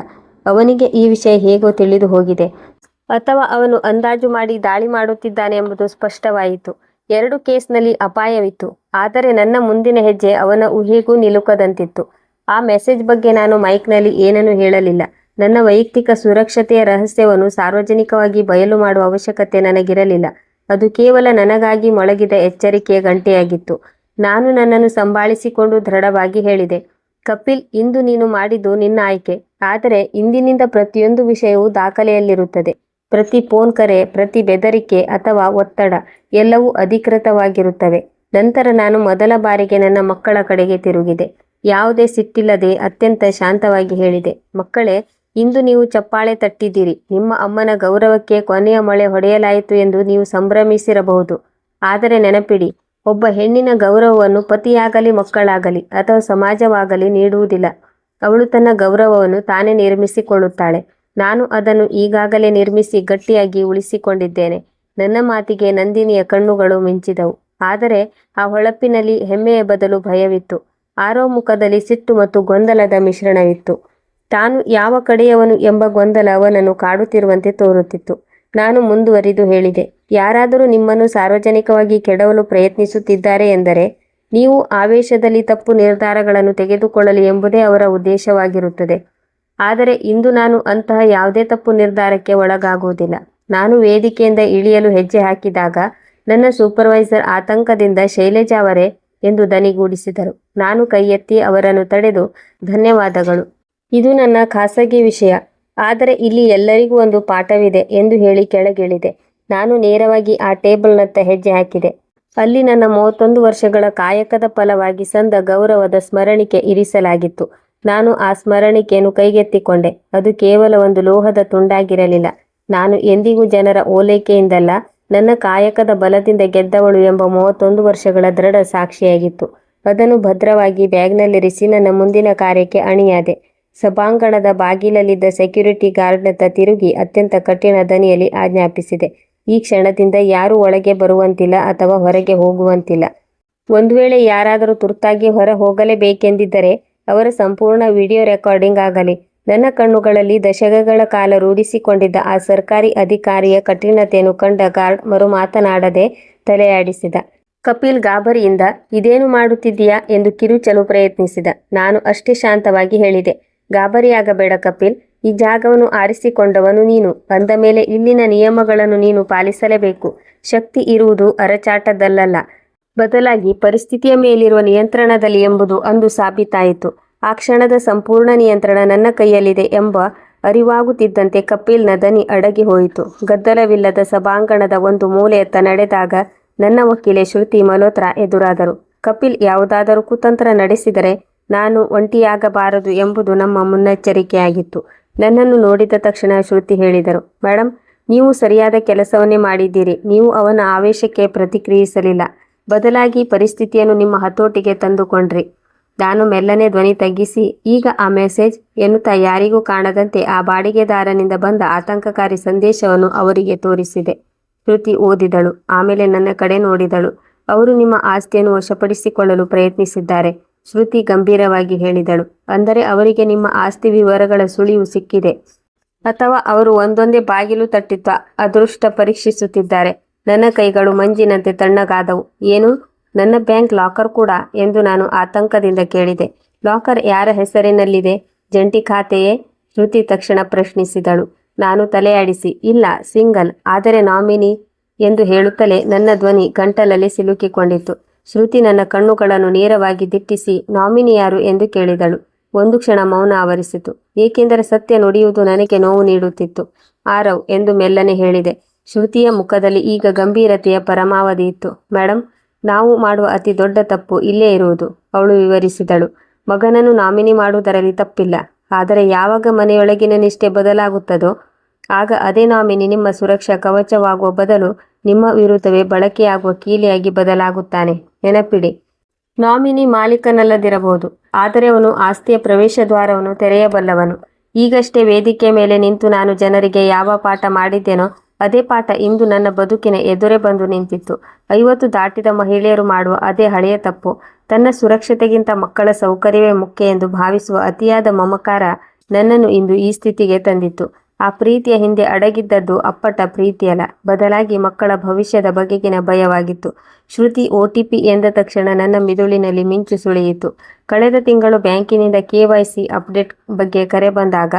ಅವನಿಗೆ ಈ ವಿಷಯ ಹೇಗೋ ತಿಳಿದು ಹೋಗಿದೆ, ಅಥವಾ ಅವನು ಅಂದಾಜು ಮಾಡಿ ದಾಳಿ ಮಾಡುತ್ತಿದ್ದಾನೆ ಎಂಬುದು ಸ್ಪಷ್ಟವಾಯಿತು. 2 ಕೇಸ್ನಲ್ಲಿ ಅಪಾಯವಿತ್ತು. ಆದರೆ ನನ್ನ ಮುಂದಿನ ಹೆಜ್ಜೆ ಅವನ ಊಹೆಗೂ ನಿಲುಕದಂತಿತ್ತು. ಆ ಮೆಸೇಜ್ ಬಗ್ಗೆ ನಾನು ಮೈಕ್ನಲ್ಲಿ ಏನನ್ನೂ ಹೇಳಲಿಲ್ಲ. ನನ್ನ ವೈಯಕ್ತಿಕ ಸುರಕ್ಷತೆಯ ರಹಸ್ಯವನ್ನು ಸಾರ್ವಜನಿಕವಾಗಿ ಬಯಲು ಮಾಡುವ ಅವಶ್ಯಕತೆ ನನಗಿರಲಿಲ್ಲ. ಅದು ಕೇವಲ ನನಗಾಗಿ ಮೊಳಗಿದ ಎಚ್ಚರಿಕೆಯ ಗಂಟೆಯಾಗಿತ್ತು. ನಾನು ನನ್ನನ್ನು ಸಂಭಾಳಿಸಿಕೊಂಡು ದೃಢವಾಗಿ ಹೇಳಿದೆ, ಕಪಿಲ್, ಇಂದು ನೀನು ಮಾಡಿದ್ದು ನಿನ್ನ ಆಯ್ಕೆ. ಆದರೆ ಇಂದಿನಿಂದ ಪ್ರತಿಯೊಂದು ವಿಷಯವೂ ದಾಖಲೆಯಲ್ಲಿರುತ್ತದೆ. ಪ್ರತಿ ಫೋನ್ ಕರೆ, ಪ್ರತಿ ಬೆದರಿಕೆ ಅಥವಾ ಒತ್ತಡ ಎಲ್ಲವೂ ಅಧಿಕೃತವಾಗಿರುತ್ತವೆ. ನಂತರ ನಾನು ಮೊದಲ ಬಾರಿಗೆ ನನ್ನ ಮಕ್ಕಳ ಕಡೆಗೆ ತಿರುಗಿದೆ. ಯಾವುದೇ ಸಿಟ್ಟಿಲ್ಲದೆ ಅತ್ಯಂತ ಶಾಂತವಾಗಿ ಹೇಳಿದೆ, ಮಕ್ಕಳೇ, ಇಂದು ನೀವು ಚಪ್ಪಾಳೆ ತಟ್ಟಿದ್ದೀರಿ. ನಿಮ್ಮ ಅಮ್ಮನ ಗೌರವಕ್ಕೆ ಕೊನೆಯ ಮೊಳೆ ಹೊಡೆಯಲಾಯಿತು ಎಂದು ನೀವು ಸಂಭ್ರಮಿಸಿರಬಹುದು. ಆದರೆ ನೆನಪಿಡಿ, ಒಬ್ಬ ಹೆಣ್ಣಿನ ಗೌರವವನ್ನು ಪತಿಯಾಗಲಿ, ಮಕ್ಕಳಾಗಲಿ ಅಥವಾ ಸಮಾಜವಾಗಲಿ ನೀಡುವುದಿಲ್ಲ. ಅವಳು ತನ್ನ ಗೌರವವನ್ನು ತಾನೇ ನಿರ್ಮಿಸಿಕೊಳ್ಳುತ್ತಾಳೆ. ನಾನು ಅದನ್ನು ಈಗಾಗಲೇ ನಿರ್ಮಿಸಿ ಗಟ್ಟಿಯಾಗಿ ಉಳಿಸಿಕೊಂಡಿದ್ದೇನೆ. ನನ್ನ ಮಾತಿಗೆ ನಂದಿನಿಯ ಕಣ್ಣುಗಳು ಮಿಂಚಿದವು. ಆದರೆ ಆ ಹೊಳಪಿನಲ್ಲಿ ಹೆಮ್ಮೆಯ ಬದಲು ಭಯವಿತ್ತು. ಆರೋ ಮುಖದಲ್ಲಿ ಸಿಟ್ಟು ಮತ್ತು ಗೊಂದಲದ ಮಿಶ್ರಣವಿತ್ತು. ತಾನು ಯಾವ ಕಡೆಯವನು ಎಂಬ ಗೊಂದಲ ಅವನನ್ನು ಕಾಡುತ್ತಿರುವಂತೆ ತೋರುತ್ತಿತ್ತು. ನಾನು ಮುಂದುವರಿದು ಹೇಳಿದೆ, ಯಾರಾದರೂ ನಿಮ್ಮನ್ನು ಸಾರ್ವಜನಿಕವಾಗಿ ಕೆಡವಲು ಪ್ರಯತ್ನಿಸುತ್ತಿದ್ದಾರೆ ಎಂದರೆ ನೀವು ಆವೇಶದಲ್ಲಿ ತಪ್ಪು ನಿರ್ಧಾರಗಳನ್ನು ತೆಗೆದುಕೊಳ್ಳಲಿ ಎಂಬುದೇ ಅವರ ಉದ್ದೇಶವಾಗಿರುತ್ತದೆ. ಆದರೆ ಇಂದು ನಾನು ಅಂತಹ ಯಾವುದೇ ತಪ್ಪು ನಿರ್ಧಾರಕ್ಕೆ ಒಳಗಾಗುವುದಿಲ್ಲ. ನಾನು ವೇದಿಕೆಯಿಂದ ಇಳಿಯಲು ಹೆಜ್ಜೆ ಹಾಕಿದಾಗ ನನ್ನ ಸೂಪರ್ವೈಸರ್ ಆತಂಕದಿಂದ ಶೈಲಜಾ ಅವರೇ ಎಂದು ದನಿಗೂಡಿಸಿದರು. ನಾನು ಕೈ ಎತ್ತಿ ಅವರನ್ನು ತಡೆದು, ಧನ್ಯವಾದಗಳು. ಇದು ನನ್ನ ಖಾಸಗಿ ವಿಷಯ. ಆದರೆ ಇಲ್ಲಿ ಎಲ್ಲರಿಗೂ ಒಂದು ಪಾಠವಿದೆ ಎಂದು ಹೇಳಿ ಕೆಳಗಿಳಿದೆ. ನಾನು ನೇರವಾಗಿ ಆ ಟೇಬಲ್ನತ್ತ ಹೆಜ್ಜೆ ಹಾಕಿದೆ. ಅಲ್ಲಿ ನನ್ನ 31 ವರ್ಷಗಳ ಕಾಯಕದ ಫಲವಾಗಿ ಸಂದ ಗೌರವದ ಸ್ಮರಣಿಕೆ ಇರಿಸಲಾಗಿತ್ತು. ನಾನು ಆ ಸ್ಮರಣಿಕೆಯನ್ನು ಕೈಗೆತ್ತಿಕೊಂಡೆ. ಅದು ಕೇವಲ ಒಂದು ಲೋಹದ ತುಂಡಾಗಿರಲಿಲ್ಲ. ನಾನು ಎಂದಿಗೂ ಜನರ ಓಲೈಕೆಯಿಂದಲ್ಲ, ನನ್ನ ಕಾಯಕದ ಬಲದಿಂದ ಗೆದ್ದವಳು ಎಂಬ 31 ವರ್ಷಗಳ ದೃಢ ಸಾಕ್ಷಿಯಾಗಿತ್ತು. ಅದನ್ನು ಭದ್ರವಾಗಿ ಬ್ಯಾಗ್ನಲ್ಲಿರಿಸಿ ನನ್ನ ಮುಂದಿನ ಕಾರ್ಯಕ್ಕೆ ಅಣಿಯಾದೆ. ಸಭಾಂಗಣದ ಬಾಗಿಲಲ್ಲಿದ್ದ ಸೆಕ್ಯೂರಿಟಿ ಗಾರ್ಡ್ನತ್ತ ತಿರುಗಿ ಅತ್ಯಂತ ಕಠಿಣ ದನಿಯಲ್ಲಿ ಆಜ್ಞಾಪಿಸಿದೆ, ಈ ಕ್ಷಣದಿಂದ ಯಾರೂ ಒಳಗೆ ಬರುವಂತಿಲ್ಲ ಅಥವಾ ಹೊರಗೆ ಹೋಗುವಂತಿಲ್ಲ. ಒಂದು ವೇಳೆ ಯಾರಾದರೂ ತುರ್ತಾಗಿ ಹೊರ ಹೋಗಲೇಬೇಕೆಂದಿದ್ದರೆ ಅವರ ಸಂಪೂರ್ಣ ವಿಡಿಯೋ ರೆಕಾರ್ಡಿಂಗ್ ಆಗಲಿ. ನನ್ನ ಕಣ್ಣುಗಳಲ್ಲಿ ದಶಕಗಳ ಕಾಲ ರೂಢಿಸಿಕೊಂಡಿದ್ದ ಆ ಸರ್ಕಾರಿ ಅಧಿಕಾರಿಯ ಕಠಿಣತೆಯನ್ನು ಕಂಡ ಗಾರ್ಡ್ ಮರು ಮಾತನಾಡದೆ ತಲೆಯಾಡಿಸಿದ. ಕಪಿಲ್ ಗಾಬರಿಯಿಂದ, ಇದೇನು ಮಾಡುತ್ತಿದ್ದೀಯಾ ಎಂದು ಕಿರುಚಲು ಪ್ರಯತ್ನಿಸಿದ. ನಾನು ಅಷ್ಟೇ ಶಾಂತವಾಗಿ ಹೇಳಿದೆ, ಗಾಬರಿಯಾಗಬೇಡ ಕಪಿಲ್, ಈ ಜಾಗವನ್ನು ಆರಿಸಿಕೊಂಡವನು ನೀನು. ಅಂದ ಮೇಲೆ ಇಲ್ಲಿನ ನಿಯಮಗಳನ್ನು ನೀನು ಪಾಲಿಸಲೇಬೇಕು. ಶಕ್ತಿ ಇರುವುದು ಅರಚಾಟದಲ್ಲ, ಬದಲಾಗಿ ಪರಿಸ್ಥಿತಿಯ ಮೇಲಿರುವ ನಿಯಂತ್ರಣದಲ್ಲಿ ಎಂಬುದು ಅಂದು ಸಾಬೀತಾಯಿತು. ಆ ಕ್ಷಣದ ಸಂಪೂರ್ಣ ನಿಯಂತ್ರಣ ನನ್ನ ಕೈಯಲ್ಲಿದೆ ಎಂಬ ಅರಿವಾಗುತ್ತಿದ್ದಂತೆ ಕಪಿಲ್ನ ದನಿ ಅಡಗಿ ಹೋಯಿತು. ಗದ್ದಲವಿಲ್ಲದ ಸಭಾಂಗಣದ ಒಂದು ಮೂಲೆಯತ್ತ ನಡೆದಾಗ ನನ್ನ ವಕೀಲೆ ಶ್ರುತಿ ಮಲ್ಹೋತ್ರಾ ಎದುರಾದರು. ಕಪಿಲ್ ಯಾವುದಾದರೂ ಕುತಂತ್ರ ನಡೆಸಿದರೆ ನಾನು ಒಂಟಿಯಾಗಬಾರದು ಎಂಬುದು ನಮ್ಮ ಮುನ್ನೆಚ್ಚರಿಕೆಯಾಗಿತ್ತು. ನನ್ನನ್ನು ನೋಡಿದ ತಕ್ಷಣ ಶ್ರುತಿ ಹೇಳಿದರು, ಮೇಡಮ್, ನೀವು ಸರಿಯಾದ ಕೆಲಸವನ್ನೇ ಮಾಡಿದ್ದೀರಿ. ನೀವು ಅವನ ಆವೇಶಕ್ಕೆ ಪ್ರತಿಕ್ರಿಯಿಸಲಿಲ್ಲ, ಬದಲಾಗಿ ಪರಿಸ್ಥಿತಿಯನ್ನು ನಿಮ್ಮ ಹತೋಟಿಗೆ ತಂದುಕೊಂಡ್ರಿ. ನಾನು ಮೆಲ್ಲನೆ ಧ್ವನಿ ತಗ್ಗಿಸಿ, ಈಗ ಆ ಮೆಸೇಜ್ ಎನ್ನುತ್ತಾ ಯಾರಿಗೂ ಕಾಣದಂತೆ ಆ ಬಾಡಿಗೆದಾರನಿಂದ ಬಂದ ಆತಂಕಕಾರಿ ಸಂದೇಶವನ್ನು ಅವರಿಗೆ ತೋರಿಸಿದೆ. ಶ್ರುತಿ ಓದಿದಳು. ಆಮೇಲೆ ನನ್ನ ಕಡೆ ನೋಡಿದಳು. ಅವರು ನಿಮ್ಮ ಆಸ್ತಿಯನ್ನು ವಶಪಡಿಸಿಕೊಳ್ಳಲು ಪ್ರಯತ್ನಿಸಿದ್ದಾರೆ. ಶ್ರುತಿ ಗಂಭೀರವಾಗಿ ಹೇಳಿದಳು. ಅಂದರೆ ಅವರಿಗೆ ನಿಮ್ಮ ಆಸ್ತಿ ವಿವರಗಳ ಸುಳಿವು ಸಿಕ್ಕಿದೆ, ಅಥವಾ ಅವರು ಒಂದೊಂದೇ ಬಾಗಿಲು ತಟ್ಟಿತ್ತ ಅದೃಷ್ಟ ಪರೀಕ್ಷಿಸುತ್ತಿದ್ದಾರೆ? ನನ್ನ ಕೈಗಳು ಮಂಜಿನಂತೆ ತಣ್ಣಗಾದವು. ಏನು, ನನ್ನ ಬ್ಯಾಂಕ್ ಲಾಕರ್ ಕೂಡ ಎಂದು ನಾನು ಆತಂಕದಿಂದ ಕೇಳಿದೆ. ಲಾಕರ್ ಯಾರ ಹೆಸರಿನಲ್ಲಿದೆ? ಜಂಟಿ ಖಾತೆಯೇ? ಶ್ರುತಿ ತಕ್ಷಣ ಪ್ರಶ್ನಿಸಿದಳು. ನಾನು ತಲೆಯಾಡಿಸಿ, ಇಲ್ಲ, ಸಿಂಗಲ್, ಆದರೆ ನಾಮಿನಿ ಎಂದು ಹೇಳುತ್ತಲೇ ನನ್ನ ಧ್ವನಿ ಗಂಟಲಲ್ಲಿ ಸಿಲುಕಿಕೊಂಡಿತ್ತು. ಶ್ರುತಿ ನನ್ನ ಕಣ್ಣುಗಳನ್ನು ನೇರವಾಗಿ ದಿಟ್ಟಿಸಿ, ನಾಮಿನಿ ಯಾರು ಎಂದು ಕೇಳಿದಳು. ಒಂದು ಕ್ಷಣ ಮೌನ ಆವರಿಸಿತು, ಏಕೆಂದರೆ ಸತ್ಯ ನುಡಿಯುವುದು ನನಗೆ ನೋವು ನೀಡುತ್ತಿತ್ತು. ಆರವ್ ಎಂದು ಮೆಲ್ಲನೆ ಹೇಳಿದೆ. ಶ್ರುತಿಯ ಮುಖದಲ್ಲಿ ಈಗ ಗಂಭೀರತೆಯ ಪರಮಾವಧಿ ಇತ್ತು. ಮೇಡಮ್, ನಾವು ಮಾಡುವ ಅತಿ ದೊಡ್ಡ ತಪ್ಪು ಇಲ್ಲೇ ಇರುವುದು, ಅವಳು ವಿವರಿಸಿದಳು. ಮಗನನ್ನು ನಾಮಿನಿ ಮಾಡುವುದರಲ್ಲಿ ತಪ್ಪಿಲ್ಲ, ಆದರೆ ಯಾವಾಗ ಮನೆಯೊಳಗಿನ ನಿಷ್ಠೆ ಬದಲಾಗುತ್ತದೋ ಆಗ ಅದೇ ನಾಮಿನಿ ನಿಮ್ಮ ಸುರಕ್ಷಾ ಕವಚವಾಗುವ ಬದಲು ನಿಮ್ಮ ವಿರುದ್ಧವೇ ಬಳಕೆಯಾಗುವ ಕೀಲಿಯಾಗಿ ಬದಲಾಗುತ್ತಾನೆ. ನೆನಪಿಡಿ, ನಾಮಿನಿ ಮಾಲೀಕನಲ್ಲದಿರಬಹುದು, ಆದರೆ ಅವನು ಆಸ್ತಿಯ ಪ್ರವೇಶ ದ್ವಾರವನ್ನು ತೆರೆಯಬಲ್ಲವನು. ಈಗಷ್ಟೇ ವೇದಿಕೆ ಮೇಲೆ ನಿಂತು ನಾನು ಜನರಿಗೆ ಯಾವ ಪಾಠ ಮಾಡಿದ್ದೇನೋ ಅದೇ ಪಾಠ ಇಂದು ನನ್ನ ಬದುಕಿನ ಎದುರೇ ಬಂದು ನಿಂತಿತ್ತು. 50 ದಾಟಿದ ಮಹಿಳೆಯರು ಮಾಡುವ ಅದೇ ಹಳೆಯ ತಪ್ಪು. ತನ್ನ ಸುರಕ್ಷತೆಗಿಂತ ಮಕ್ಕಳ ಸೌಕರ್ಯವೇ ಮುಖ್ಯ ಎಂದು ಭಾವಿಸುವ ಅತಿಯಾದ ಮಮಕಾರ ನನ್ನನ್ನು ಇಂದು ಈ ಸ್ಥಿತಿಗೆ ತಂದಿತ್ತು. ಆ ಪ್ರೀತಿಯ ಹಿಂದೆ ಅಡಗಿದ್ದದ್ದು ಅಪ್ಪಟ ಪ್ರೀತಿಯಲ್ಲ, ಬದಲಾಗಿ ಮಕ್ಕಳ ಭವಿಷ್ಯದ ಬಗೆಗಿನ ಭಯವಾಗಿತ್ತು. ಶ್ರುತಿ OTP ಎಂದ ತಕ್ಷಣ ನನ್ನ ಮಿದುಳಿನಲ್ಲಿ ಮಿಂಚು ಸುಳಿಯಿತು. ಕಳೆದ ತಿಂಗಳು ಬ್ಯಾಂಕಿನಿಂದ KYC ಅಪ್ಡೇಟ್ ಬಗ್ಗೆ ಕರೆ ಬಂದಾಗ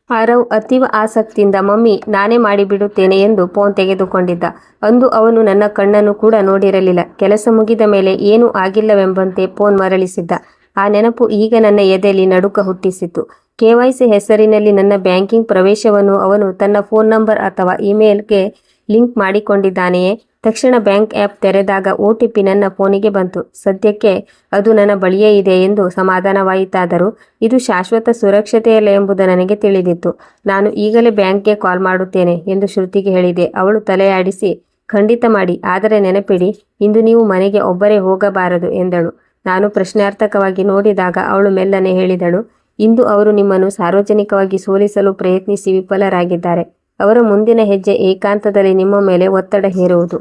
ಆರವ್ ಅತೀವ ಆಸಕ್ತಿಯಿಂದ, ಮಮ್ಮಿ, ನಾನೇ ಮಾಡಿಬಿಡುತ್ತೇನೆ ಎಂದು ಫೋನ್ ತೆಗೆದುಕೊಂಡಿದ್ದ. ಅಂದು ಅವನು ನನ್ನ ಕಣ್ಣನ್ನು ಕೂಡ ನೋಡಿರಲಿಲ್ಲ. ಕೆಲಸ ಮುಗಿದ ಮೇಲೆ ಏನೂ ಆಗಿಲ್ಲವೆಂಬಂತೆ ಫೋನ್ ಮರಳಿಸಿದ್ದ. ಆ ನೆನಪು ಈಗ ನನ್ನ ಎದೆಯಲ್ಲಿ ನಡುಕ ಹುಟ್ಟಿಸಿತು. KYC ಹೆಸರಿನಲ್ಲಿ ನನ್ನ ಬ್ಯಾಂಕಿಂಗ್ ಪ್ರವೇಶವನ್ನು ಅವನು ತನ್ನ ಫೋನ್ ನಂಬರ್ ಅಥವಾ ಇಮೇಲ್ಗೆ ಲಿಂಕ್ ಮಾಡಿಕೊಂಡಿದ್ದಾನೆಯೇ? ತಕ್ಷಣ ಬ್ಯಾಂಕ್ ಆ್ಯಪ್ ತೆರೆದಾಗ OTP ನನ್ನ ಫೋನಿಗೆ ಬಂತು. ಸದ್ಯಕ್ಕೆ ಅದು ನನ್ನ ಬಳಿಯೇ ಇದೆ ಎಂದು ಸಮಾಧಾನವಾಯಿತಾದರೂ ಇದು ಶಾಶ್ವತ ಸುರಕ್ಷತೆಯಲ್ಲ ಎಂಬುದು ನನಗೆ ತಿಳಿದಿತ್ತು. ನಾನು ಈಗಲೇ ಬ್ಯಾಂಕ್ಗೆ ಕಾಲ್ ಮಾಡುತ್ತೇನೆ ಎಂದು ಶ್ರುತಿಗೆ ಹೇಳಿದೆ. ಅವಳು ತಲೆಯಾಡಿಸಿ, ಖಂಡಿತ ಮಾಡಿ, ಆದರೆ ನೆನಪಿಡಿ, ಇಂದು ನೀವು ಮನೆಗೆ ಒಬ್ಬರೇ ಹೋಗಬಾರದು ಎಂದಳು. ನಾನು ಪ್ರಶ್ನಾರ್ಥಕವಾಗಿ ನೋಡಿದಾಗ ಅವಳು ಮೆಲ್ಲನೆ ಹೇಳಿದಳು, ಇಂದು ಅವರು ನಿಮ್ಮನ್ನು ಸಾರ್ವಜನಿಕವಾಗಿ ಸೋಲಿಸಲು ಪ್ರಯತ್ನಿಸಿ ವಿಫಲರಾಗಿದ್ದಾರೆ. ಅವರ ಮುಂದಿನ ಹೆಜ್ಜೆ ಏಕಾಂತದಲ್ಲಿ ನಿಮ್ಮ ಮೇಲೆ ಒತ್ತಡ ಹೇರುವುದು.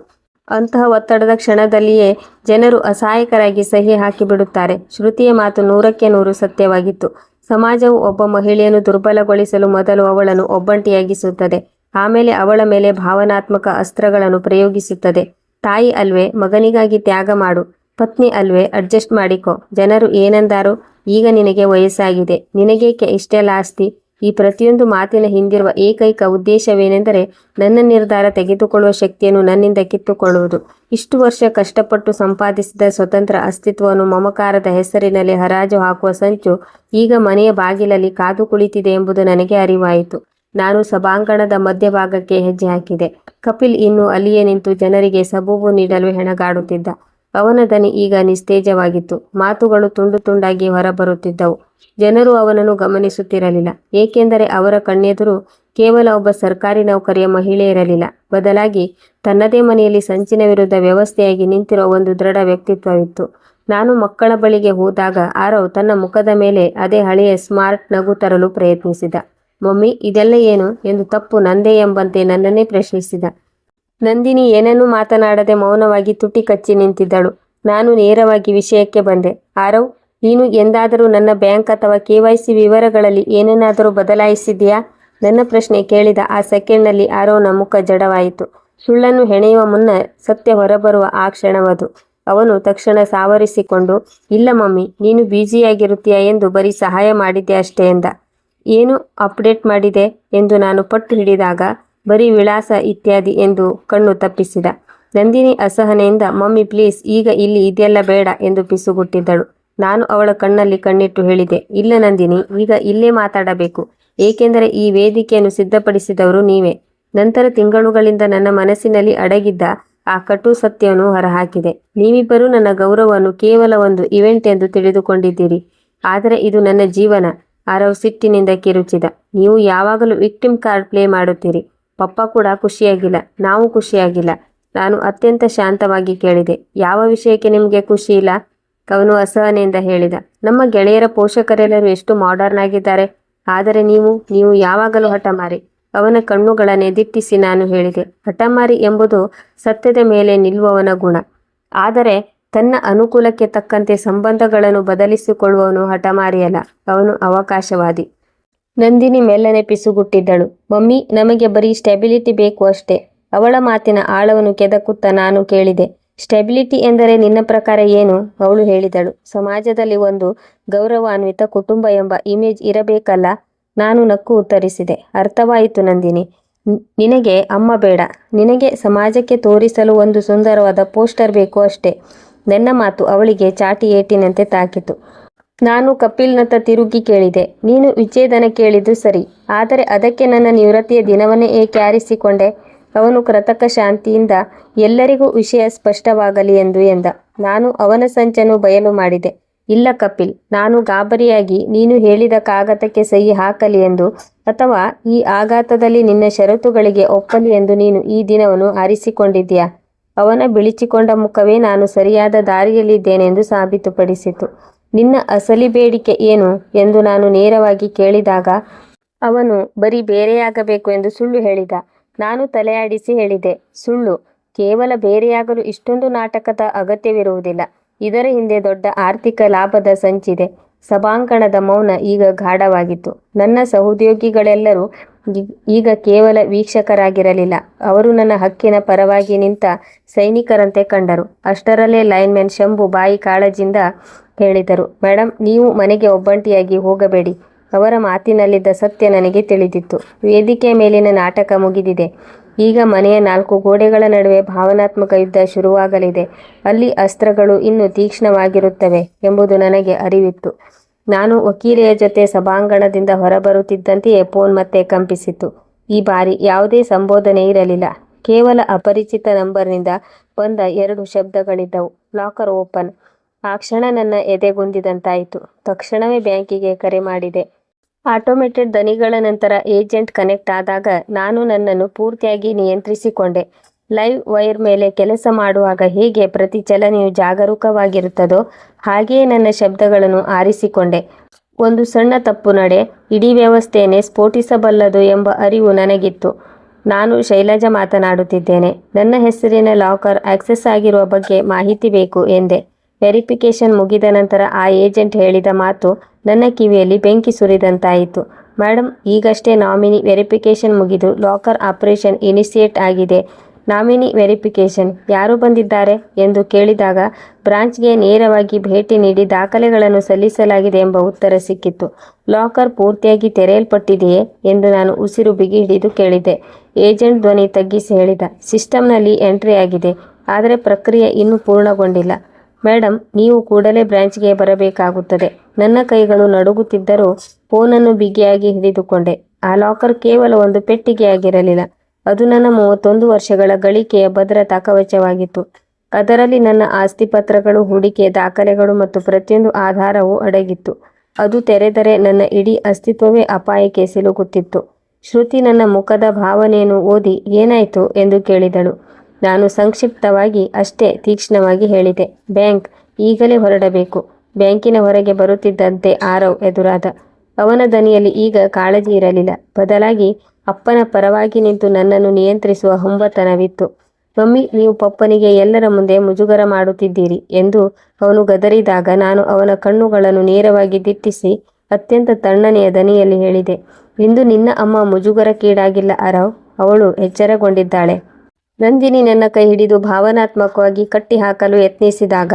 ಅಂತಹ ಒತ್ತಡದ ಕ್ಷಣದಲ್ಲಿಯೇ ಜನರು ಅಸಹಾಯಕರಾಗಿ ಸಹಿ ಹಾಕಿಬಿಡುತ್ತಾರೆ. ಶ್ರುತಿಯ ಮಾತು 100ಕ್ಕೆ 100 ಸತ್ಯವಾಗಿತ್ತು. ಸಮಾಜವು ಒಬ್ಬ ಮಹಿಳೆಯನ್ನು ದುರ್ಬಲಗೊಳಿಸಲು ಮೊದಲು ಅವಳನ್ನು ಒಬ್ಬಂಟಿಯಾಗಿಸುತ್ತದೆ, ಆಮೇಲೆ ಅವಳ ಮೇಲೆ ಭಾವನಾತ್ಮಕ ಅಸ್ತ್ರಗಳನ್ನು ಪ್ರಯೋಗಿಸುತ್ತದೆ. ತಾಯಿ ಅಲ್ವೇ, ಮಗನಿಗಾಗಿ ತ್ಯಾಗ ಮಾಡು. ಪತ್ನಿ ಅಲ್ವೇ, ಅಡ್ಜಸ್ಟ್ ಮಾಡಿಕೊ. ಜನರು ಏನಂದಾರು? ಈಗ ನಿನಗೆ ವಯಸ್ಸಾಗಿದೆ, ನಿನಗೇಕೆ ಇಷ್ಟೆಲ್ಲ ಆಸ್ತಿ? ಈ ಪ್ರತಿಯೊಂದು ಮಾತಿನ ಹಿಂದಿರುವ ಏಕೈಕ ಉದ್ದೇಶವೇನೆಂದರೆ ನನ್ನ ನಿರ್ಧಾರ ತೆಗೆದುಕೊಳ್ಳುವ ಶಕ್ತಿಯನ್ನು ನನ್ನಿಂದ ಕಿತ್ತುಕೊಳ್ಳುವುದು. ಇಷ್ಟು ವರ್ಷ ಕಷ್ಟಪಟ್ಟು ಸಂಪಾದಿಸಿದ ಸ್ವತಂತ್ರ ಅಸ್ತಿತ್ವವನ್ನು ಮಮಕಾರದ ಹೆಸರಿನಲ್ಲಿ ಹರಾಜು ಹಾಕುವ ಸಂಚು ಈಗ ಮನೆಯ ಬಾಗಿಲಲ್ಲಿ ಕಾದು ಕುಳಿತಿದೆ ಎಂಬುದು ನನಗೆ ಅರಿವಾಯಿತು. ನಾನು ಸಭಾಂಗಣದ ಮಧ್ಯಭಾಗಕ್ಕೆ ಹೆಜ್ಜೆ ಹಾಕಿದೆ. ಕಪಿಲ್ ಇನ್ನೂ ಅಲ್ಲಿಯೇ ನಿಂತು ಜನರಿಗೆ ಸಬೂಬು ನೀಡಲು ಹೆಣಗಾಡುತ್ತಿದ್ದ. ಅವನ ದನಿ ಈಗ ನಿಸ್ತೇಜವಾಗಿತ್ತು. ಮಾತುಗಳು ತುಂಡು ತುಂಡಾಗಿ ಹೊರಬರುತ್ತಿದ್ದವು. ಜನರು ಅವನನ್ನು ಗಮನಿಸುತ್ತಿರಲಿಲ್ಲ, ಏಕೆಂದರೆ ಅವರ ಕಣ್ಣೆದುರು ಕೇವಲ ಒಬ್ಬ ಸರ್ಕಾರಿ ನೌಕರಿಯ ಮಹಿಳೆ ಇರಲಿಲ್ಲ, ಬದಲಾಗಿ ತನ್ನದೇ ಮನೆಯಲ್ಲಿ ಸಂಚಿನ ವಿರುದ್ಧ ವ್ಯವಸ್ಥೆಯಾಗಿ ನಿಂತಿರುವ ಒಂದು ದೃಢ ವ್ಯಕ್ತಿತ್ವವಿತ್ತು. ನಾನು ಮಕ್ಕಳ ಬಳಿಗೆ ಹೋದಾಗ ಆರವ್ ತನ್ನ ಮುಖದ ಮೇಲೆ ಅದೇ ಹಳೆಯ ಸ್ಮಾರ್ಟ್ ನಗು ತರಲು ಪ್ರಯತ್ನಿಸಿದ. ಮಮ್ಮಿ, ಇದೆಲ್ಲ ಏನು ಎಂದು ತಪ್ಪು ನಂದೇ ಎಂಬಂತೆ ನನ್ನನ್ನೇ ಪ್ರಶ್ನಿಸಿದ. ನಂದಿನಿ ಏನನ್ನೂ ಮಾತನಾಡದೆ ಮೌನವಾಗಿ ತುಟಿ ಕಚ್ಚಿ ನಿಂತಿದ್ದಳು. ನಾನು ನೇರವಾಗಿ ವಿಷಯಕ್ಕೆ ಬಂದೆ. ಆರವ್, ನೀನು ಎಂದಾದರೂ ನನ್ನ ಬ್ಯಾಂಕ್ ಅಥವಾ KYC ವಿವರಗಳಲ್ಲಿ ಏನನ್ನಾದರೂ ಬದಲಾಯಿಸಿದೆಯಾ? ನನ್ನ ಪ್ರಶ್ನೆ ಕೇಳಿದ ಆ ಸೆಕೆಂಡ್ನಲ್ಲಿ ಆರವ್ನ ಮುಖ ಜಡವಾಯಿತು. ಸುಳ್ಳನ್ನು ಹೆಣೆಯುವ ಮುನ್ನ ಸತ್ಯ ಹೊರಬರುವ ಆ ಕ್ಷಣವದು. ಅವನು ತಕ್ಷಣ ಸಾವರಿಸಿಕೊಂಡು, ಇಲ್ಲ ಮಮ್ಮಿ, ನೀನು ಬ್ಯುಸಿಯಾಗಿರುತ್ತೀಯ ಎಂದು ಬರೀ ಸಹಾಯ ಮಾಡಿದ್ದೆ ಅಷ್ಟೇ ಎಂದ. ಏನು ಅಪ್ಡೇಟ್ ಮಾಡಿದೆ ಎಂದು ನಾನು ಪಟ್ಟು ಹಿಡಿದಾಗ ಬರೀ ವಿಳಾಸ ಇತ್ಯಾದಿ ಎಂದು ಕಣ್ಣು ತಪ್ಪಿಸಿದ. ನಂದಿನಿ ಅಸಹನೆಯಿಂದ, ಮಮ್ಮಿ ಪ್ಲೀಸ್, ಈಗ ಇಲ್ಲಿ ಇದೆಲ್ಲ ಬೇಡ ಎಂದು ಪಿಸುಗುಟ್ಟಿದ್ದಳು. ನಾನು ಅವಳ ಕಣ್ಣಲ್ಲಿ ಕಣ್ಣಿಟ್ಟು ಹೇಳಿದೆ, ಇಲ್ಲ ನಂದಿನಿ, ಈಗ ಇಲ್ಲೇ ಮಾತಾಡಬೇಕು, ಏಕೆಂದರೆ ಈ ವೇದಿಕೆಯನ್ನು ಸಿದ್ಧಪಡಿಸಿದವರು ನೀವೇ. ನಂತರ ತಿಂಗಳುಗಳಿಂದ ನನ್ನ ಮನಸ್ಸಿನಲ್ಲಿ ಅಡಗಿದ್ದ ಆ ಕಟು ಸತ್ಯವನ್ನು ಹೊರಹಾಕಿದೆ. ನೀವಿಬ್ಬರೂ ನನ್ನ ಗೌರವವನ್ನು ಕೇವಲ ಒಂದು ಇವೆಂಟ್ ಎಂದು ತಿಳಿದುಕೊಂಡಿದ್ದೀರಿ, ಆದರೆ ಇದು ನನ್ನ ಜೀವನ. ಆರವ್ ಸಿಟ್ಟಿನಿಂದ ಕಿರುಚಿದ. ನೀವು ಯಾವಾಗಲೂ ವಿಕ್ಟಿಮ್ ಕಾರ್ಡ್ ಪ್ಲೇ ಮಾಡುತ್ತೀರಿ. ಪಪ್ಪ ಕೂಡ ಖುಷಿಯಾಗಿಲ್ಲ, ನಾವು ಖುಷಿಯಾಗಿಲ್ಲ. ನಾನು ಅತ್ಯಂತ ಶಾಂತವಾಗಿ ಕೇಳಿದೆ, ಯಾವ ವಿಷಯಕ್ಕೆ ನಿಮಗೆ ಖುಷಿ ಇಲ್ಲ? ಅವನು ಅಸಹನೆಯಿಂದ ಹೇಳಿದ, ನಮ್ಮ ಗೆಳೆಯರ ಪೋಷಕರೆಲ್ಲರೂ ಎಷ್ಟು ಮಾಡರ್ನ್ ಆಗಿದ್ದಾರೆ, ಆದರೆ ನೀವು ಯಾವಾಗಲೂ ಹಠಮಾರಿ. ಅವನ ಕಣ್ಣುಗಳನ್ನೇ ದಿಟ್ಟಿಸಿ ನಾನು ಹೇಳಿದೆ, ಹಠಮಾರಿ ಎಂಬುದು ಸತ್ಯದ ಮೇಲೆ ನಿಲ್ಲುವವನ ಗುಣ, ಆದರೆ ತನ್ನ ಅನುಕೂಲಕ್ಕೆ ತಕ್ಕಂತೆ ಸಂಬಂಧಗಳನ್ನು ಬದಲಿಸಿಕೊಳ್ಳುವವನು ಹಠಮಾರಿಯಲ್ಲ, ಅವನು ಅವಕಾಶವಾದಿ. ನಂದಿನಿ ಮೆಲ್ಲನೆ ಪಿಸುಗುಟ್ಟಿದ್ದಳು. ಮಮ್ಮಿ, ನಮಗೆ ಬರೀ ಸ್ಟೆಬಿಲಿಟಿ ಬೇಕು ಅಷ್ಟೇ. ಅವಳ ಮಾತಿನ ಆಳವನ್ನು ಕೆದಕುತ್ತಾ ನಾನು ಕೇಳಿದೆ, ಸ್ಟೆಬಿಲಿಟಿ ಎಂದರೆ ನಿನ್ನ ಪ್ರಕಾರ ಏನು? ಅವಳು ಹೇಳಿದಳು, ಸಮಾಜದಲ್ಲಿ ಒಂದು ಗೌರವಾನ್ವಿತ ಕುಟುಂಬ ಎಂಬ ಇಮೇಜ್ ಇರಬೇಕಲ್ಲ. ನಾನು ನಕ್ಕು ಉತ್ತರಿಸಿದೆ, ಅರ್ಥವಾಯಿತು ನಂದಿನಿ, ನಿನಗೆ ಅಮ್ಮ ಬೇಡ, ನಿನಗೆ ಸಮಾಜಕ್ಕೆ ತೋರಿಸಲು ಒಂದು ಸುಂದರವಾದ ಪೋಸ್ಟರ್ ಬೇಕು ಅಷ್ಟೇ. ನನ್ನ ಮಾತು ಅವಳಿಗೆ ಚಾಟಿ ಏಟಿನಂತೆ ತಾಕಿತು. ನಾನು ಕಪಿಲ್ನತ್ತ ತಿರುಗಿ ಕೇಳಿದೆ, ನೀನು ವಿಚ್ಛೇದನ ಕೇಳಿದ್ದು ಸರಿ, ಆದರೆ ಅದಕ್ಕೆ ನನ್ನ ನಿವೃತ್ತಿಯ ದಿನವನ್ನೇ ಏಕೆ ಆರಿಸಿಕೊಂಡೆ? ಅವನು ಕೃತಕ ಶಾಂತಿಯಿಂದ, ಎಲ್ಲರಿಗೂ ವಿಷಯ ಸ್ಪಷ್ಟವಾಗಲಿ ಎಂದ. ನಾನು ಅವನ ಸಂಚನ್ನು ಬಯಲು ಮಾಡಿದೆ. ಇಲ್ಲ ಕಪಿಲ್, ನಾನು ಗಾಬರಿಯಾಗಿ ನೀನು ಹೇಳಿದ ಕಾಗದಕ್ಕೆ ಸಹಿ ಹಾಕಲಿ ಎಂದು, ಅಥವಾ ಈ ಆಘಾತದಲ್ಲಿ ನಿನ್ನ ಷರತ್ತುಗಳಿಗೆ ಒಪ್ಪಲಿ ಎಂದು ನೀನು ಈ ದಿನವನ್ನು ಆರಿಸಿಕೊಂಡಿದ್ದೀಯಾ? ಅವನ ಬಿಳಿಚಿಕೊಂಡ ಮುಖವೇ ನಾನು ಸರಿಯಾದ ದಾರಿಯಲ್ಲಿದ್ದೇನೆಂದು ಸಾಬೀತುಪಡಿಸಿತು. ನಿನ್ನ ಅಸಲಿ ಬೇಡಿಕೆ ಏನು ಎಂದು ನಾನು ನೇರವಾಗಿ ಕೇಳಿದಾಗ ಅವನು ಬರೀ ಬೇರೆಯಾಗಬೇಕು ಎಂದು ಸುಳ್ಳು ಹೇಳಿದ. ನಾನು ತಲೆಯಾಡಿಸಿ ಹೇಳಿದೆ, ಸುಳ್ಳು, ಕೇವಲ ಬೇರೆಯಾಗಲು ಇಷ್ಟೊಂದು ನಾಟಕದ ಅಗತ್ಯವಿರುವುದಿಲ್ಲ. ಇದರ ಹಿಂದೆ ದೊಡ್ಡ ಆರ್ಥಿಕ ಲಾಭದ ಸಂಚಿದೆ. ಸಭಾಂಗಣದ ಮೌನ ಈಗ ಗಾಢವಾಗಿತ್ತು. ನನ್ನ ಸಹೋದ್ಯೋಗಿಗಳೆಲ್ಲರೂ ಈಗ ಕೇವಲ ವೀಕ್ಷಕರಾಗಿರಲಿಲ್ಲ, ಅವರು ನನ್ನ ಹಕ್ಕಿನ ಪರವಾಗಿ ನಿಂತ ಸೈನಿಕರಂತೆ ಕಂಡರು. ಅಷ್ಟರಲ್ಲೇ ಲೈನ್ಮನ್ ಶಂಭು ಬಾಯಿ ಕಾಳಜಿಯಿಂದ ಹೇಳಿದರು, ಮೇಡಮ್, ನೀವು ಮನೆಗೆ ಒಬ್ಬಂಟಿಯಾಗಿ ಹೋಗಬೇಡಿ. ಅವರ ಮಾತಿನಲ್ಲಿದ್ದ ಸತ್ಯ ನನಗೆ ತಿಳಿದಿತ್ತು. ವೇದಿಕೆಯ ಮೇಲಿನ ನಾಟಕ ಮುಗಿದಿದೆ. ಈಗ ಮನೆಯ 4 ಗೋಡೆಗಳ ನಡುವೆ ಭಾವನಾತ್ಮಕ ಯುದ್ಧ ಶುರುವಾಗಲಿದೆ. ಅಲ್ಲಿ ಅಸ್ತ್ರಗಳು ಇನ್ನೂ ತೀಕ್ಷ್ಣವಾಗಿರುತ್ತವೆ ಎಂಬುದು ನನಗೆ ಅರಿವಿತ್ತು. ನಾನು ವಕೀಲೆಯ ಜೊತೆ ಸಭಾಂಗಣದಿಂದ ಹೊರಬರುತ್ತಿದ್ದಂತೆಯೇ ಫೋನ್ ಮತ್ತೆ ಕಂಪಿಸಿತು. ಈ ಬಾರಿ ಯಾವುದೇ ಸಂಬೋಧನೆ ಇರಲಿಲ್ಲ, ಕೇವಲ ಅಪರಿಚಿತ ನಂಬರ್ನಿಂದ ಬಂದ 2 ಶಬ್ದಗಳಿದ್ದವು, ಲಾಕರ್ ಓಪನ್. ಆ ಕ್ಷಣ ನನ್ನ ಎದೆಗುಂದಿದಂತಾಯಿತು. ತಕ್ಷಣವೇ ಬ್ಯಾಂಕಿಗೆ ಕರೆ ಮಾಡಿದೆ. ಆಟೋಮೇಟೆಡ್ ದನಿಗಳ ನಂತರ ಏಜೆಂಟ್ ಕನೆಕ್ಟ್ ಆದಾಗ ನಾನು ನನ್ನನ್ನು ಪೂರ್ತಿಯಾಗಿ ನಿಯಂತ್ರಿಸಿಕೊಂಡೆ. ಲೈವ್ ವೈರ್ ಮೇಲೆ ಕೆಲಸ ಮಾಡುವಾಗ ಹೇಗೆ ಪ್ರತಿ ಚಲನೆಯು ಜಾಗರೂಕವಾಗಿರುತ್ತದೋ ಹಾಗೆಯೇ ನನ್ನ ಶಬ್ದಗಳನ್ನು ಆರಿಸಿಕೊಂಡೆ. ಒಂದು ಸಣ್ಣ ತಪ್ಪು ನಡೆ ಇಡೀ ವ್ಯವಸ್ಥೆಯನ್ನೇ ಸ್ಫೋಟಿಸಬಲ್ಲದು ಎಂಬ ಅರಿವು ನನಗಿತ್ತು. ನಾನು ಶೈಲಜಾ ಮಾತನಾಡುತ್ತಿದ್ದೇನೆ. ನನ್ನ ಹೆಸರಿನ ಲಾಕರ್ ಆಕ್ಸೆಸ್ ಆಗಿರುವ ಬಗ್ಗೆ ಮಾಹಿತಿ ಬೇಕು ಎಂದೆ. ವೆರಿಫಿಕೇಷನ್ ಮುಗಿದ ನಂತರ ಆ ಏಜೆಂಟ್ ಹೇಳಿದ ಮಾತು ನನ್ನ ಕಿವಿಯಲ್ಲಿ ಬೆಂಕಿ ಸುರಿದಂತಾಯಿತು. ಮೇಡಮ್, ಈಗಷ್ಟೇ ನಾಮಿನಿ ವೆರಿಫಿಕೇಷನ್ ಮುಗಿದು ಲಾಕರ್ ಆಪರೇಷನ್ ಇನಿಷಿಯೇಟ್ ಆಗಿದೆ. ನಾಮಿನಿ ವೆರಿಫಿಕೇಷನ್ ಯಾರು ಬಂದಿದ್ದಾರೆ ಎಂದು ಕೇಳಿದಾಗ ಬ್ರಾಂಚ್ಗೆ ನೇರವಾಗಿ ಭೇಟಿ ನೀಡಿ ದಾಖಲೆಗಳನ್ನು ಸಲ್ಲಿಸಲಾಗಿದೆ ಎಂಬ ಉತ್ತರ ಸಿಕ್ಕಿತ್ತು. ಲಾಕರ್ ಪೂರ್ತಿಯಾಗಿ ತೆರೆಯಲ್ಪಟ್ಟಿದೆಯೇ ಎಂದು ನಾನು ಉಸಿರು ಬಿಗಿ ಹಿಡಿದು ಕೇಳಿದೆ. ಏಜೆಂಟ್ ಧ್ವನಿ ತಗ್ಗಿಸಿ ಹೇಳಿದ, ಸಿಸ್ಟಮ್ನಲ್ಲಿ ಎಂಟ್ರಿ ಆಗಿದೆ, ಆದರೆ ಪ್ರಕ್ರಿಯೆ ಇನ್ನೂ ಪೂರ್ಣಗೊಂಡಿಲ್ಲ. ಮೇಡಮ್, ನೀವು ಕೂಡಲೇ ಬ್ರಾಂಚ್ಗೆ ಬರಬೇಕಾಗುತ್ತದೆ. ನನ್ನ ಕೈಗಳು ನಡುಗುತ್ತಿದ್ದರೂ ಫೋನನ್ನು ಬಿಗಿಯಾಗಿ ಹಿಡಿದುಕೊಂಡೆ. ಆ ಲಾಕರ್ ಕೇವಲ ಒಂದು ಪೆಟ್ಟಿಗೆಯಾಗಿರಲಿಲ್ಲ. ಅದು ನನ್ನ 31 ವರ್ಷಗಳ ಗಳಿಕೆಯ ಭದ್ರತಾ ಕವಚವಾಗಿತ್ತು. ಅದರಲ್ಲಿ ನನ್ನ ಆಸ್ತಿ ಪತ್ರಗಳು, ಹೂಡಿಕೆ ದಾಖಲೆಗಳು ಮತ್ತು ಪ್ರತಿಯೊಂದು ಆಧಾರವೂ ಅಡಗಿತ್ತು. ಅದು ತೆರೆದರೆ ನನ್ನ ಇಡೀ ಅಸ್ತಿತ್ವವೇ ಅಪಾಯಕ್ಕೆ ಸಿಲುಕುತ್ತಿತ್ತು. ಶ್ರುತಿ ನನ್ನ ಮುಖದ ಭಾವನೆಯನ್ನು ಓದಿ ಏನಾಯಿತು ಎಂದು ಕೇಳಿದಳು. ನಾನು ಸಂಕ್ಷಿಪ್ತವಾಗಿ ಅಷ್ಟೇ ತೀಕ್ಷ್ಣವಾಗಿ ಹೇಳಿದೆ, ಬ್ಯಾಂಕ್, ಈಗಲೇ ಹೊರಡಬೇಕು. ಬ್ಯಾಂಕಿನ ಹೊರಗೆ ಬರುತ್ತಿದ್ದಂತೆ ಆರವ್ ಎದುರಾದ. ಅವನ ದನಿಯಲ್ಲಿ ಈಗ ಕಾಳಜಿ ಇರಲಿಲ್ಲ, ಬದಲಾಗಿ ಅಪ್ಪನ ಪರವಾಗಿ ನಿಂತು ನನ್ನನ್ನು ನಿಯಂತ್ರಿಸುವ ಹುಂಬತನವಿತ್ತು. ಮಮ್ಮಿ, ನೀವು ಪಪ್ಪನಿಗೆ ಎಲ್ಲರ ಮುಂದೆ ಮುಜುಗರ ಮಾಡುತ್ತಿದ್ದೀರಿ ಎಂದು ಅವನು ಗದರಿದಾಗ ನಾನು ಅವನ ಕಣ್ಣುಗಳನ್ನು ನೇರವಾಗಿ ದಿಟ್ಟಿಸಿ ಅತ್ಯಂತ ತಣ್ಣನೆಯ ದನಿಯಲ್ಲಿ ಹೇಳಿದೆ, ಇಂದು ನಿನ್ನ ಅಮ್ಮ ಮುಜುಗರಕ್ಕೀಡಾಗಿಲ್ಲ ಆರವ್, ಅವಳು ಎಚ್ಚರಗೊಂಡಿದ್ದಾಳೆ. ನಂದಿನಿ ನನ್ನ ಕೈ ಹಿಡಿದು ಭಾವನಾತ್ಮಕವಾಗಿ ಕಟ್ಟಿಹಾಕಲು ಯತ್ನಿಸಿದಾಗ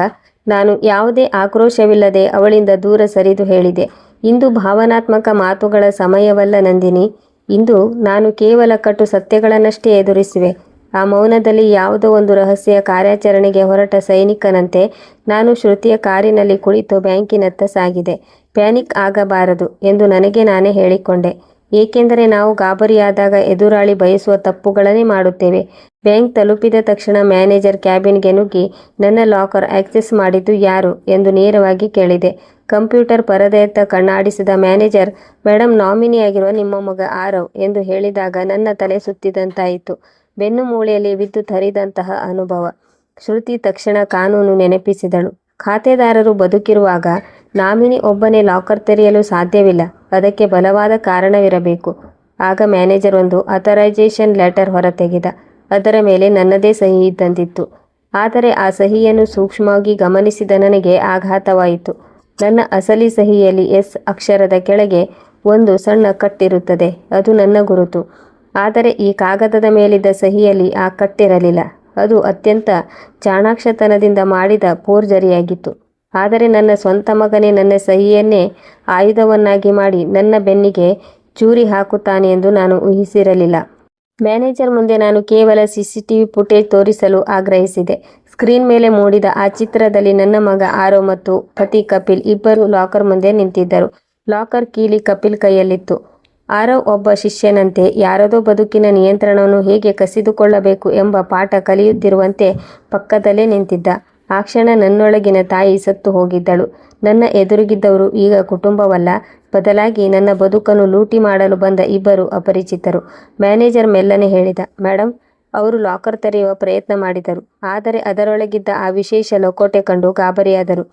ನಾನು ಯಾವುದೇ ಆಕ್ರೋಶವಿಲ್ಲದೆ ಅವಳಿಂದ ದೂರ ಸರಿದು ಹೇಳಿದೆ, ಇಂದು ಭಾವನಾತ್ಮಕ ಮಾತುಗಳ ಸಮಯವಲ್ಲ ನಂದಿನಿ. ಇಂದು ನಾನು ಕೇವಲ ಕಟು ಸತ್ಯಗಳನ್ನಷ್ಟೇ ಎದುರಿಸುವೆ. ಆ ಮೌನದಲ್ಲಿ ಯಾವುದೋ ಒಂದು ರಹಸ್ಯ ಕಾರ್ಯಾಚರಣೆಗೆ ಹೊರಟ ಸೈನಿಕನಂತೆ ನಾನು ಶ್ರುತಿಯ ಕಾರಿನಲ್ಲಿ ಕುಳಿತು ಬ್ಯಾಂಕಿನತ್ತ ಸಾಗಿದೆ. ಪ್ಯಾನಿಕ್ ಆಗಬಾರದು ಎಂದು ನನಗೆ ನಾನೇ ಹೇಳಿಕೊಂಡೆ, ಏಕೆಂದರೆ ನಾವು ಗಾಬರಿಯಾದಾಗ ಎದುರಾಳಿ ಬಯಸುವ ತಪ್ಪುಗಳನ್ನೇ ಮಾಡುತ್ತೇವೆ. ಬ್ಯಾಂಕ್ ತಲುಪಿದ ತಕ್ಷಣ ಮ್ಯಾನೇಜರ್ ಕ್ಯಾಬಿನ್ಗೆ ನುಗ್ಗಿ ನನ್ನ ಲಾಕರ್ ಆಕ್ಸೆಸ್ ಮಾಡಿದ್ದು ಯಾರು ಎಂದು ನೇರವಾಗಿ ಕೇಳಿದೆ. ಕಂಪ್ಯೂಟರ್ ಪರದೆಯತ್ತ ಕಣ್ಣಾಡಿಸಿದ ಮ್ಯಾನೇಜರ್, ಮೇಡಮ್, ನಾಮಿನಿಯಾಗಿರುವ ನಿಮ್ಮ ಮಗ ಆರವ್ ಎಂದು ಹೇಳಿದಾಗ ನನ್ನ ತಲೆ ಸುತ್ತಿದಂತಾಯಿತು. ಬೆನ್ನು ಮೂಳೆಯಲ್ಲಿ ವಿದ್ಯುತ್ ಹರಿದಂತಹ ಅನುಭವ. ಶ್ರುತಿ ತಕ್ಷಣ ಕಾನೂನು ನೆನಪಿಸಿದಳು. ಖಾತೆದಾರರು ಬದುಕಿರುವಾಗ ನಾಮಿನಿ ಒಬ್ಬನೇ ಲಾಕರ್ ತೆರೆಯಲು ಸಾಧ್ಯವಿಲ್ಲ, ಅದಕ್ಕೆ ಬಲವಾದ ಕಾರಣವಿರಬೇಕು. ಆಗ ಮ್ಯಾನೇಜರ್ ಒಂದು ಅಥರೈಸೇಷನ್ ಲೆಟರ್ ಹೊರತೆಗೆದ. ಅದರ ಮೇಲೆ ನನ್ನದೇ ಸಹಿ ಇದ್ದಂತಿತ್ತು. ಆದರೆ ಆ ಸಹಿಯನ್ನು ಸೂಕ್ಷ್ಮವಾಗಿ ಗಮನಿಸಿದ ನನಗೆ ಆಘಾತವಾಯಿತು. ನನ್ನ ಅಸಲಿ ಸಹಿಯಲ್ಲಿ ಎಸ್ ಅಕ್ಷರದ ಕೆಳಗೆ ಒಂದು ಸಣ್ಣ ಕಟ್ಟಿರುತ್ತದೆ, ಅದು ನನ್ನ ಗುರುತು. ಆದರೆ ಈ ಕಾಗದದ ಮೇಲಿದ್ದ ಸಹಿಯಲ್ಲಿ ಆ ಕಟ್ಟಿರಲಿಲ್ಲ. ಅದು ಅತ್ಯಂತ ಚಾಣಾಕ್ಷತನದಿಂದ ಮಾಡಿದ ಫೋರ್ಜರಿಯಾಗಿತ್ತು. ಆದರೆ ನನ್ನ ಸ್ವಂತ ಮಗನೇ ನನ್ನ ಸಹಿಯನ್ನೇ ಆಯುಧವನ್ನಾಗಿ ಮಾಡಿ ನನ್ನ ಬೆನ್ನಿಗೆ ಚೂರಿ ಹಾಕುತ್ತಾನೆ ಎಂದು ನಾನು ಊಹಿಸಿರಲಿಲ್ಲ. ಮ್ಯಾನೇಜರ್ ಮುಂದೆ ನಾನು ಕೇವಲ ಸಿಸಿಟಿವಿ ಫುಟೇಜ್ ತೋರಿಸಲು ಆಗ್ರಹಿಸಿದೆ. ಸ್ಕ್ರೀನ್ ಮೇಲೆ ಮೂಡಿದ ಆ ಚಿತ್ರದಲ್ಲಿ ನನ್ನ ಮಗ ಆರವ್ ಮತ್ತು ಪತಿ ಕಪಿಲ್ ಇಬ್ಬರು ಲಾಕರ್ ಮುಂದೆ ನಿಂತಿದ್ದರು. ಲಾಕರ್ ಕೀಲಿ ಕಪಿಲ್ ಕೈಯಲ್ಲಿತ್ತು. ಆರವ್ ಒಬ್ಬ ಶಿಷ್ಯನಂತೆ ಯಾರದೋ ಬದುಕಿನ ನಿಯಂತ್ರಣವನ್ನು ಹೇಗೆ ಕಸಿದುಕೊಳ್ಳಬೇಕು ಎಂಬ ಪಾಠ ಕಲಿಯುತ್ತಿರುವಂತೆ ಪಕ್ಕದಲ್ಲೇ ನಿಂತಿದ್ದ. ಆ ಕ್ಷಣ ನನ್ನೊಳಗಿನ ತಾಯಿ ಸತ್ತು ಹೋಗಿದ್ದಳು. ನನ್ನ ಎದುರಿಗಿದ್ದವರು ಈಗ ಕುಟುಂಬವಲ್ಲ, ಬದಲಾಗಿ ನನ್ನ ಬದುಕನ್ನು ಲೂಟಿ ಮಾಡಲು ಬಂದ ಇಬ್ಬರು ಅಪರಿಚಿತರು. ಮ್ಯಾನೇಜರ್ ಮೆಲ್ಲನೆ ಹೇಳಿದ, ಮೇಡಮ್, ಅವರು ಲಾಕರ್ ತೆರೆಯುವ ಪ್ರಯತ್ನ ಮಾಡಿದರು, ಆದರೆ ಅದರೊಳಗಿದ್ದ ಆ ವಿಶೇಷ ಲಕೋಟೆ ಕಂಡು ಗಾಬರಿಯಾದರು.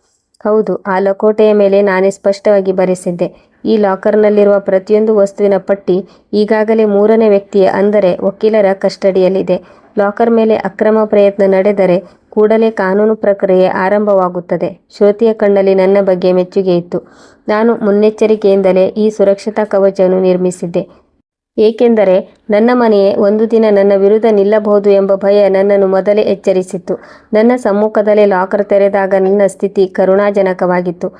ಹೌದು, ಆ ಲಕೋಟೆಯ ಮೇಲೆ ನಾನೇ ಸ್ಪಷ್ಟವಾಗಿ ಬರೆಸಿದ್ದೆ. ಈ ಲಾಕರ್ನಲ್ಲಿರುವ ಪ್ರತಿಯೊಂದು ವಸ್ತುವಿನ ಪಟ್ಟಿ ಈಗಾಗಲೇ 3ನೇ ವ್ಯಕ್ತಿಯ ಅಂದರೆ ವಕೀಲರ ಕಸ್ಟಡಿಯಲ್ಲಿದೆ. ಲಾಕರ್ ಮೇಲೆ ಅಕ್ರಮ ಪ್ರಯತ್ನ ನಡೆದರೆ ಕೂಡಲೇ ಕಾನೂನು ಪ್ರಕ್ರಿಯೆ ಆರಂಭವಾಗುತ್ತದೆ. ಶ್ರುತಿಯ ಕಣ್ಣಲ್ಲಿ ನನ್ನ ಬಗ್ಗೆ ಮೆಚ್ಚುಗೆ ಇತ್ತು. ನಾನು ಮುನ್ನೆಚ್ಚರಿಕೆಯಿಂದಲೇ ಈ ಸುರಕ್ಷತಾ ಕವಚವನ್ನು ನಿರ್ಮಿಸಿದ್ದೆ, ಏಕೆಂದರೆ ನನ್ನ ಮನೆಯೇ ಒಂದು ದಿನ ನನ್ನ ವಿರುದ್ಧ ನಿಲ್ಲಬಹುದು ಎಂಬ ಭಯ ನನ್ನನ್ನು ಮೊದಲೇ ಎಚ್ಚರಿಸಿತ್ತು. ನನ್ನ ಸಮ್ಮುಖದಲ್ಲೇ ಲಾಕರ್ ತೆರೆದಾಗ ನನ್ನ ಸ್ಥಿತಿ ಕರುಣಾಜನಕವಾಗಿತ್ತು.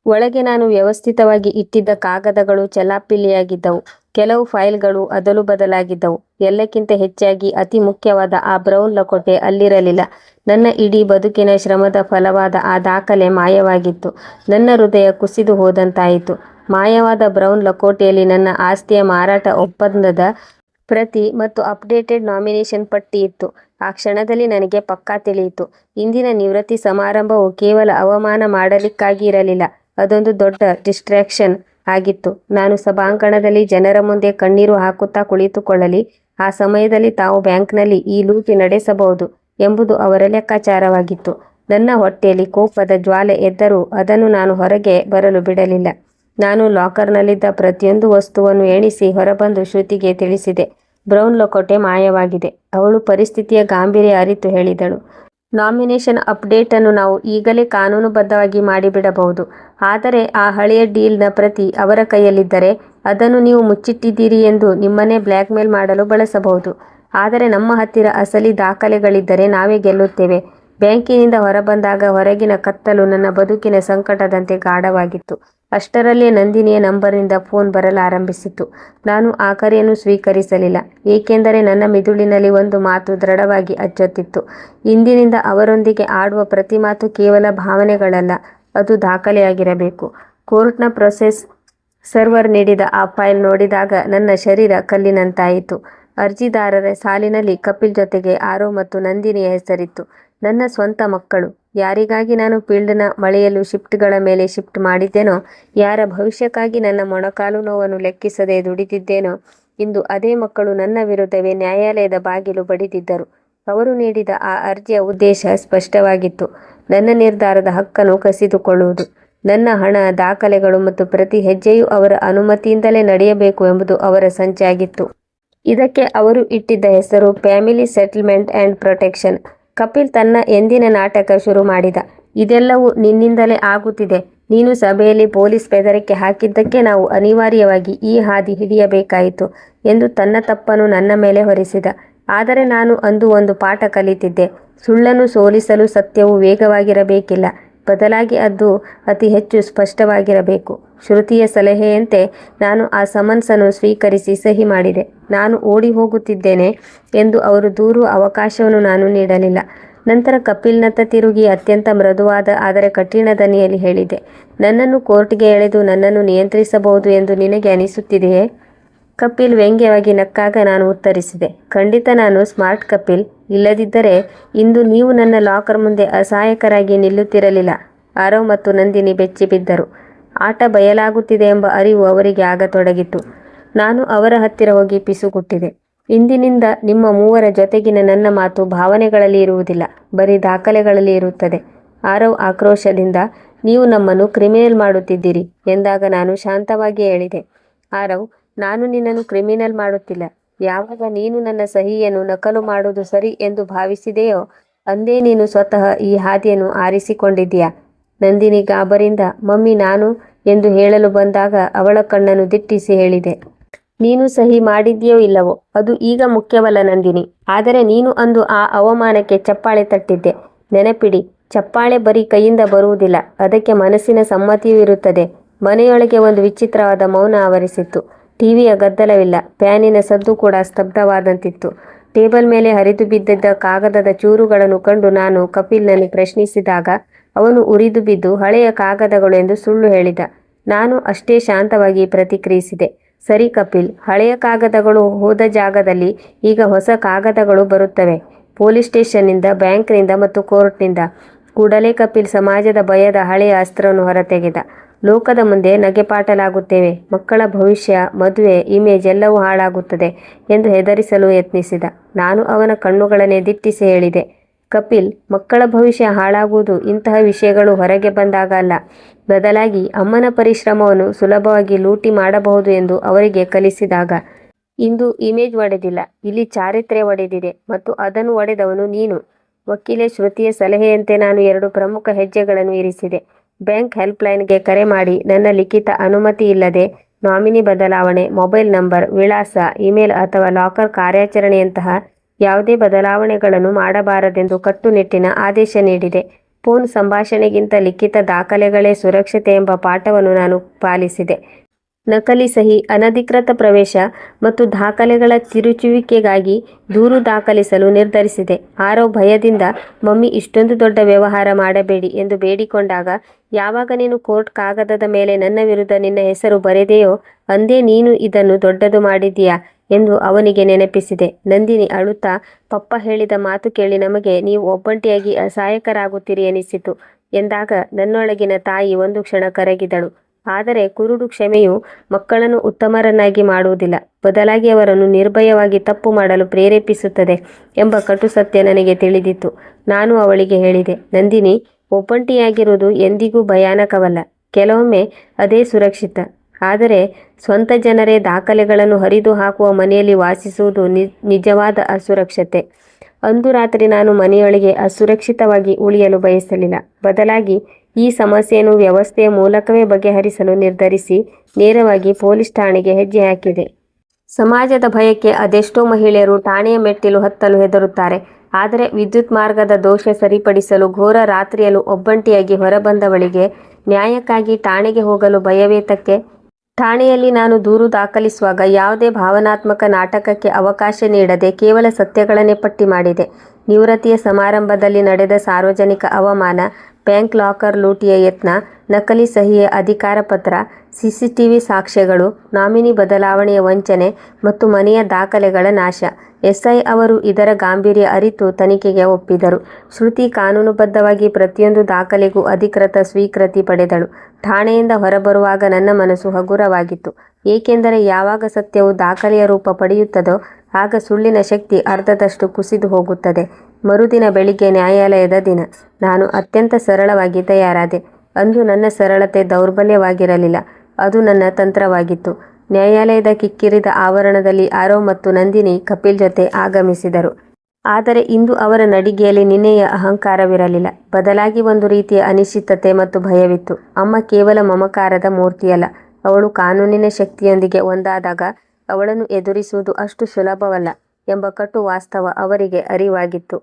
ಒಳಗೆ ನಾನು ವ್ಯವಸ್ಥಿತವಾಗಿ ಇಟ್ಟಿದ್ದ ಕಾಗದಗಳು ಚೆಲ್ಲಾಪಿಲ್ಲಿಯಾಗಿದ್ದವು. ಕೆಲವು ಫೈಲ್ಗಳು ಅದಲು ಬದಲಾಗಿದ್ದವು. ಎಲ್ಲಕ್ಕಿಂತ ಹೆಚ್ಚಾಗಿ ಅತಿ ಮುಖ್ಯವಾದ ಆ ಬ್ರೌನ್ ಲಕೋಟೆ ಅಲ್ಲಿರಲಿಲ್ಲ. ನನ್ನ ಇಡೀ ಬದುಕಿನ ಶ್ರಮದ ಫಲವಾದ ಆ ದಾಖಲೆ ಮಾಯವಾಗಿತ್ತು. ನನ್ನ ಹೃದಯ ಕುಸಿದು ಹೋದಂತಾಯಿತು. ಮಾಯವಾದ ಬ್ರೌನ್ ಲಕೋಟೆಯಲ್ಲಿ ನನ್ನ ಆಸ್ತಿಯ ಮಾರಾಟ ಒಪ್ಪಂದದ ಪ್ರತಿ ಮತ್ತು ಅಪ್ಡೇಟೆಡ್ ನಾಮಿನೇಷನ್ ಪಟ್ಟಿ ಇತ್ತು. ಆ ಕ್ಷಣದಲ್ಲಿ ನನಗೆ ಪಕ್ಕಾ ತಿಳಿಯಿತು, ಇಂದಿನ ನಿವೃತ್ತಿ ಸಮಾರಂಭವು ಕೇವಲ ಅವಮಾನ ಮಾಡಲಿಕ್ಕಾಗಿ ಇರಲಿಲ್ಲ, ಅದೊಂದು ದೊಡ್ಡ ಡಿಸ್ಟ್ರಾಕ್ಷನ್ ಆಗಿತ್ತು. ನಾನು ಸಭಾಂಗಣದಲ್ಲಿ ಜನರ ಮುಂದೆ ಕಣ್ಣೀರು ಹಾಕುತ್ತಾ ಕುಳಿತುಕೊಳ್ಳಲಿ, ಆ ಸಮಯದಲ್ಲಿ ತಾವು ಬ್ಯಾಂಕ್ನಲ್ಲಿ ಈ ಲೂಟಿ ನಡೆಸಬಹುದು ಎಂಬುದು ಅವರ ಲೆಕ್ಕಾಚಾರವಾಗಿತ್ತು. ನನ್ನ ಹೊಟ್ಟೆಯಲ್ಲಿ ಕೋಪದ ಜ್ವಾಲೆ ಎದ್ದರೂ ಅದನ್ನು ನಾನು ಹೊರಗೆ ಬರಲು ಬಿಡಲಿಲ್ಲ. ನಾನು ಲಾಕರ್ನಲ್ಲಿದ್ದ ಪ್ರತಿಯೊಂದು ವಸ್ತುವನ್ನು ಎಣಿಸಿ ಹೊರಬಂದು ಶ್ರುತಿಗೆ ತಿಳಿಸಿದೆ. ಬ್ರೌನ್ ಲಕೋಟೆ ಮಾಯವಾಗಿದೆ. ಅವಳು ಪರಿಸ್ಥಿತಿಯ ಗಾಂಭೀರ್ಯ ಅರಿತು ಹೇಳಿದಳು, ನಾಮಿನೇಷನ್ ಅಪ್ಡೇಟನ್ನು ನಾವು ಈಗಲೇ ಕಾನೂನುಬದ್ಧವಾಗಿ ಮಾಡಿಬಿಡಬಹುದು. ಆದರೆ ಆ ಹಳೆಯ ಡೀಲ್ನ ಪ್ರತಿ ಅವರ ಕೈಯಲ್ಲಿದ್ದರೆ ಅದನ್ನು ನೀವು ಮುಚ್ಚಿಟ್ಟಿದ್ದೀರಿ ಎಂದು ನಿಮ್ಮನ್ನೇ ಬ್ಲ್ಯಾಕ್ಮೇಲ್ ಮಾಡಲು ಬಳಸಬಹುದು. ಆದರೆ ನಮ್ಮ ಹತ್ತಿರ ಅಸಲಿ ದಾಖಲೆಗಳಿದ್ದರೆ ನಾವೇ ಗೆಲ್ಲುತ್ತೇವೆ. ಬ್ಯಾಂಕಿನಿಂದ ಹೊರಬಂದಾಗ ಹೊರಗಿನ ಕತ್ತಲು ನನ್ನ ಬದುಕಿನ ಸಂಕಟದಂತೆ ಗಾಢವಾಗಿತ್ತು. ಅಷ್ಟರಲ್ಲೇ ನಂದಿನಿಯ ನಂಬರ್ನಿಂದ ಫೋನ್ ಬರಲಾರಂಭಿಸಿತು. ನಾನು ಆ ಕರೆಯನ್ನು ಸ್ವೀಕರಿಸಲಿಲ್ಲ, ಏಕೆಂದರೆ ನನ್ನ ಮಿದುಳಿನಲ್ಲಿ ಒಂದು ಮಾತು ದೃಢವಾಗಿ ಅಚ್ಚೊತ್ತಿತ್ತು. ಇಂದಿನಿಂದ ಅವರೊಂದಿಗೆ ಆಡುವ ಪ್ರತಿ ಮಾತು ಕೇವಲ ಭಾವನೆಗಳಲ್ಲ, ಅದು ದಾಖಲೆಯಾಗಿರಬೇಕು. ಕೋರ್ಟ್ನ ಪ್ರೊಸೆಸ್ ಸರ್ವರ್ ನೀಡಿದ ಆ ಫೈಲ್ ನೋಡಿದಾಗ ನನ್ನ ಶರೀರ ಕಲ್ಲಿನಂತಾಯಿತು. ಅರ್ಜಿದಾರರ ಸಾಲಿನಲ್ಲಿ ಕಪಿಲ್ ಜೊತೆಗೆ ಆರವ್ ಮತ್ತು ನಂದಿನಿಯ ಹೆಸರಿತ್ತು. ನನ್ನ ಸ್ವಂತ ಮಕ್ಕಳು. ಯಾರಿಗಾಗಿ ನಾನು ಫೀಲ್ಡ್ನ ಮಳೆಯಲ್ಲೂ ಶಿಫ್ಟ್ಗಳ ಮೇಲೆ ಶಿಫ್ಟ್ ಮಾಡಿದ್ದೇನೋ, ಯಾರ ಭವಿಷ್ಯಕ್ಕಾಗಿ ನನ್ನ ಮೊಣಕಾಲು ನೋವನ್ನು ಲೆಕ್ಕಿಸದೆ ದುಡಿದಿದ್ದೇನೋ, ಇಂದು ಅದೇ ಮಕ್ಕಳು ನನ್ನ ವಿರುದ್ಧವೇ ನ್ಯಾಯಾಲಯದ ಬಾಗಿಲು ಬಡಿದಿದ್ದರು. ಅವರು ನೀಡಿದ ಆ ಅರ್ಜಿಯ ಉದ್ದೇಶ ಸ್ಪಷ್ಟವಾಗಿತ್ತು: ನನ್ನ ನಿರ್ಧಾರದ ಹಕ್ಕನ್ನು ಕಸಿದುಕೊಳ್ಳುವುದು. ನನ್ನ ಹಣ, ದಾಖಲೆಗಳು ಮತ್ತು ಪ್ರತಿ ಹೆಜ್ಜೆಯೂ ಅವರ ಅನುಮತಿಯಿಂದಲೇ ನಡೆಯಬೇಕು ಎಂಬುದು ಅವರ ಸಂಚಾಗಿತ್ತು. ಇದಕ್ಕೆ ಅವರು ಇಟ್ಟಿದ್ದ ಹೆಸರು family settlement and protection. Kapil ತನ್ನ ಎಂದಿನ ನಾಟಕ ಶುರು ಮಾಡಿದ. ಇದೆಲ್ಲವೂ ನಿನ್ನಿಂದಲೇ ಆಗುತ್ತಿದೆ. ನೀನು ಸಭೆಯಲ್ಲಿ ಪೊಲೀಸ್ ಬೆದರಿಕೆ ಹಾಕಿದ್ದಕ್ಕೆ ನಾವು ಅನಿವಾರ್ಯವಾಗಿ ಈ ಹಾದಿ ಹಿಡಿಯಬೇಕಾಯಿತು ಎಂದು ತನ್ನ ತಪ್ಪನ್ನು ನನ್ನ ಮೇಲೆ ಹೊರಿಸಿದ. ಆದರೆ ನಾನು ಅಂದು ಒಂದು ಪಾಠ ಕಲಿತಿದ್ದೆ: ಸುಳ್ಳನ್ನು ಸೋಲಿಸಲು ಸತ್ಯವು ವೇಗವಾಗಿರಬೇಕಿಲ್ಲ, ಬದಲಾಗಿ ಅದು ಅತಿ ಹೆಚ್ಚು ಸ್ಪಷ್ಟವಾಗಿರಬೇಕು. ಶ್ರುತಿಯ ಸಲಹೆಯಂತೆ ನಾನು ಆ ಸಮನ್ಸನ್ನು ಸ್ವೀಕರಿಸಿ ಸಹಿ ಮಾಡಿದೆ. ನಾನು ಓಡಿ ಹೋಗುತ್ತಿದ್ದೇನೆ ಎಂದು ಅವರು ದೂರುವ ಅವಕಾಶವನ್ನು ನಾನು ನೀಡಲಿಲ್ಲ. ನಂತರ ಕಪಿಲ್ನತ್ತ ತಿರುಗಿ ಅತ್ಯಂತ ಮೃದುವಾದ ಆದರೆ ಕಠಿಣ ದನಿಯಲ್ಲಿ ಹೇಳಿದೆ: ನನ್ನನ್ನು ಕೋರ್ಟ್ಗೆ ಎಳೆದು ನನ್ನನ್ನು ನಿಯಂತ್ರಿಸಬಹುದು ಎಂದು ನಿನಗೆ ಅನಿಸುತ್ತಿದೆಯೇ? ಕಪಿಲ್ ವ್ಯಂಗ್ಯವಾಗಿ ನಕ್ಕಾಗ ನಾನು ಉತ್ತರಿಸಿದೆ: ಖಂಡಿತ ನಾನು ಸ್ಮಾರ್ಟ್ ಕಪಿಲ್. ಇಲ್ಲದಿದ್ದರೆ ಇಂದು ನೀವು ನನ್ನ ಲಾಕರ್ ಮುಂದೆ ಅಸಹಾಯಕರಾಗಿ ನಿಲ್ಲುತ್ತಿರಲಿಲ್ಲ. ಆರವ್ ಮತ್ತು ನಂದಿನಿ ಬೆಚ್ಚಿಬಿದ್ದರು. ಆಟ ಬಯಲಾಗುತ್ತಿದೆ ಎಂಬ ಅರಿವು ಅವರಿಗೆ ಆಗತೊಡಗಿತು. ನಾನು ಅವರ ಹತ್ತಿರ ಹೋಗಿ ಪಿಸುಗುಟ್ಟಿದೆ: ಇಂದಿನಿಂದ ನಿಮ್ಮ ಮೂವರ ಜೊತೆಗಿನ ನನ್ನ ಮಾತು ಭಾವನೆಗಳಲ್ಲಿ ಇರುವುದಿಲ್ಲ, ಬರೀ ದಾಖಲೆಗಳಲ್ಲಿ ಇರುತ್ತದೆ. ಆರವ್ ಆಕ್ರೋಶದಿಂದ: ನೀವು ನಮ್ಮನ್ನು ಕ್ರಿಮಿನಲ್ ಮಾಡುತ್ತಿದ್ದೀರಿ ಎಂದಾಗ ನಾನು ಶಾಂತವಾಗಿ ಹೇಳಿದೆ: ಆರವ್, ನಾನು ನಿನ್ನನ್ನು ಕ್ರಿಮಿನಲ್ ಮಾಡುತ್ತಿಲ್ಲ. ಯಾವಾಗ ನೀನು ನನ್ನ ಸಹಿಯನ್ನು ನಕಲು ಮಾಡುವುದು ಸರಿ ಎಂದು ಭಾವಿಸಿದೆಯೋ ಅಂದೇ ನೀನು ಸ್ವತಃ ಈ ಹಾದಿಯನ್ನು ಆರಿಸಿಕೊಂಡಿದ್ದೀಯಾ. ನಂದಿನಿ ಗಾಬರಿಂದ ಮಮ್ಮಿ ನಾನು ಎಂದು ಹೇಳಲು ಬಂದಾಗ ಅವಳ ಕಣ್ಣನ್ನು ದಿಟ್ಟಿಸಿ ಹೇಳಿದೆ: ನೀನು ಸಹಿ ಮಾಡಿದ್ಯೋ ಇಲ್ಲವೋ ಅದು ಈಗ ಮುಖ್ಯವಲ್ಲ ನಂದಿನಿ. ಆದರೆ ನೀನು ಅಂದು ಆ ಅವಮಾನಕ್ಕೆ ಚಪ್ಪಾಳೆ ತಟ್ಟಿದ್ದೆ. ನೆನಪಿಡಿ, ಚಪ್ಪಾಳೆ ಬರೀ ಕೈಯಿಂದ ಬರುವುದಿಲ್ಲ, ಅದಕ್ಕೆ ಮನಸ್ಸಿನ ಸಮ್ಮತಿಯೂ ಇರುತ್ತದೆ. ಮನೆಯೊಳಗೆ ಒಂದು ವಿಚಿತ್ರವಾದ ಮೌನ ಆವರಿಸಿತ್ತು. ಟಿವಿಯ ಗದ್ದಲವಿಲ್ಲ, ಫ್ಯಾನಿನ ಸದ್ದು ಕೂಡ ಸ್ತಬ್ಧವಾದಂತಿತ್ತು. ಟೇಬಲ್ ಮೇಲೆ ಹರಿದು ಬಿದ್ದಿದ್ದ ಕಾಗದದ ಚೂರುಗಳನ್ನು ಕಂಡು ನಾನು ಕಪಿಲ್ನನ್ನು ಪ್ರಶ್ನಿಸಿದಾಗ ಅವನು ಉರಿದು ಬಿದ್ದು ಹಳೆಯ ಕಾಗದಗಳು ಎಂದು ಸುಳ್ಳು ಹೇಳಿದ. ನಾನು ಅಷ್ಟೇ ಶಾಂತವಾಗಿ ಪ್ರತಿಕ್ರಿಯಿಸಿದೆ: ಸರಿ ಕಪಿಲ್, ಹಳೆಯ ಕಾಗದಗಳು ಹೋದ ಜಾಗದಲ್ಲಿ ಈಗ ಹೊಸ ಕಾಗದಗಳು ಬರುತ್ತವೆ. ಪೊಲೀಸ್ ಸ್ಟೇಷನ್ನಿಂದ, ಬ್ಯಾಂಕ್ನಿಂದ ಮತ್ತು ಕೋರ್ಟ್ನಿಂದ. ಕೂಡಲೇ ಕಪಿಲ್ ಸಮಾಜದ ಭಯದ ಹಳೆಯ ಅಸ್ತ್ರವನ್ನು ಹೊರತೆಗೆದ. ಲೋಕದ ಮುಂದೆ ನಗೆಪಾಟಲಾಗುತ್ತೇವೆ, ಮಕ್ಕಳ ಭವಿಷ್ಯ, ಮದುವೆ, ಇಮೇಜ್ ಎಲ್ಲವೂ ಹಾಳಾಗುತ್ತದೆ ಎಂದು ಹೆದರಿಸಲು ಯತ್ನಿಸಿದ. ನಾನು ಅವನ ಕಣ್ಣುಗಳನ್ನೇ ದಿಟ್ಟಿಸಿ ಹೇಳಿದೆ: ಕಪಿಲ್, ಮಕ್ಕಳ ಭವಿಷ್ಯ ಹಾಳಾಗುವುದು ಇಂತಹ ವಿಷಯಗಳು ಹೊರಗೆ ಬಂದಾಗ ಅಲ್ಲ, ಬದಲಾಗಿ ಅಮ್ಮನ ಪರಿಶ್ರಮವನ್ನು ಸುಲಭವಾಗಿ ಲೂಟಿ ಮಾಡಬಹುದು ಎಂದು ಅವರಿಗೆ ಕಲಿಸಿದಾಗ. ಇಂದು ಇಮೇಜ್ ಒಡೆದಿಲ್ಲ, ಇಲ್ಲಿ ಚಾರಿತ್ರ್ಯ ಒಡೆದಿದೆ ಮತ್ತು ಅದನ್ನು ಒಡೆದವನು ನೀನು. ವಕೀಲೆ ಶ್ರುತಿಯ ಸಲಹೆಯಂತೆ ನಾನು 2 ಪ್ರಮುಖ ಹೆಜ್ಜೆಗಳನ್ನು ಇರಿಸಿದೆ. ಬ್ಯಾಂಕ್ ಹೆಲ್ಪ್ಲೈನ್ಗೆ ಕರೆ ಮಾಡಿ ನನ್ನ ಲಿಖಿತ ಅನುಮತಿ ಇಲ್ಲದೆ ನಾಮಿನಿ ಬದಲಾವಣೆ, ಮೊಬೈಲ್ ನಂಬರ್, ವಿಳಾಸ, ಇಮೇಲ್ ಅಥವಾ ಲಾಕರ್ ಕಾರ್ಯಾಚರಣೆಯಂತಹ ಯಾವುದೇ ಬದಲಾವಣೆಗಳನ್ನು ಮಾಡಬಾರದೆಂದು ಕಟ್ಟುನಿಟ್ಟಿನ ಆದೇಶ ನೀಡಿದೆ. ಫೋನ್ ಸಂಭಾಷಣೆಗಿಂತ ಲಿಖಿತ ದಾಖಲೆಗಳೇ ಸುರಕ್ಷತೆ ಎಂಬ ಪಾಠವನ್ನು ನಾನು ಪಾಲಿಸಿದೆ. ನಕಲಿ ಸಹಿ, ಅನಧಿಕೃತ ಪ್ರವೇಶ ಮತ್ತು ದಾಖಲೆಗಳ ತಿರುಚುವಿಕೆಗಾಗಿ ದೂರು ದಾಖಲಿಸಲು ನಿರ್ಧರಿಸಿದೆ. ಆರವ್ ಭಯದಿಂದ ಮಮ್ಮಿ ಇಷ್ಟೊಂದು ದೊಡ್ಡ ವ್ಯವಹಾರ ಮಾಡಬೇಡಿ ಎಂದು ಬೇಡಿಕೊಂಡಾಗ, ಯಾವಾಗ ನೀನು ಕೋರ್ಟ್ ಕಾಗದದ ಮೇಲೆ ನನ್ನ ವಿರುದ್ಧ ನಿನ್ನ ಹೆಸರು ಬರೆದೆಯೋ ಅಂದೇ ನೀನು ಇದನ್ನು ದೊಡ್ಡದು ಮಾಡಿದ್ದೀಯಾ ಎಂದು ಅವನಿಗೆ ನೆನಪಿಸಿದೆ. ನಂದಿನಿ ಅಳುತ್ತಾ, ಪಪ್ಪ ಹೇಳಿದ ಮಾತು ಕೇಳಿ ನಮಗೆ ನೀವು ಒಬ್ಬಂಟಿಯಾಗಿ ಅಸಹಾಯಕರಾಗುತ್ತೀರಿ ಎನಿಸಿತು ಎಂದಾಗ ನನ್ನೊಳಗಿನ ತಾಯಿ ಒಂದು ಕ್ಷಣ ಕರಗಿದಳು. ಆದರೆ ಕುರುಡು ಕ್ಷಮೆಯು ಮಕ್ಕಳನ್ನು ಉತ್ತಮರನ್ನಾಗಿ ಮಾಡುವುದಿಲ್ಲ, ಬದಲಾಗಿ ಅವರನ್ನು ನಿರ್ಭಯವಾಗಿ ತಪ್ಪು ಮಾಡಲು ಪ್ರೇರೇಪಿಸುತ್ತದೆ ಎಂಬ ಕಟು ಸತ್ಯ ನನಗೆ ತಿಳಿದಿತ್ತು. ನಾನು ಅವಳಿಗೆ ಹೇಳಿದೆ: ನಂದಿನಿ, ಒಬ್ಬಂಟಿಯಾಗಿರುವುದು ಎಂದಿಗೂ ಭಯಾನಕವಲ್ಲ, ಕೆಲವೊಮ್ಮೆ ಅದೇ ಸುರಕ್ಷಿತ. ಆದರೆ ಸ್ವಂತ ಜನರೇ ದಾಖಲೆಗಳನ್ನು ಹರಿದು ಹಾಕುವ ಮನೆಯಲ್ಲಿ ವಾಸಿಸುವುದು ನಿಜವಾದ ಅಸುರಕ್ಷತೆ. ಅಂದು ರಾತ್ರಿ ನಾನು ಮನೆಯೊಳಗೆ ಅಸುರಕ್ಷಿತವಾಗಿ ಉಳಿಯಲು ಬಯಸಲಿಲ್ಲ. ಬದಲಾಗಿ ಈ ಸಮಸ್ಯೆಯನ್ನು ವ್ಯವಸ್ಥೆಯ ಮೂಲಕವೇ ಬಗೆಹರಿಸಲು ನಿರ್ಧರಿಸಿ ನೇರವಾಗಿ ಪೊಲೀಸ್ ಠಾಣೆಗೆ ಹೆಜ್ಜೆ ಹಾಕಿದೆ. ಸಮಾಜದ ಭಯಕ್ಕೆ ಅದೆಷ್ಟೋ ಮಹಿಳೆಯರು ಠಾಣೆಯ ಮೆಟ್ಟಿಲು ಹತ್ತಲು ಹೆದರುತ್ತಾರೆ. ಆದರೆ ವಿದ್ಯುತ್ ಮಾರ್ಗದ ದೋಷ ಸರಿಪಡಿಸಲು ಘೋರ ರಾತ್ರಿಯಲ್ಲೂ ಒಬ್ಬಂಟಿಯಾಗಿ ಹೊರಬಂದವಳಿಗೆ ನ್ಯಾಯಕ್ಕಾಗಿ ಠಾಣೆಗೆ ಹೋಗಲು ಭಯವೇತಕ್ಕೆ? ಠಾಣೆಯಲ್ಲಿ ನಾನು ದೂರು ದಾಖಲಿಸುವಾಗ ಯಾವುದೇ ಭಾವನಾತ್ಮಕ ನಾಟಕಕ್ಕೆ ಅವಕಾಶ ನೀಡದೆ ಕೇವಲ ಸತ್ಯಗಳನ್ನೇ ಪಟ್ಟಿ ಮಾಡಿದೆ. ನಿವೃತ್ತಿಯ ಸಮಾರಂಭದಲ್ಲಿ ನಡೆದ ಸಾರ್ವಜನಿಕ ಅವಮಾನ, ಬ್ಯಾಂಕ್ ಲಾಕರ್ ಲೂಟಿಯ ಯತ್ನ, ನಕಲಿ ಸಹಿಯ ಅಧಿಕಾರ ಪತ್ರ, ಸಿಸಿಟಿವಿ ಸಾಕ್ಷ್ಯಗಳು, ನಾಮಿನಿ ಬದಲಾವಣೆಯ ವಂಚನೆ ಮತ್ತು ಮನೆಯ ದಾಖಲೆಗಳ ನಾಶ. ಎಸ್ಐ ಅವರು ಇದರ ಗಾಂಭೀರ್ಯ ಅರಿತು ತನಿಖೆಗೆ ಒಪ್ಪಿದರು. ಶ್ರುತಿ ಕಾನೂನುಬದ್ಧವಾಗಿ ಪ್ರತಿಯೊಂದು ದಾಖಲೆಗೂ ಅಧಿಕೃತ ಸ್ವೀಕೃತಿ ಪಡೆದಳು. ಠಾಣೆಯಿಂದ ಹೊರಬರುವಾಗ ನನ್ನ ಮನಸ್ಸು ಹಗುರವಾಗಿತ್ತು. ಏಕೆಂದರೆ ಯಾವಾಗ ಸತ್ಯವು ದಾಖಲೆಯ ರೂಪ ಪಡೆಯುತ್ತದೋ ಆಗ ಸುಳ್ಳಿನ ಶಕ್ತಿ ಅರ್ಧದಷ್ಟು ಕುಸಿದು ಹೋಗುತ್ತದೆ. ಮರುದಿನ ಬೆಳಿಗ್ಗೆ ನ್ಯಾಯಾಲಯದ ದಿನ. ನಾನು ಅತ್ಯಂತ ಸರಳವಾಗಿ ತಯಾರಾದೆ. ಅಂದು ನನ್ನ ಸರಳತೆ ದೌರ್ಬಲ್ಯವಾಗಿರಲಿಲ್ಲ, ಅದು ನನ್ನ ತಂತ್ರವಾಗಿತ್ತು. ನ್ಯಾಯಾಲಯದ ಕಿಕ್ಕಿರಿದ ಆವರಣದಲ್ಲಿ ಆರವ್ ಮತ್ತು ನಂದಿನಿ ಕಪಿಲ್ ಜೊತೆ ಆಗಮಿಸಿದರು. ಆದರೆ ಇಂದು ಅವರ ನಡಿಗೆಯಲ್ಲಿ ನಿನ್ನೆಯ ಅಹಂಕಾರವಿರಲಿಲ್ಲ. ಬದಲಾಗಿ ಒಂದು ರೀತಿಯ ಅನಿಶ್ಚಿತತೆ ಮತ್ತು ಭಯವಿತ್ತು. ಅಮ್ಮ ಕೇವಲ ಮಮಕಾರದ ಮೂರ್ತಿಯಲ್ಲ, ಅವಳು ಕಾನೂನಿನ ಶಕ್ತಿಯೊಂದಿಗೆ ಒಂದಾದಾಗ ಅವಳನ್ನು ಎದುರಿಸುವುದು ಅಷ್ಟು ಸುಲಭವಲ್ಲ ಎಂಬ ಕಟು ವಾಸ್ತವ ಅವರಿಗೆ ಅರಿವಾಗಿತ್ತು.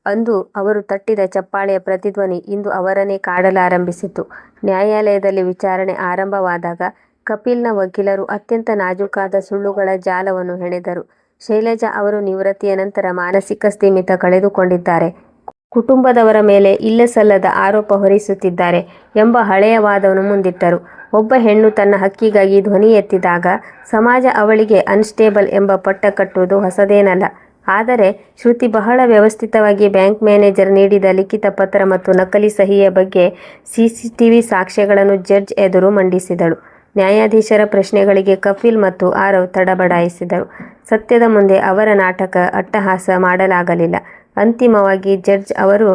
ಅಂದು ಅವರು ತಟ್ಟಿದ ಚಪ್ಪಾಳೆಯ ಪ್ರತಿಧ್ವನಿ ಇಂದು ಅವರನ್ನೇ ಕಾಡಲಾರಂಭಿಸಿತು. ನ್ಯಾಯಾಲಯದಲ್ಲಿ ವಿಚಾರಣೆ ಆರಂಭವಾದಾಗ ಕಪಿಲ್ನ ವಕೀಲರು ಅತ್ಯಂತ ನಾಜೂಕಾದ ಸುಳ್ಳುಗಳ ಜಾಲವನ್ನು ಹೆಣೆದರು. ಶೈಲಜಾ ಅವರು ನಿವೃತ್ತಿಯ ನಂತರ ಮಾನಸಿಕ ಸ್ಥಿಮಿತ ಕಳೆದುಕೊಂಡಿದ್ದಾರೆ, ಕುಟುಂಬದವರ ಮೇಲೆ ಇಲ್ಲಸಲ್ಲದ ಆರೋಪ ಹೊರಿಸುತ್ತಿದ್ದಾರೆ ಎಂಬ ಹಳೆಯ ವಾದವನ್ನು ಮುಂದಿಟ್ಟರು. ಒಬ್ಬ ಹೆಣ್ಣು ತನ್ನ ಹಕ್ಕಿಗಾಗಿ ಧ್ವನಿ ಎತ್ತಿದಾಗ ಸಮಾಜ ಅವಳಿಗೆ ಅನ್ಸ್ಟೇಬಲ್ ಎಂಬ ಪಟ್ಟ ಕಟ್ಟುವುದು ಹೊಸದೇನಲ್ಲ. ಆದರೆ ಶ್ರುತಿ ಬಹಳ ವ್ಯವಸ್ಥಿತವಾಗಿ ಬ್ಯಾಂಕ್ ಮ್ಯಾನೇಜರ್ ನೀಡಿದ ಲಿಖಿತ ಪತ್ರ ಮತ್ತು ನಕಲಿ ಸಹಿಯ ಬಗ್ಗೆ ಸಿಸಿಟಿವಿ ಸಾಕ್ಷ್ಯಗಳನ್ನು ಜಡ್ಜ್ ಎದುರು ಮಂಡಿಸಿದಳು. ನ್ಯಾಯಾಧೀಶರ ಪ್ರಶ್ನೆಗಳಿಗೆ ಕಪಿಲ್ ಮತ್ತು ಆರವ್ ತಡಬಡಾಯಿಸಿದರು. ಸತ್ಯದ ಮುಂದೆ ಅವರ ನಾಟಕ ಅಟ್ಟಹಾಸ ಮಾಡಲಾಗಲಿಲ್ಲ. ಅಂತಿಮವಾಗಿ ಜಡ್ಜ್ ಅವರು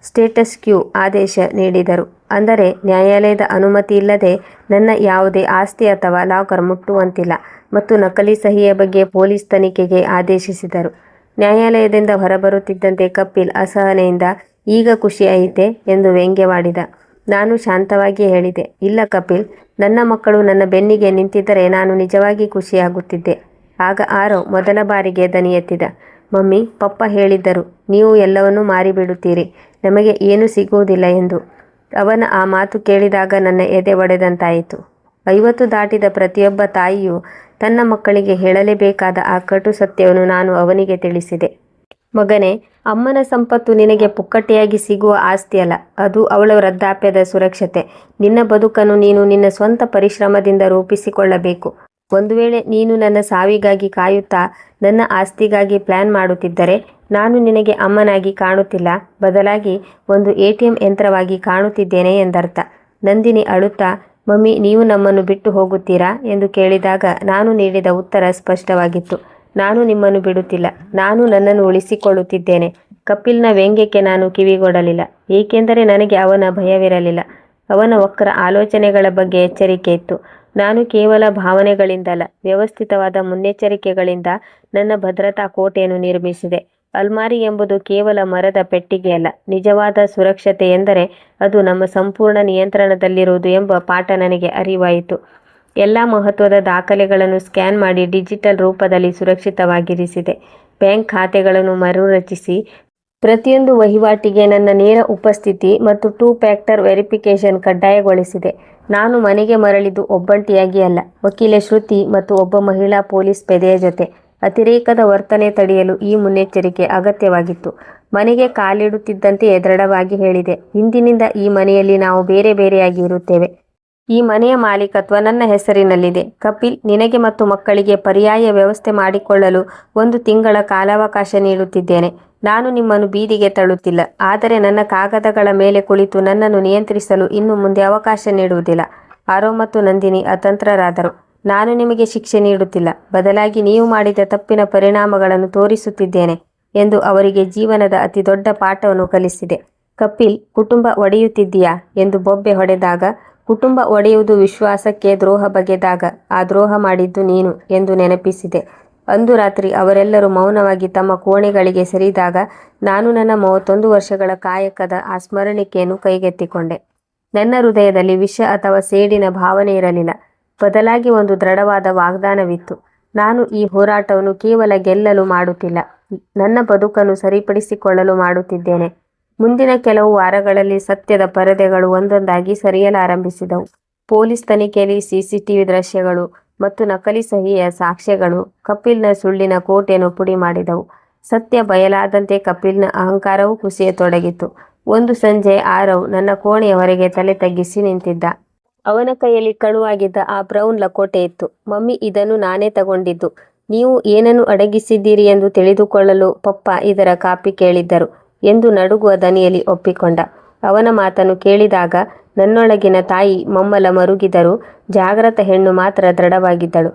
ಸ್ಟೇಟಸ್ ಕ್ಯೂ ಆದೇಶ ನೀಡಿದರು. ಅಂದರೆ ನ್ಯಾಯಾಲಯದ ಅನುಮತಿ ಇಲ್ಲದೆ ನನ್ನ ಯಾವುದೇ ಆಸ್ತಿ ಅಥವಾ ಲಾಕರ್ ಮುಟ್ಟುವಂತಿಲ್ಲ ಮತ್ತು ನಕಲಿ ಸಹಿಯ ಬಗ್ಗೆ ಪೊಲೀಸ್ ತನಿಖೆಗೆ ಆದೇಶಿಸಿದರು. ನ್ಯಾಯಾಲಯದಿಂದ ಹೊರಬರುತ್ತಿದ್ದಂತೆ ಕಪಿಲ್ ಅಸಹನೆಯಿಂದ ಈಗ ಖುಷಿ ಐತೆ ಎಂದು ವ್ಯಂಗ್ಯವಾಡಿದ. ನಾನು ಶಾಂತವಾಗಿಯೇ ಹೇಳಿದೆ, ಇಲ್ಲ ಕಪಿಲ್, ನನ್ನ ಮಕ್ಕಳು ನನ್ನ ಬೆನ್ನಿಗೆ ನಿಂತಿದ್ದರೆ ನಾನು ನಿಜವಾಗಿ ಖುಷಿಯಾಗುತ್ತಿದ್ದೆ. ಆಗ ಆರವ್ ಮೊದಲ ಬಾರಿಗೆ ದನಿ ಎತ್ತಿದ. ಮಮ್ಮಿ, ಪಪ್ಪ ಹೇಳಿದ್ದರು, ನೀವು ಎಲ್ಲವನ್ನೂ ಮಾರಿಬಿಡುತ್ತೀರಿ, ನಮಗೆ ಏನೂ ಸಿಗುವುದಿಲ್ಲ ಎಂದು. ಅವನ ಆ ಮಾತು ಕೇಳಿದಾಗ ನನ್ನ ಎದೆ ಒಡೆದಂತಾಯಿತು. 50 ದಾಟಿದ ಪ್ರತಿಯೊಬ್ಬ ತಾಯಿಯೂ ತನ್ನ ಮಕ್ಕಳಿಗೆ ಹೇಳಲೇಬೇಕಾದ ಆ ಕಟು ಸತ್ಯವನ್ನು ನಾನು ಅವನಿಗೆ ತಿಳಿಸಿದೆ. ಮಗನೇ, ಅಮ್ಮನ ಸಂಪತ್ತು ನಿನಗೆ ಪುಕ್ಕಟೆಯಾಗಿ ಸಿಗುವ ಆಸ್ತಿಯಲ್ಲ, ಅದು ಅವಳ ವೃದ್ಧಾಪ್ಯದ ಸುರಕ್ಷತೆ. ನಿನ್ನ ಬದುಕನ್ನು ನೀನು ನಿನ್ನ ಸ್ವಂತ ಪರಿಶ್ರಮದಿಂದ ರೂಪಿಸಿಕೊಳ್ಳಬೇಕು. ಒಂದು ವೇಳೆ ನೀನು ನನ್ನ ಸಾವಿಗಾಗಿ ಕಾಯುತ್ತಾ ನನ್ನ ಆಸ್ತಿಗಾಗಿ ಪ್ಲ್ಯಾನ್ ಮಾಡುತ್ತಿದ್ದರೆ ನಾನು ನಿನಗೆ ಅಮ್ಮನಾಗಿ ಕಾಣುತ್ತಿಲ್ಲ, ಬದಲಾಗಿ ಒಂದು ATM ಯಂತ್ರವಾಗಿ ಕಾಣುತ್ತಿದ್ದೇನೆ ಎಂದರ್ಥ. ನಂದಿನಿ ಅಳುತ್ತಾ, ಮಮ್ಮಿ, ನೀವು ನಮ್ಮನ್ನು ಬಿಟ್ಟು ಹೋಗುತ್ತೀರಾ ಎಂದು ಕೇಳಿದಾಗ ನಾನು ನೀಡಿದ ಉತ್ತರ ಸ್ಪಷ್ಟವಾಗಿತ್ತು. ನಾನು ನಿಮ್ಮನ್ನು ಬಿಡುತ್ತಿಲ್ಲ, ನಾನು ನನ್ನನ್ನು ಉಳಿಸಿಕೊಳ್ಳುತ್ತಿದ್ದೇನೆ. ಕಪಿಲ್ನ ವ್ಯಂಗ್ಯಕ್ಕೆ ನಾನು ಕಿವಿಗೊಡಲಿಲ್ಲ, ಏಕೆಂದರೆ ನನಗೆ ಅವನ ಭಯವಿರಲಿಲ್ಲ. ಅವನ ವಕ್ರ ಆಲೋಚನೆಗಳ ಬಗ್ಗೆ ಎಚ್ಚರಿಕೆ ಇತ್ತು. ನಾನು ಕೇವಲ ಭಾವನೆಗಳಿಂದಲ್ಲ, ವ್ಯವಸ್ಥಿತವಾದ ಮುನ್ನೆಚ್ಚರಿಕೆಗಳಿಂದ ನನ್ನ ಭದ್ರತಾ ಕೋಟೆಯನ್ನು ನಿರ್ಮಿಸಿದೆ. ಅಲ್ಮಾರಿ ಎಂಬುದು ಕೇವಲ ಮರದ ಪೆಟ್ಟಿಗೆಯಲ್ಲ, ನಿಜವಾದ ಸುರಕ್ಷತೆ ಎಂದರೆ ಅದು ನಮ್ಮ ಸಂಪೂರ್ಣ ನಿಯಂತ್ರಣದಲ್ಲಿರುವುದು ಎಂಬ ಪಾಠ ನನಗೆ ಅರಿವಾಯಿತು. ಎಲ್ಲ ಮಹತ್ವದ ದಾಖಲೆಗಳನ್ನು ಸ್ಕ್ಯಾನ್ ಮಾಡಿ ಡಿಜಿಟಲ್ ರೂಪದಲ್ಲಿ ಸುರಕ್ಷಿತವಾಗಿರಿಸಿದೆ. ಬ್ಯಾಂಕ್ ಖಾತೆಗಳನ್ನು ಮರುರಚಿಸಿ ಪ್ರತಿಯೊಂದು ವಹಿವಾಟಿಗೆ ನನ್ನ ನೇರ ಉಪಸ್ಥಿತಿ ಮತ್ತು 2 ಫ್ಯಾಕ್ಟರ್ ವೆರಿಫಿಕೇಷನ್ ಕಡ್ಡಾಯಗೊಳಿಸಿದೆ. ನಾನು ಮನೆಗೆ ಮರಳಿದ್ದು ಒಬ್ಬಂಟಿಯಾಗಿ ಅಲ್ಲ, ವಕೀಲೆ ಶ್ರುತಿ ಮತ್ತು ಒಬ್ಬ ಮಹಿಳಾ ಪೊಲೀಸ್ ಪೇದೆಯ ಜೊತೆ. ಅತಿರೇಕದ ವರ್ತನೆ ತಡೆಯಲು ಈ ಮುನ್ನೆಚ್ಚರಿಕೆ ಅಗತ್ಯವಾಗಿತ್ತು. ಮನೆಗೆ ಕಾಲಿಡುತ್ತಿದ್ದಂತೆಯೇ ದೃಢವಾಗಿ ಹೇಳಿದೆ, ಇಂದಿನಿಂದ ಈ ಮನೆಯಲ್ಲಿ ನಾವು ಬೇರೆ ಬೇರೆಯಾಗಿ ಇರುತ್ತೇವೆ. ಈ ಮನೆಯ ಮಾಲೀಕತ್ವ ನನ್ನ ಹೆಸರಿನಲ್ಲಿದೆ. ಕಪಿಲ್, ನಿನಗೆ ಮತ್ತು ಮಕ್ಕಳಿಗೆ ಪರ್ಯಾಯ ವ್ಯವಸ್ಥೆ ಮಾಡಿಕೊಳ್ಳಲು 1 ತಿಂಗಳ ಕಾಲಾವಕಾಶ ನೀಡುತ್ತಿದ್ದೇನೆ. ನಾನು ನಿಮ್ಮನ್ನು ಬೀದಿಗೆ ತಳ್ಳುತ್ತಿಲ್ಲ, ಆದರೆ ನನ್ನ ಕಾಗದಗಳ ಮೇಲೆ ಕುಳಿತು ನನ್ನನ್ನು ನಿಯಂತ್ರಿಸಲು ಇನ್ನು ಮುಂದೆ ಅವಕಾಶ ನೀಡುವುದಿಲ್ಲ. ಆರವ್ ಮತ್ತು ನಂದಿನಿ ಅತಂತ್ರರಾದರು. ನಾನು ನಿಮಗೆ ಶಿಕ್ಷೆ ನೀಡುತ್ತಿಲ್ಲ, ಬದಲಾಗಿ ನೀವು ಮಾಡಿದ ತಪ್ಪಿನ ಪರಿಣಾಮಗಳನ್ನು ತೋರಿಸುತ್ತಿದ್ದೇನೆ ಎಂದು ಅವರಿಗೆ ಜೀವನದ ಅತಿ ದೊಡ್ಡ ಪಾಠವನ್ನು ಕಲಿಸಿದೆ. ಕಪಿಲ್, ಕುಟುಂಬ ಒಡೆಯುತ್ತಿದ್ದೀಯಾ ಎಂದು ಬೊಬ್ಬೆ ಹೊಡೆದಾಗ, ಕುಟುಂಬ ಒಡೆಯುವುದು ವಿಶ್ವಾಸಕ್ಕೆ ದ್ರೋಹ ಬಗೆದಾಗ ಆ ದ್ರೋಹ ಮಾಡಿದ್ದು ನೀನು ಎಂದು ನೆನಪಿಸಿದೆ. ಅಂದು ರಾತ್ರಿ ಅವರೆಲ್ಲರೂ ಮೌನವಾಗಿ ತಮ್ಮ ಕೋಣೆಗಳಿಗೆ ಸೇರಿದಾಗ ನಾನು ನನ್ನ 31 ವರ್ಷಗಳ ಕಾಯಕದ ಆ ಸ್ಮರಣಿಕೆಯನ್ನು ಕೈಗೆತ್ತಿಕೊಂಡೆ. ನನ್ನ ಹೃದಯದಲ್ಲಿ ವಿಷ ಅಥವಾ ಸೇಡಿನ ಭಾವನೆ ಇರಲಿಲ್ಲ. ಬದಲಾಗಿ ಒಂದು ದೃಢವಾದ ವಾಗ್ದಾನವಿತ್ತು. ನಾನು ಈ ಹೋರಾಟವನ್ನು ಕೇವಲ ಗೆಲ್ಲಲು ಮಾಡುತ್ತಿಲ್ಲ, ನನ್ನ ಬದುಕನ್ನು ಸರಿಪಡಿಸಿಕೊಳ್ಳಲು ಮಾಡುತ್ತಿದ್ದೇನೆ. ಮುಂದಿನ ಕೆಲವು ವಾರಗಳಲ್ಲಿ ಸತ್ಯದ ಪರದೆಗಳು ಒಂದೊಂದಾಗಿ ಸರಿಯಲಾರಂಭಿಸಿದವು. ಪೊಲೀಸ್ ತನಿಖೆಯಲ್ಲಿ CCTV ದೃಶ್ಯಗಳು ಮತ್ತು ನಕಲಿ ಸಹಿಯ ಸಾಕ್ಷ್ಯಗಳು ಕಪಿಲ್ನ ಸುಳ್ಳಿನ ಕೋಟೆಯನ್ನು ಪುಡಿ ಮಾಡಿದವು. ಸತ್ಯ ಬಯಲಾದಂತೆ ಕಪಿಲ್ನ ಅಹಂಕಾರವೂ ಕುಸಿಯತೊಡಗಿತು. ಒಂದು ಸಂಜೆ ಆರವ್ ನನ್ನ ಕೋಣೆಯ ಹೊರಗೆ ತಲೆ ತಗ್ಗಿಸಿ ನಿಂತಿದ್ದ. ಅವನ ಕೈಯಲ್ಲಿ ಕಣುವಾಗಿದ್ದ ಆ ಬ್ರೌನ್ ಲಕೋಟೆ ಇತ್ತು. ಮಮ್ಮಿ, ಇದನ್ನು ನಾನೇ ತಗೊಂಡಿದ್ದು. ನೀವು ಏನನ್ನು ಅಡಗಿಸಿದ್ದೀರಿ ಎಂದು ತಿಳಿದುಕೊಳ್ಳಲು ಪಪ್ಪ ಇದರ ಕಾಪಿ ಕೇಳಿದ್ದರು ಎಂದು ನಡುಗುವ ದನಿಯಲ್ಲಿ ಒಪ್ಪಿಕೊಂಡ. ಅವನ ಮಾತನ್ನು ಕೇಳಿದಾಗ ನನ್ನೊಳಗಿನ ತಾಯಿ ಮಮ್ಮಲ ಮರುಗಿದರು. ಜಾಗೃತ ಹೆಣ್ಣು ಮಾತ್ರ ದೃಢವಾಗಿದ್ದಳು.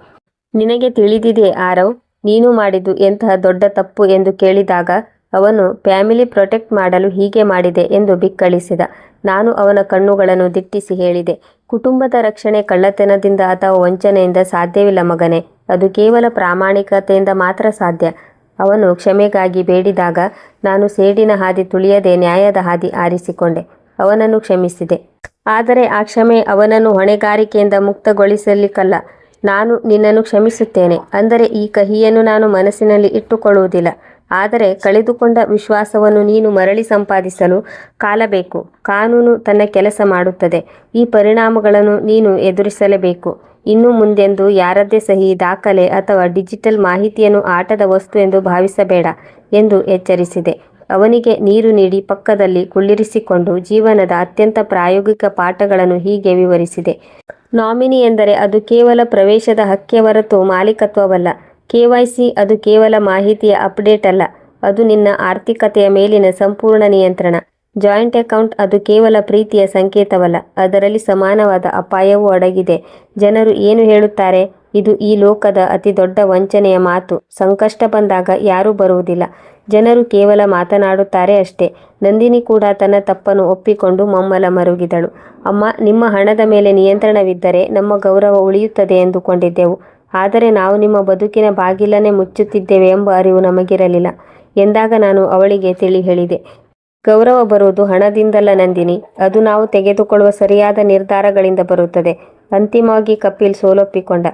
ನಿನಗೆ ತಿಳಿದಿದೆ ಆರವ್, ನೀನು ಮಾಡಿದ್ದು ಎಂತಹ ದೊಡ್ಡ ತಪ್ಪು ಎಂದು ಕೇಳಿದಾಗ ಅವನು ಫ್ಯಾಮಿಲಿ ಪ್ರೊಟೆಕ್ಟ್ ಮಾಡಲು ಹೀಗೆ ಮಾಡಿದೆ ಎಂದು ಬಿಕ್ಕಳಿಸಿದ. ನಾನು ಅವನ ಕಣ್ಣುಗಳನ್ನು ದಿಟ್ಟಿಸಿ ಹೇಳಿದೆ, ಕುಟುಂಬದ ರಕ್ಷಣೆ ಕಳ್ಳತನದಿಂದ ಅಥವಾ ವಂಚನೆಯಿಂದ ಸಾಧ್ಯವಿಲ್ಲ ಮಗನೇ, ಅದು ಕೇವಲ ಪ್ರಾಮಾಣಿಕತೆಯಿಂದ ಮಾತ್ರ ಸಾಧ್ಯ. ಅವನು ಕ್ಷಮೆಗಾಗಿ ಬೇಡಿದಾಗ ನಾನು ಸೇಡಿನ ಹಾದಿ ತುಳಿಯದೆ ನ್ಯಾಯದ ಹಾದಿ ಆರಿಸಿಕೊಂಡೆ. ಅವನನ್ನು ಕ್ಷಮಿಸಿದೆ. ಆದರೆ ಆ ಕ್ಷಮೆ ಅವನನ್ನು ಹೊಣೆಗಾರಿಕೆಯಿಂದ ಮುಕ್ತಗೊಳಿಸಲಿಕ್ಕಲ್ಲ. ನಾನು ನಿನ್ನನ್ನು ಕ್ಷಮಿಸುತ್ತೇನೆ ಅಂದರೆ ಈ ಕಹಿಯನ್ನು ನಾನು ಮನಸ್ಸಿನಲ್ಲಿ ಇಟ್ಟುಕೊಳ್ಳುವುದಿಲ್ಲ. ಆದರೆ ಕಳೆದುಕೊಂಡ ವಿಶ್ವಾಸವನ್ನು ನೀನು ಮರಳಿ ಸಂಪಾದಿಸಲು ಕಾಲ ಬೇಕು. ಕಾನೂನು ತನ್ನ ಕೆಲಸ ಮಾಡುತ್ತದೆ. ಈ ಪರಿಣಾಮಗಳನ್ನು ನೀನು ಎದುರಿಸಲೇಬೇಕು. ಇನ್ನು ಮುಂದೆಂದು ಯಾರದ್ದೇ ಸಹಿ, ದಾಖಲೆ ಅಥವಾ ಡಿಜಿಟಲ್ ಮಾಹಿತಿಯನ್ನು ಆಟದ ವಸ್ತು ಎಂದು ಭಾವಿಸಬೇಡ ಎಂದು ಎಚ್ಚರಿಸಿದೆ. ಅವನಿಗೆ ನೀರು ನೀಡಿ ಪಕ್ಕದಲ್ಲಿ ಕುಳ್ಳಿರಿಸಿಕೊಂಡು ಜೀವನದ ಅತ್ಯಂತ ಪ್ರಾಯೋಗಿಕ ಪಾಠಗಳನ್ನು ಹೀಗೆ ವಿವರಿಸಿದೆ. ನಾಮಿನಿ ಎಂದರೆ ಅದು ಕೇವಲ ಪ್ರವೇಶದ ಹಕ್ಕೆ ಹೊರತು ಮಾಲೀಕತ್ವವಲ್ಲ. KYC ಅದು ಕೇವಲ ಮಾಹಿತಿಯ ಅಪ್ಡೇಟ್ ಅಲ್ಲ, ಅದು ನಿನ್ನ ಆರ್ಥಿಕತೆಯ ಮೇಲಿನ ಸಂಪೂರ್ಣ ನಿಯಂತ್ರಣ. ಜಾಯಿಂಟ್ ಅಕೌಂಟ್ ಅದು ಕೇವಲ ಪ್ರೀತಿಯ ಸಂಕೇತವಲ್ಲ, ಅದರಲ್ಲಿ ಸಮಾನವಾದ ಅಪಾಯವೂ ಅಡಗಿದೆ. ಜನರು ಏನು ಹೇಳುತ್ತಾರೆ? ಇದು ಈ ಲೋಕದ ಅತಿ ದೊಡ್ಡ ವಂಚನೆಯ ಮಾತು. ಸಂಕಷ್ಟ ಬಂದಾಗ ಯಾರೂ ಬರುವುದಿಲ್ಲ, ಜನರು ಕೇವಲ ಮಾತನಾಡುತ್ತಾರೆ ಅಷ್ಟೇ. ನಂದಿನಿ ಕೂಡ ತನ್ನ ತಪ್ಪನ್ನು ಒಪ್ಪಿಕೊಂಡು ಮಮ್ಮಲ ಮರುಗಿದಳು. ಅಮ್ಮ, ನಿಮ್ಮ ಹಣದ ಮೇಲೆ ನಿಯಂತ್ರಣವಿದ್ದರೆ ನಮ್ಮ ಗೌರವ ಉಳಿಯುತ್ತದೆ ಎಂದುಕೊಂಡಿದ್ದೆವು. ಆದರೆ ನಾವು ನಿಮ್ಮ ಬದುಕಿನ ಬಾಗಿಲನ್ನೇ ಮುಚ್ಚುತ್ತಿದ್ದೇವೆ ಎಂಬ ಅರಿವು ನಮಗಿರಲಿಲ್ಲ ಎಂದಾಗ ನಾನು ಅವಳಿಗೆ ತಿಳಿ ಹೇಳಿದೆ. ಗೌರವ ಬರುವುದು ಹಣದಿಂದಲ್ಲ ನಂದಿನಿ, ಅದು ನಾವು ತೆಗೆದುಕೊಳ್ಳುವ ಸರಿಯಾದ ನಿರ್ಧಾರಗಳಿಂದ ಬರುತ್ತದೆ. ಅಂತಿಮವಾಗಿ ಕಪಿಲ್ ಸೋಲೊಪ್ಪಿಕೊಂಡ.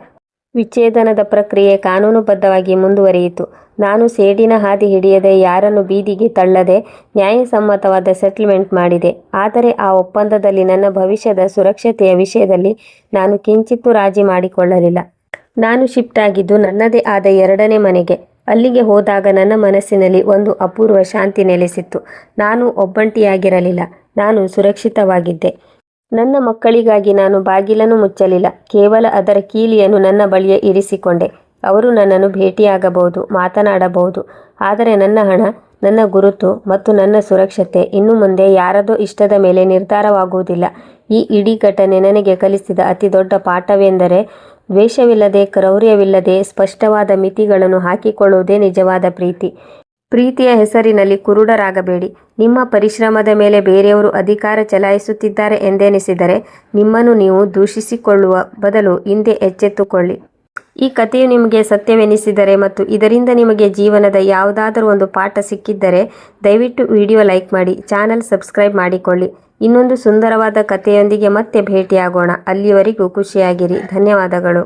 ವಿಚ್ಛೇದನದ ಪ್ರಕ್ರಿಯೆ ಕಾನೂನುಬದ್ಧವಾಗಿ ಮುಂದುವರಿಯಿತು. ನಾನು ಸೇಡಿನ ಹಾದಿ ಹಿಡಿಯದೆ, ಯಾರನ್ನು ಬೀದಿಗೆ ತಳ್ಳದೆ ನ್ಯಾಯಸಮ್ಮತವಾದ ಸೆಟಲ್ಮೆಂಟ್ ಮಾಡಿದೆ. ಆದರೆ ಆ ಒಪ್ಪಂದದಲ್ಲಿ ನನ್ನ ಭವಿಷ್ಯದ ಸುರಕ್ಷತೆಯ ವಿಷಯದಲ್ಲಿ ನಾನು ಕಿಂಚಿತ್ತೂ ರಾಜಿ ಮಾಡಿಕೊಳ್ಳಲಿಲ್ಲ. ನಾನು ಶಿಫ್ಟ್ ಆಗಿದ್ದು ನನ್ನದೇ ಆದ 2ನೇ ಮನೆಗೆ. ಅಲ್ಲಿಗೆ ಹೋದಾಗ ನನ್ನ ಮನಸ್ಸಿನಲ್ಲಿ ಒಂದು ಅಪೂರ್ವ ಶಾಂತಿ ನೆಲೆಸಿತ್ತು. ನಾನು ಒಬ್ಬಂಟಿಯಾಗಿರಲಿಲ್ಲ, ನಾನು ಸುರಕ್ಷಿತವಾಗಿದ್ದೆ. ನನ್ನ ಮಕ್ಕಳಿಗಾಗಿ ನಾನು ಬಾಗಿಲನ್ನು ಮುಚ್ಚಲಿಲ್ಲ, ಕೇವಲ ಅದರ ಕೀಲಿಯನ್ನು ನನ್ನ ಬಳಿಯೇ ಇರಿಸಿಕೊಂಡೆ. ಅವರು ನನ್ನನ್ನು ಭೇಟಿಯಾಗಬಹುದು, ಮಾತನಾಡಬಹುದು, ಆದರೆ ನನ್ನ ಹಣ, ನನ್ನ ಗುರುತು ಮತ್ತು ನನ್ನ ಸುರಕ್ಷತೆ ಇನ್ನು ಮುಂದೆ ಯಾರದೋ ಇಷ್ಟದ ಮೇಲೆ ನಿರ್ಧಾರವಾಗುವುದಿಲ್ಲ. ಈ ಇಡೀ ಘಟನೆ ನನಗೆ ಕಲಿಸಿದ ಅತಿ ದೊಡ್ಡ ಪಾಠವೆಂದರೆ ದ್ವೇಷವಿಲ್ಲದೆ, ಕ್ರೌರ್ಯವಿಲ್ಲದೆ ಸ್ಪಷ್ಟವಾದ ಮಿತಿಗಳನ್ನು ಹಾಕಿಕೊಳ್ಳುವುದೇ ನಿಜವಾದ ಪ್ರೀತಿ. ಪ್ರೀತಿಯ ಹೆಸರಿನಲ್ಲಿ ಕುರುಡರಾಗಬೇಡಿ. ನಿಮ್ಮ ಪರಿಶ್ರಮದ ಮೇಲೆ ಬೇರೆಯವರು ಅಧಿಕಾರ ಚಲಾಯಿಸುತ್ತಿದ್ದಾರೆ ಎಂದೆನಿಸಿದರೆ ನಿಮ್ಮನ್ನು ನೀವು ದೂಷಿಸಿಕೊಳ್ಳುವ ಬದಲು ಹಿಂದೆ ಎಚ್ಚೆತ್ತುಕೊಳ್ಳಿ. ಈ ಕಥೆಯು ನಿಮಗೆ ಸತ್ಯವೆನಿಸಿದರೆ ಮತ್ತು ಇದರಿಂದ ನಿಮಗೆ ಜೀವನದ ಯಾವುದಾದರೂ ಒಂದು ಪಾಠ ಸಿಕ್ಕಿದ್ದರೆ ದಯವಿಟ್ಟು ವಿಡಿಯೋ ಲೈಕ್ ಮಾಡಿ, ಚಾನಲ್ ಸಬ್ಸ್ಕ್ರೈಬ್ ಮಾಡಿಕೊಳ್ಳಿ. ಇನ್ನೊಂದು ಸುಂದರವಾದ ಕಥೆಯೊಂದಿಗೆ ಮತ್ತೆ ಭೇಟಿಯಾಗೋಣ. ಅಲ್ಲಿಯವರೆಗೂ ಖುಷಿಯಾಗಿರಿ. ಧನ್ಯವಾದಗಳು.